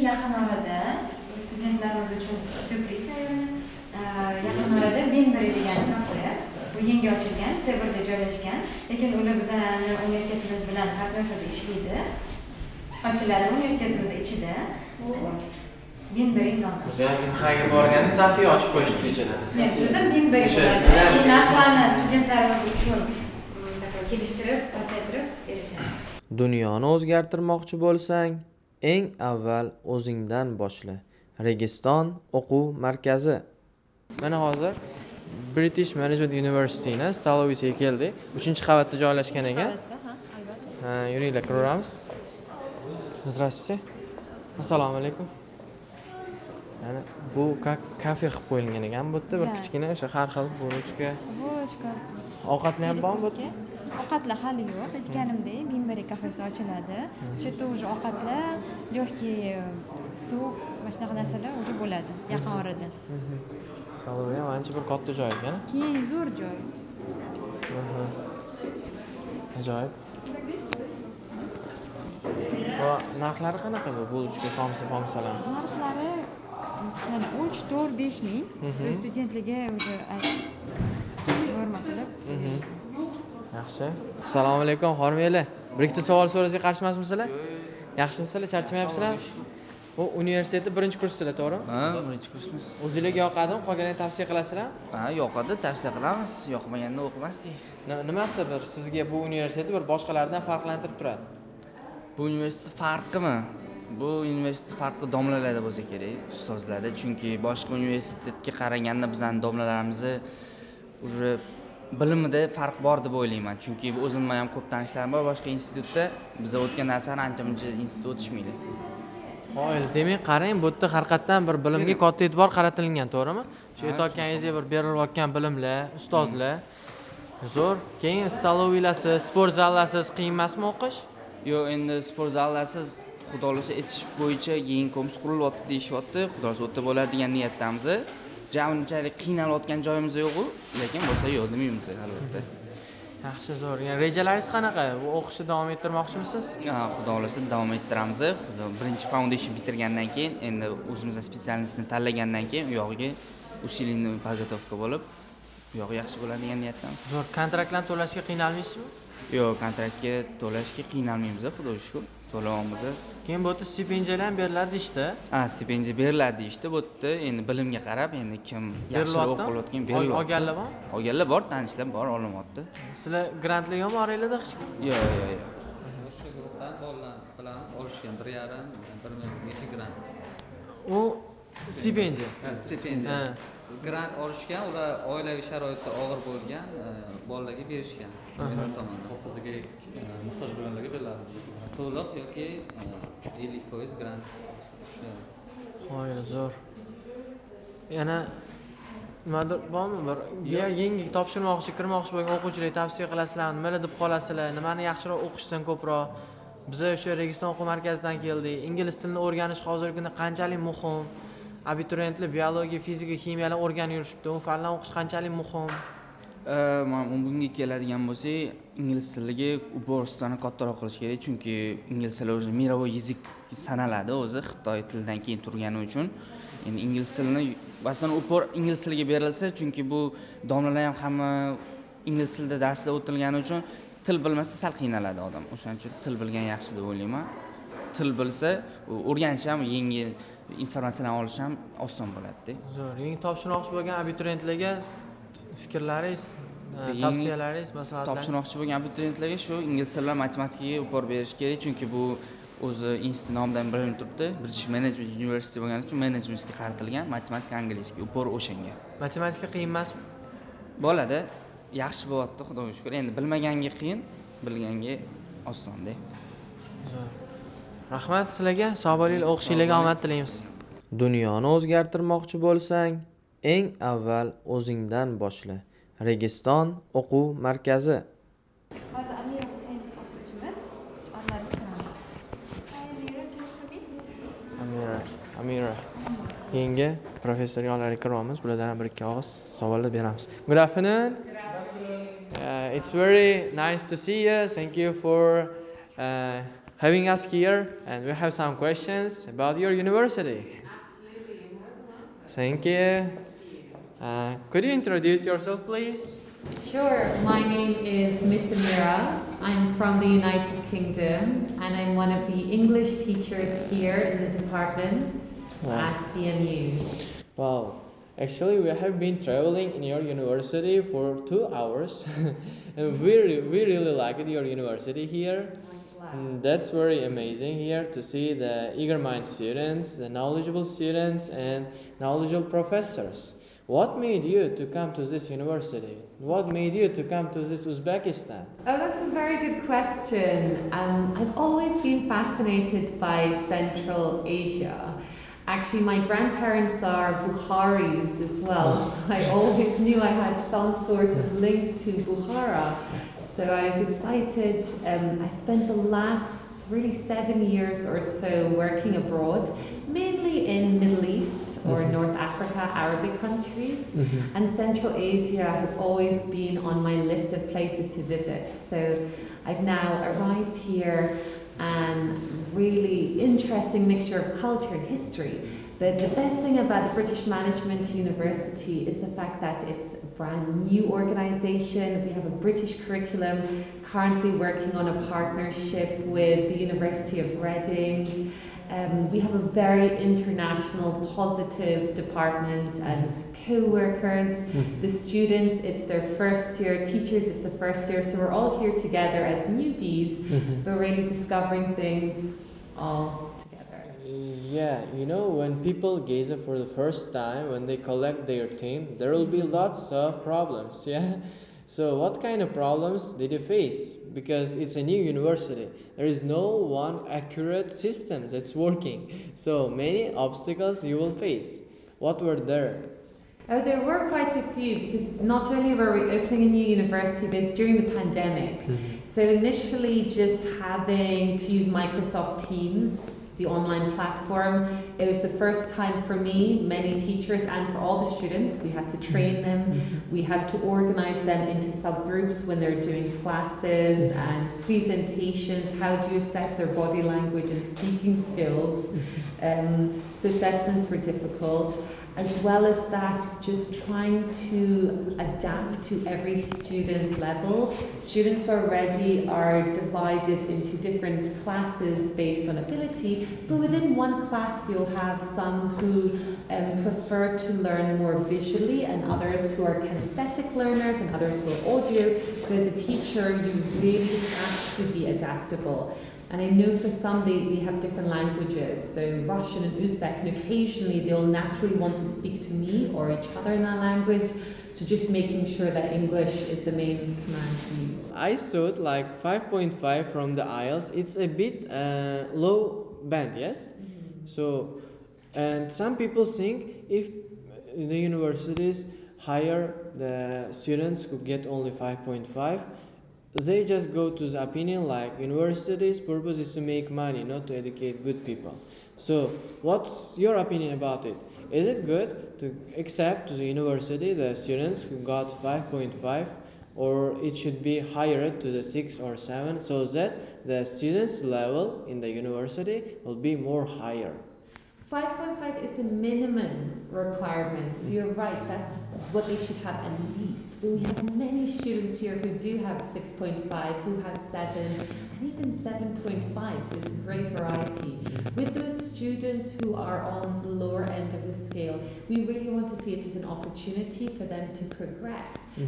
Yaqin orada studentlarimiz uchun syurpriz tayyorlanadi. Yaqin orada BMU degan kafe, bu yangi ochilgan, Severda joylashgan, lekin ular bizani universitetimiz bilan partneriyada ishlaydi. Ochiladi universitetimiz ichida. Binbering nomi. O'zi ham Minxaga borganda safiy ochib qo'yishdi ichida. Sizda Binbering bo'ladi. Narxlarni studentlarimiz uchun kelishtirib, pasaytirib berishadi. Dunyoni o'zgartirmoqchi bo'lsang, eng avval o'zingdan boshla. Registon o'quv markazi. Mana hozir Britaniya Menejment Universitetiga stolovisiga keldik. 3-qavatda joylashgan ekan. Ha, yuringlar, ko'ramiz. Здравствуйте. Assalomu alaykum. Mana bu kafe qilib qo'yilgan ekan bu yerda bir kichkina o'sha har xil buruchka. Ovqatlar ham bormi bu yerda? Ovqatlar hali yo'q. Aytganimdek, Binberi kafesi ochiladi. O'sha yerda уже ovqatlar, lёгкий sup va shunaqa narsalar уже bo'ladi yaqin orada. Stoloviya ham ancha bir katta joy ekan. Keyin zo'r joy. Ajoyib. Va narxlari qanaqa bu buruchka, somsalar? Narxlari 3-4-5 ming. Studentlarga уже norma qilib. Yaxshi. Assalomu alaykum, xormanglar. Bir ikkita savol so'rasak qarshi emasmisizlar? Yaxshimisizlar? Charchamayapsizlar? Bu universitetda birinchi kursdilar, to'g'rimi? Ha, birinchi kursimiz. O'zingizga yoqadimi? Qolganini tavsiya qilasizlar? Ha, yoqadi, tavsiya qilamiz. Yoqmaganda o'qimasdik. Nimasi bir sizga bu universitet bir boshqalardan farqlantirib turadi? Bu universitet farqimi? Bu universitet farqi domlalarda bo'lsa kerak, ustozlarda. Chunki boshqa universitetga qaraganda bizning domlalarimizni уже bilimida farq bor deb o'ylayman. Chunki o'zimning ham ko'p tanishlarim bor boshqa institutda. Biz o'tgan narsani ancha-muncha institut o'tishmaydi. Qoyil, demak, qarang, bu yerda haqiqatan bir bilimga katta e'tibor qaratilgan, to'g'rimi? Shu aytayotganingizga bir berilayotgan bilimlar, ustozlar zo'r. Keyin stoloviylarsiz, sport zallarsiz qiyin emasmi o'qish? Yo'q, endi sport zallarsiz xudo xolasa etish bo'yicha yangi kompleks qurilyapti deyishyapti. Xudo xolasa o'tda bo'ladi degan niyatdamiz. Unchalik qiynalayotgan joyimiz yo'q-ku, lekin bo'lsa yo'q demaymiz albatta. Yaxshi, zo'r. Yani rejalaringiz qanaqa? Bu o'qishni davom ettirmoqchimisiz? Ha, xudo xolasa davom ettiramiz. Birinchi foundation bitirgandan keyin, endi o'zimizning specialistni tanlagandan keyin u yog'iga усиленный подготовка bo'lib, bu yog'i yaxshi bo'ladi degan niyatdamiz. Zo'r. Kontraktlarni to'lashga qiynalmaysizmi? Yo'q, kontraktga to'lashga qiynalmaymiz, xudoga shukr. To'layapmiz. Keyin bu yerda stipendiyalar ham beriladi deyishdi. Ha, stipendiya beriladi deyishdi. Bu yerda endi bilimga qarab, endi kim yaxshiroq o'qiyotgan beriladi. Olganlar bor? Olganlar bor, tanishlar bor, olinyapti. Sizlar grantlarga ham boringlarda hech kim? Yo'q, yo'q, yo'q. O'sha guruhdan bolalar bilamiz, olishgan 1,5 1 milliongacha grant. U stipendiya. Stipendiya. Grant olishgan, ular oilaviy sharoitda og'ir bo'lgan bolalarga berishgan. O'zbekiston tomonidan qiziga muhtoj bo'lganlarga beriladi. To'liq yoki 50% grant. Qoyil, zo'r. Yana nimadir bormi bir yangi topshirmoqchi, kirmoqchi bo'lgan o'quvchilarga tavsiya qilasizlarmi? Nimalar deb qolasizlar? Nimani yaxshiroq o'qishdan ko'proq? Biz o'sha Registon o'quv markazidan keldik. Ingliz tilini o'rganish hozirgi kunda qanchalik muhim? Abituriyentlar biologiya, fizika, kimiyani o'rganib yurishibdi. U fanlar o'qish qanchalik muhim? Men bunga keladigan bo'lsak, ingliz tiliga uporistoni kattaroq qilish kerak, chunki ingliz tili o'zi mirovoy язык sanaladi o'zi Xitoy tilidan keyin turgani uchun. Endi ingliz tilini masalan upor ingliz tiliga berilsa, chunki bu domlalar ham hamma ingliz tilida darsda o'tilgani uchun til bilmasa sal qiynaladi odam. O'shaning uchun til bilgan yaxshi deb o'ylayman. Til bilsa, o'rganish ham yengil, informatsiyalarni olish ham oson bo'ladi-da. Zo'r. Yangi topshirmoqchi bo'lgan abituriyentlarga fikrlaringiz, tavsiyalaringiz, maslahatlaringiz? Topshirmoqchi bo'lgan abituriyentlarga shu ingliz tili va matematikaga upor berish kerak, chunki bu o'zi institut nomidan bilinib turibdi. Britaniya Menejment Universiteti bo'lgani uchun menejmentga qaratilgan, matematika, angliyskiga upor o'shanga. Matematika qiyin emasmi? Bo'ladi. Yaxshi bo'lyapti, xudoga shukr. Endi bilmaganga qiyin, bilganga oson-da. Rahmat sizlarga, sog'lik, o'qishingizga omad tilaymiz. Dunyoni o'zgartirmoqchi bo'lsang, eng avval o'zingdan boshla. Registon o'quv markazi. Hozir Amira o'quvchimiz onlarni ko'ramiz. Amira. Keyingi professor yonlariga kiryapmiz. Bulardan ham bir ikki og'iz savollar beramiz. Good afternoon. It's very nice to see you. Thank you for having us here, and we have some questions about your university. Absolutely. Thank you. Could you introduce yourself, please? Sure, my name is Miss Amira. I'm from the United Kingdom and I'm one of the English teachers here in the department at BMU. Wow. Actually, we have been traveling in your university for 2 hours. And we really like it, your university here. That's very amazing here to see the eager mind students, the knowledgeable students, and knowledgeable professors. What made you to come to this university? What made you to come to this Uzbekistan? Oh, that's a very good question. I've always been fascinated by Central Asia. Actually, my grandparents are Bukharis as well, so I always knew I had some sort of link to Bukhara. So I was excited. I spent the last really 7 years or so working abroad, mainly in Middle East or North Africa, Arabic countries. And Central Asia has always been on my list of places to visit. So I've now arrived here and really interesting mixture of culture and history. But the best thing about the British Management University is the fact that it's a brand new organisation. We have a British curriculum, currently working on a partnership with the University of Reading. We have a very international, positive department and co-workers. The students, it's their first year, teachers, it's the first year, so we're all here together as newbies, but really discovering things all together. Yeah, you know, when people gather for the first time, when they collect their team, there will be lots of problems, yeah? So what kind of problems did you face? Because it's a new university. There is no one accurate system that's working. So many obstacles you will face. What were there? Oh, there were quite a few because not only were we opening a new university, but it's during the pandemic. So initially just having to use Microsoft Teams, the online platform, it was the first time for me, many teachers, and for all the students. We had to train them, we had to organize them into subgroups when they're doing classes and presentations, how do you assess their body language and speaking skills. So assessments were difficult. As well as that, just trying to adapt to every student's level. Students already are divided into different classes based on ability, but within one class you'll have some who prefer to learn more visually and others who are kinesthetic learners and others who are audio. So as a teacher, you really have to be adaptable. And I know for some they have different languages, so Russian and Uzbek, and occasionally they'll naturally want to speak to me or each other in that language. So just making sure that English is the main command to use. I thought like 5.5 from the IELTS. It's a bit low band, yes? So, and some people think if the universities hire the students who get only 5.5, they just go to the opinion like university's purpose is to make money, not to educate good people. So what's your opinion about it? Is it good to accept to the university the students who got 5.5, or it should be higher to the 6 or 7 so that the students level in the university will be more higher? 5.5 is the minimum requirement, so you're right, that's what they should have at least. But we have many students here who do have 6.5, who have 7, and even 7.5, so it's a great variety. With those students who are on the lower end of the scale, we really want to see it as an opportunity for them to progress.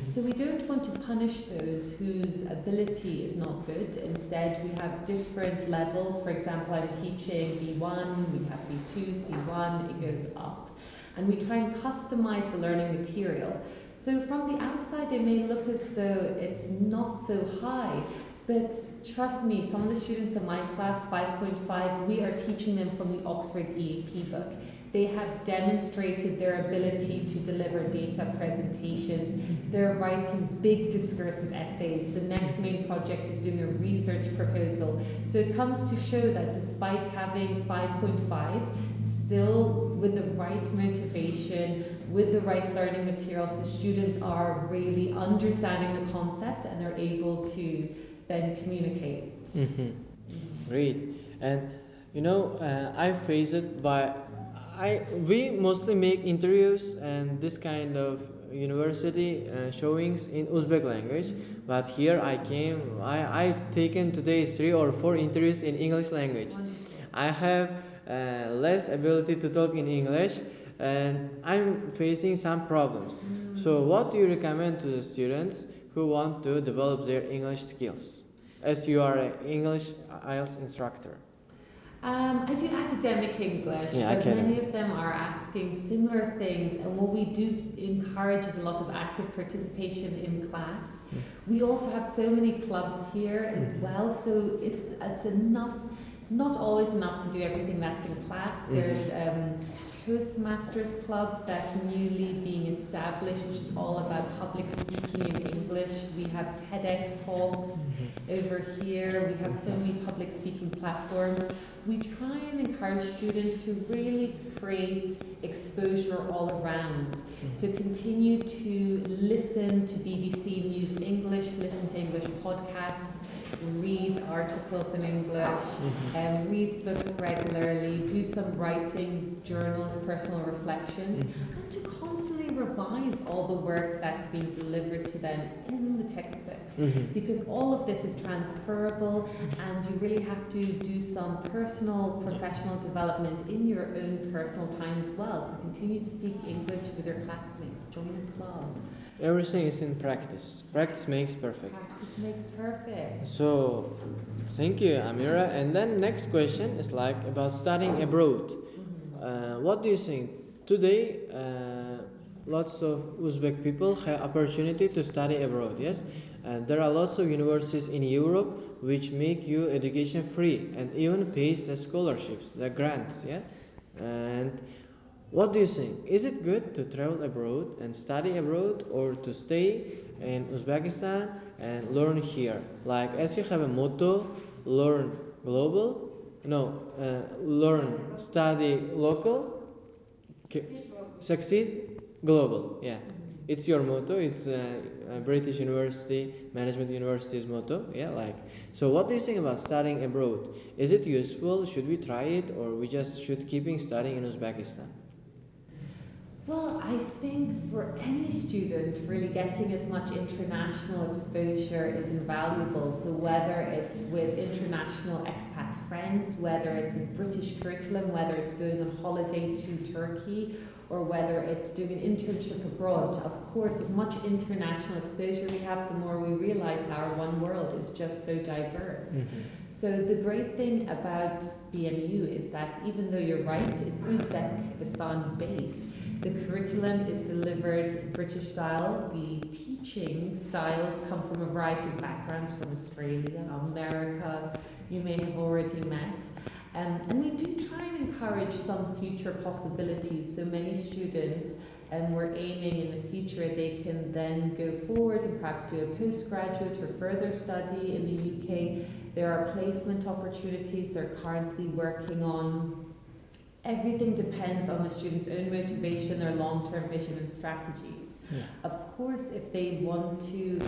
So we don't want to punish those whose ability is not good. Instead, we have different levels. For example, I'm teaching B1, we have B2, C1, it goes up. And we try and customize the learning material. So from the outside, it may look as though it's not so high, but trust me, some of the students in my class, 5.5, we are teaching them from the Oxford EAP book. They have demonstrated their ability to deliver data presentations. They're writing big discursive essays. The next main project is doing a research proposal. So it comes to show that despite having 5.5, still with the right motivation, with the right learning materials, the students are really understanding the concept and they're able to then communicate. Great. And you know, I face it by we mostly make interviews and this kind of university showings in Uzbek language, but here I came. I taken today 3 or 4 interviews in English language. I have less ability to talk in English, and I'm facing some problems. So, what do you recommend to the students who want to develop their English skills? As you are an English IELTS instructor. I do academic English, Yeah, but academic. many of them are asking similar things, and what we do encourage is a lot of active participation in class. We also have so many clubs here as well, so it's enough, not always enough to do everything that's in class. There's Toastmasters Club that's newly being established, which is all about public speaking in English. We have TEDx talks over here. We have so many public speaking platforms. We try and encourage students to really create exposure all around. So continue to listen to BBC News English, listen to English podcasts, read articles in English, read books regularly, do some writing, journals, personal reflections, and to constantly revise all the work that's being delivered to them in the textbooks. Because all of this is transferable, and you really have to do some personal, professional development in your own personal time as well. So continue to speak English with your classmates, join a club. Everything is in practice. Practice makes perfect. Practice makes perfect. So, thank you, Amira. And then next question is like about studying abroad. What do you think? Today, lots of Uzbek people have opportunity to study abroad. Yes, there are lots of universities in Europe which make you education free and even pays the scholarships, the grants. Yeah, and what do you think? Is it good to travel abroad and study abroad, or to stay in Uzbekistan and learn here? Like, as you have a motto, learn global, learn, study local, succeed global. Yeah, it's your motto. It's British University Management University's motto. Yeah, like, so what do you think about studying abroad? Is it useful? Should we try it, or we just should keeping studying in Uzbekistan? Well, I think for any student, really getting as much international exposure is invaluable. So whether it's with international expat friends, whether it's a British curriculum, whether it's going on holiday to Turkey, or whether it's doing an internship abroad, of course, as much international exposure we have, the more we realize our one world is just so diverse. So the great thing about BMU is that even though you're right, it's Uzbekistan based, the curriculum is delivered British style. The teaching styles come from a variety of backgrounds, from Australia, America, you may have already met. And we do try and encourage some future possibilities. So many students, we're aiming in the future they can then go forward and perhaps do a postgraduate or further study in the UK. There are placement opportunities they're currently working on. Everything depends on the student's own motivation, their long-term vision and strategies. Of course, if they want to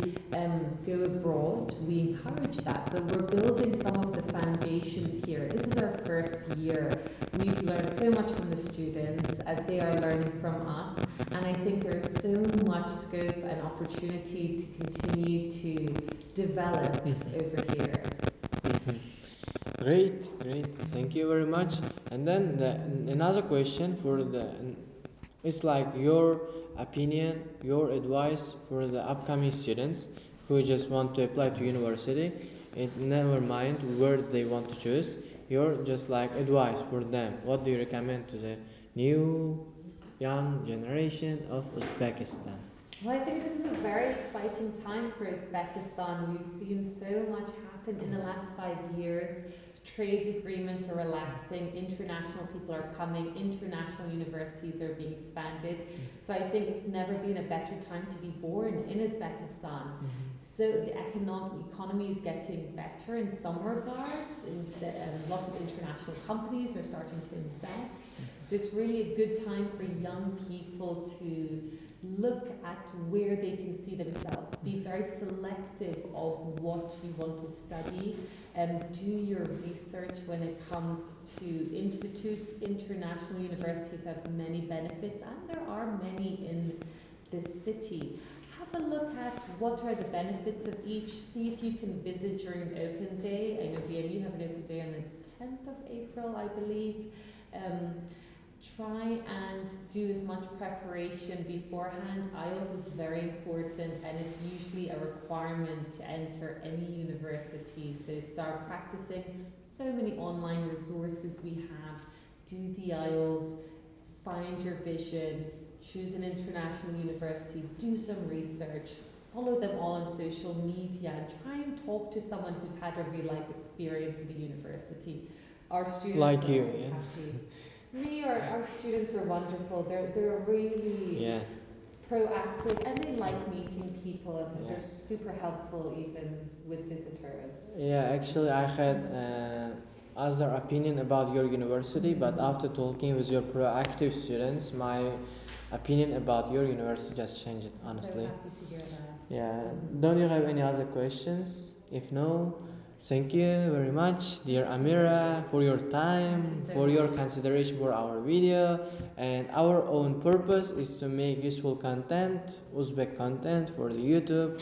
go abroad, we encourage that, but we're building some of the foundations here. This is our first year. We've learned so much from the students as they are learning from us, and I think there's so much scope and opportunity to continue to develop over here. Great. Thank you very much. And then another question it's like your opinion, your advice for the upcoming students who just want to apply to university and never mind where they want to choose. Your just like advice for them. What do you recommend to the new young generation of Uzbekistan? Well, I think this is a very exciting time for Uzbekistan. We've seen so much happen in the last 5 years. Trade agreements are relaxing, international people are coming, international universities are being expanded. So I think it's never been a better time to be born in Uzbekistan. So the economy is getting better in some regards. Lots of international companies are starting to invest. So it's really a good time for young people to look at where they can see themselves. Be very selective of what you want to study, and do your research when it comes to institutes. International universities have many benefits, and there are many in the city. Have a look at what are the benefits of each. See if you can visit during an open day. I know BMU have an open day on the 10th of April, I believe. Try and do as much preparation beforehand. IELTS is very important and it's usually a requirement to enter any university. So start practicing. So many online resources we have. Do the IELTS, find your vision, choose an international university, do some research, follow them all on social media, and try and talk to someone who's had a real life experience in the university. Our students Like are you, always yeah. happy. Our students are wonderful. They're really proactive and they like meeting people and they're super helpful even with visitors. Yeah, actually, I had other opinion about your university, but after talking with your proactive students, my opinion about your university just changed, honestly. So happy to hear that. Yeah. Don't you have any other questions? If no, thank you very much, dear Amira, for your time, for your consideration for our video. And our own purpose is to make useful content, Uzbek content for the YouTube.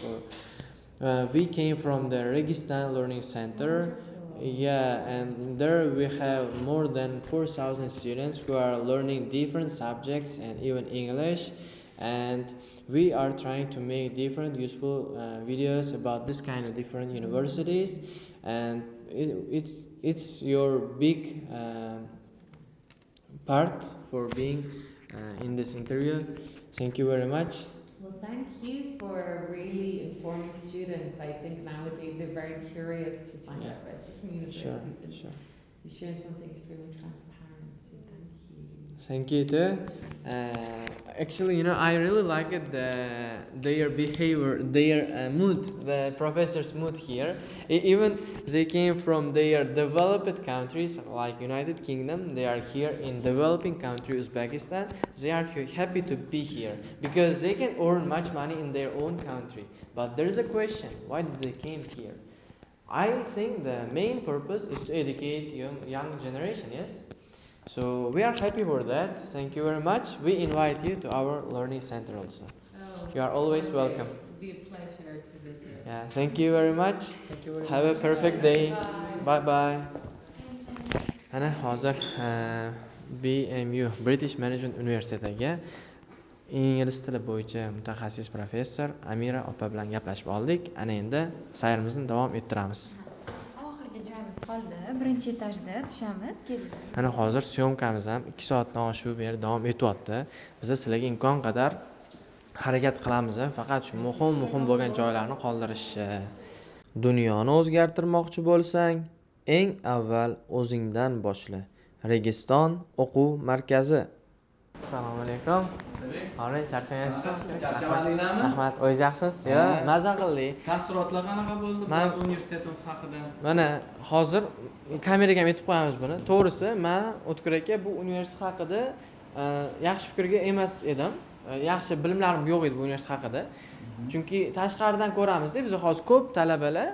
We came from the Registon Learning Center. Yeah, and there we have more than 4,000 students who are learning different subjects and even English. And we are trying to make different useful videos about this kind of different universities. And it's your big part for being in this interview. Thank you very much. Well, thank you for really informing students. I think nowadays they're very curious to find out about different universities and you're showing something extremely transparent. So thank you. Thank you too. Actually, I really like it, their behavior, their mood, the professors' mood here. Even they came from their developed countries like United Kingdom. They are here in developing country Uzbekistan. They are happy to be here because they can earn much money in their own country. But there is a question: why did they came here? I think the main purpose is to educate young generation. Yes. So we are happy for that. Thank you very much. We invite you to our learning center also. You are always welcome. It would be a pleasure to visit. Yeah, thank you very much. Have a perfect day. Bye bye. Ana hozir BMU British Menejment Universitetiga ingliz tili bo'yicha mutaxassis professor Amira opa bilan gaplashib oldik. Ana endi sayrimizni davom ettiramiz. Oxirgi joyimiz qoldi. Birinchi etajda tushamiz. Keling. Ana hozir syomkamiz ham 2 soatdan oshib beri davom etyapti. Biz sizlarga imkon qadar harakat qilamiz, faqat shu muhim bo'lgan joylarni qoldirishni. Dunyoni o'zgartirmoqchi bo'lsang, eng avval o'zingdan boshla. Registon o'quv markazi. Assalomu alaykum. Qanday charchamaysizmi? Charchamadinglarmi? Rahmat. O'zingiz yaxshimisiz? Yo'q, mazza qildik. Taassurotlar qanaqa bo'ldi Men universitetimiz haqida? Mana hozir kameraga ham aytib qo'yamiz buni. To'g'risi, men O'tkir aka bu universitet haqida yaxshi fikrga emas edim. Yaxshi bilimlarim yo'q edi bu universitet haqida. Chunki tashqaridan ko'ramizda, biz hozir ko'p talabalar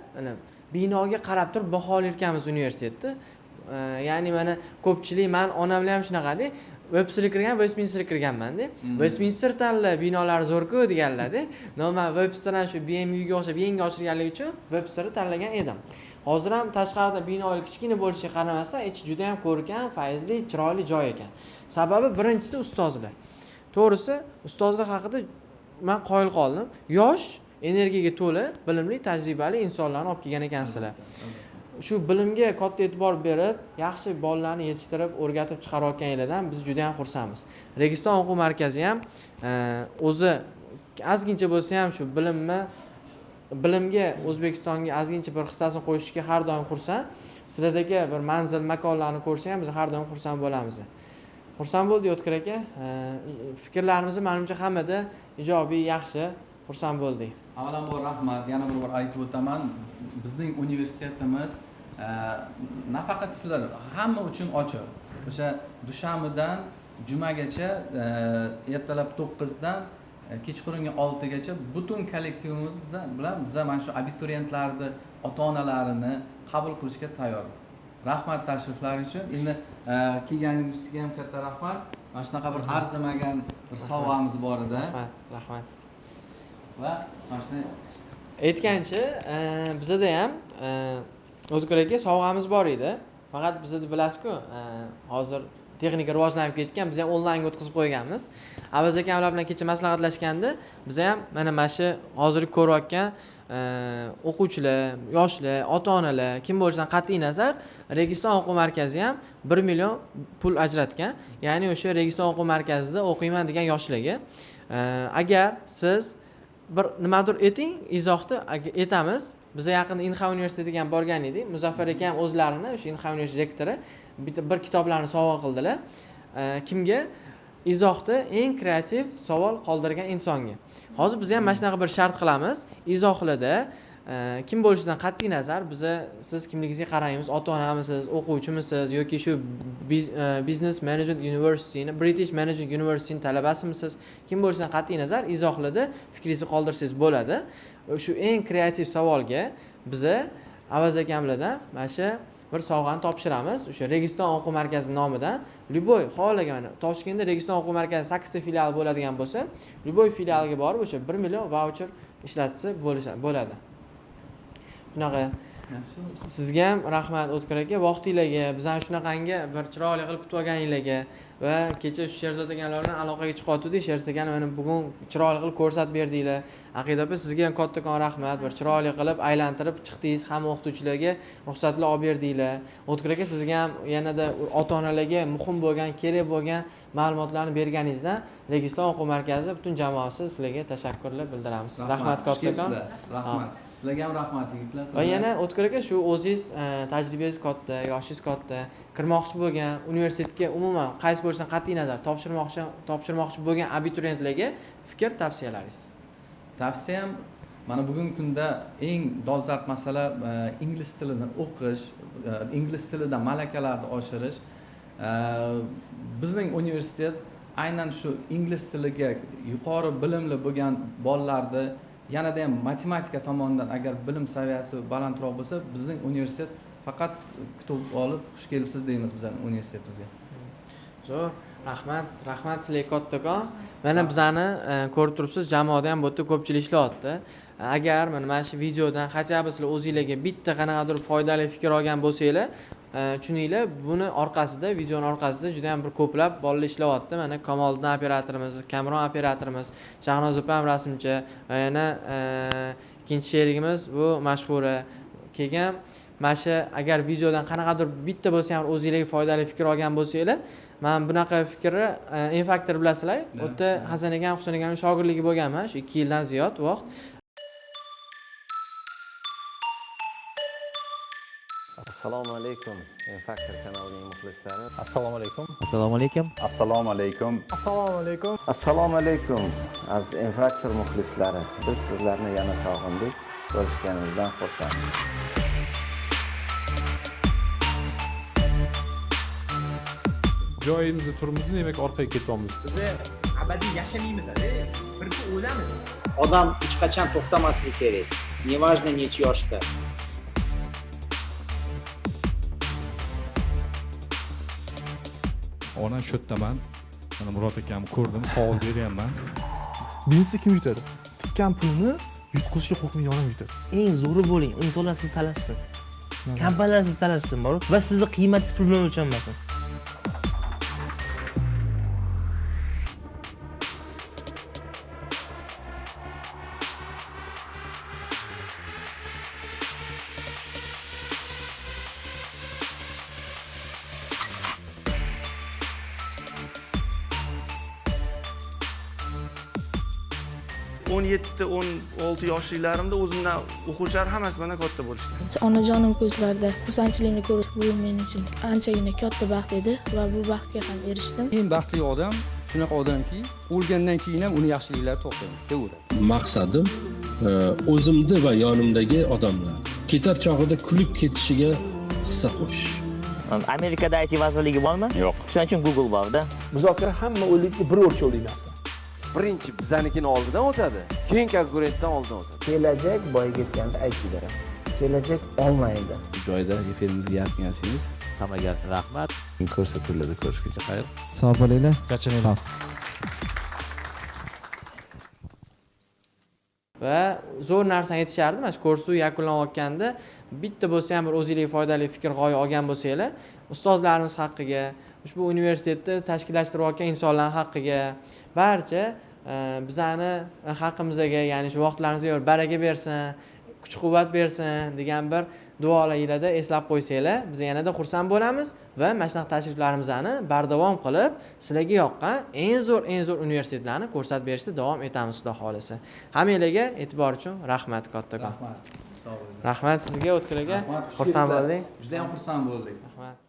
binoga qarab turib baho olayotganmiz universitetda. Ya'ni mana ko'pchilik, men onam bilan ham shunaqada, Webster kirgan, Westminster kirganman-da. Westminster tanla binolar zo'r-ku deganlar-da. Men Websterdan shu BMU'ga o'xshab yangi ochilganligi uchun Websterni tanlagan edim. Hozir ham tashqarida binolar kichkina bo'lishiga qaramasdan, ichi juda ham ko'rkam, fayzli, chiroyli joy ekan. Sababi birinchisi ustozlar. To'g'risi, ustozlar haqida men qoyil qoldim. Yosh, energiyaga to'la, bilimli, tajribali insonlarni olib kelgan ekansizlar. Shu bilimga katta e'tibor berib, yaxshi bolalarni yetishtirib, o'rgatib chiqarayotganingizdan biz juda ham xursandmiz. Registon o'quv markazi ham o'zi ozgincha bo'lsa ham shu bilimga O'zbekistonga ozgincha bir hissasini qo'shishga har doim xursand. Sizlardagi bir manzil, makonlarni ko'rsak ham biz har doim xursand bo'lamiz. Xursand bo'ldik O'tkir aka. Fikrlarimiz menimcha hammada ijobiy, yaxshi. Xursand bo'ldik. Avvalambor rahmat. Yana bir bor aytib o'taman. Bizning universitetimiz nafaqat sizlar hamma uchun ochiq. O'sha dushanbadan jumagacha ertalab 9 dan kechqurungi 6 gacha butun kollektivimiz bilan biz mana shu abituriyentlarni ota-onalarini qabul qilishga tayyor. Rahmat tashriflaring uchun. Endi kelganingizga ham katta rahmat. Mana shunaqa bir arzimagan bir sovg'amiz bor edi. Rahmat. Va mana shuni aytgancha, bizda ham O'tkir aka sovg'amiz bor edi. Faqat bizda bilasiz-ku, hozir texnika rivojlanib ketgan, biz ham onlayn o'tkazib qo'yganmiz. Avaz akamlar bilan kecha maslahatlashganda, biz ham mana shu hozir ko'rayotgan o'quvchilar, yoshlar, ota-onalar kim bo'lishidan qat'iy nazar Registon o'quv markazi ham 1 million pul ajratgan. Ya'ni o'sha Registon o'quv markazida o'qiyman degan yoshlarga agar siz bir nimadir eting, izohni etamiz. Biz yaqinda Inha universitetiga ham borgan edik. Muzaffar aka ham o'zlarini o'sha Inha universiteti rektori bir kitoblarni sovg'a qildilar. Kimga? Izohda eng kreativ savol qoldirgan insonga. Hozir biz ham mana shunaqa bir shart qilamiz. Izohlarda kim bo'lishidan qat'iy nazar siz kimligingizga qaraymiz, ota-onamisiz, o'quvchimisiz yoki shu Business Management University'ni, British Management University'ning talabasimisiz, kim bo'lishidan qat'iy nazar izohlarda fikringizni qoldirsangiz bo'ladi. Shu eng kreativ savolga biz Avaz akamlardan mana shu bir sovg'ani topshiramiz. O'sha Registon o'quv markazi nomidan Lyuboy xohlagan Toshkentda Registon o'quv markazi 8 ta filiali bo'ladigan bo'lsa, Lyuboy filialiga borib o'sha 1 million voucher ishlatsa bo'ladi. Shunaqa. Sizga ham rahmat O'tkir aka, vaqtingizga, bizdan shunaqangi bir chiroyli qilib kutib olganingizga va kecha shu Sherzod akalar bilan aloqaga chiqayotgandik. Sherzod akani mana bugun chiroyli qilib ko'rsatib berdinglar. Aqida opa, sizga ham kattakon rahmat. Bir chiroyli qilib aylantirib chiqdingiz, hamma o'qituvchilarga ruxsatlar olib berdinglar. O'tkir aka, sizga ham yanada ota-onalarga muhim bo'lgan, kerak bo'lgan ma'lumotlarni berganingizdan Registon o'quv markazi butun jamoasi sizlarga tashakkurlar bildiramiz. Rahmat kattakon. Rahmat. Sizlarga ham rahmat yigitlar. Va yana O'tkir aka, shu o'zingiz tajribangiz katta, yoshingiz katta, kirmoqchi bo'lgan universitetga umuman qaysi bo'lishidan qat'iy nazar topshirmoqchi bo'lgan abituriyentlarga fikr tavsiyalaringiz. Tavsiyam mana bugungi kunda eng dolzarb masala ingliz tilini o'qish, ingliz tilida malakalarni oshirish. Bizning universitet aynan shu ingliz tiliga yuqori bilimli bo'lgan bolalarni yanada ham matematika tomonidan agar bilim saviyasi balandroq bo'lsa, bizning universitet faqat kutib olib xush kelibsiz deymiz bizning universitetimizga. Zo'r, rahmat sizlarga kattakon. Mana bizani ko'rib turibsiz, jamoada ham bu yerda ko'pchilik ishlayapti. Agar mana shu videodan хотя бы sizlar o'zingizlarga bitta qanaqadir foydali fikr olgan bo'lsanglar, tushuninglar, buni orqasida, videoning orqasida juda ham bir ko'plab bolalar ishlayapti. Mana Kamoliddin operatorimiz, Kamron operatorimiz, Shahnoz opam rasmchi, va yana ikkinchi sherigimiz bu mashhura kelgan. Mana shu agar videodan qanaqadir bitta bo'lsa ham o'zingizlarga foydali fikr olgan bo'lsanglar, men bunaqa fikrni infaktor bilasizlar. U yerda Hasan aka, Husan akaning shogirdligi bo'lganman, shu 2 yildan ziyod vaqt. Assalomu alaykum, Infaktor kanalining muxlislari. Assalomu alaykum. Assalomu alaykum. Assalomu alaykum. Assalomu alaykum. Assalomu alaykum, aziz Infaktor muxlislari. Biz sizlarni yana sog'indik, ko'rishganimizdan xursandmiz. Joyimizda turibmiz, demak orqaga ketyapmiz. Biz abadiy yashamaymiz-a, bir kun o'lamiz. Odam hech qachon to'xtamasligi kerak. Nevajno necha yoshda. Ona shu yerdaman. Mana Murod akamni ko'rdim, savol beryapman. Biznesda kim yutadi? Tikkan pulni yutqizishga qo'rqmaydigan odam yutadi. Eng zo'ri bo'ling, insonlar sizni talashsin. Kompaniyalar sizni talashsin, va sizni qiymatingiz pul bilan o'lchanmasin. yoshliklarimda o'zimdan o'quvchilar hammasi mendan katta bo'lishdi. Onajonim ko'zlarida xursandchilikni ko'rish bu men uchun anchagina katta baxt edi va bu baxtga ham erishdim. Eng baxtli odam shunaqa odamki, o'lgandan keyin ham uni yaxshiliklari to'xtaveradi. Maqsadim o'zimni va yonimdagi odamlar ketar chog'ida kulib ketishiga hissa qo'shish. Amerikada IT vazirligi bormi? Yo'q. Shuning uchun Google borda. Muzokara hamma o'ylaydi bir o'lchovli narsa. Birinchi bizanikini oldidan o'tadi, keyin konkurentdan oldin o'tadi. Kelajak boyga ketganda IT beradi. kelajak olmaydi. Joyda efirimizga yaqinlashingiz. Hammaga rahmat. Ko'rsatuvlarda ko'rishguncha xayr. Sog' bo'linglar, charchamanglar. Va zo'r narsani aytishardi, mana shu kursu yakunlanayotganda bitta bo'lsa ham bir o'zingizga foydali fikr g'oya olgan bo'lsanglar, ustozlarimiz haqqiga, ushbu universitetni tashkillashtirayotgan insonlar haqqiga, barcha bizani haqqimizga, ya'ni shu vaqtlarimizga baraka bersin, kuch-quvvat bersin degan bir duolaringizda eslab qo'ysanglar, biz yanada xursand bo'lamiz va mana shunaqa tashriflarimizni bardavom qilib, sizlarga yoqqan eng zo'r universitetlarni ko'rsatib berishda davom etamiz, xudo xolisa. Hammanglarga e'tibor uchun rahmat kattakon. Rahmat. Sog' bo'ling. Rahmat sizga, O'tkir aka. Xursand bo'ldik. Juda ham xursand bo'ldik. Rahmat.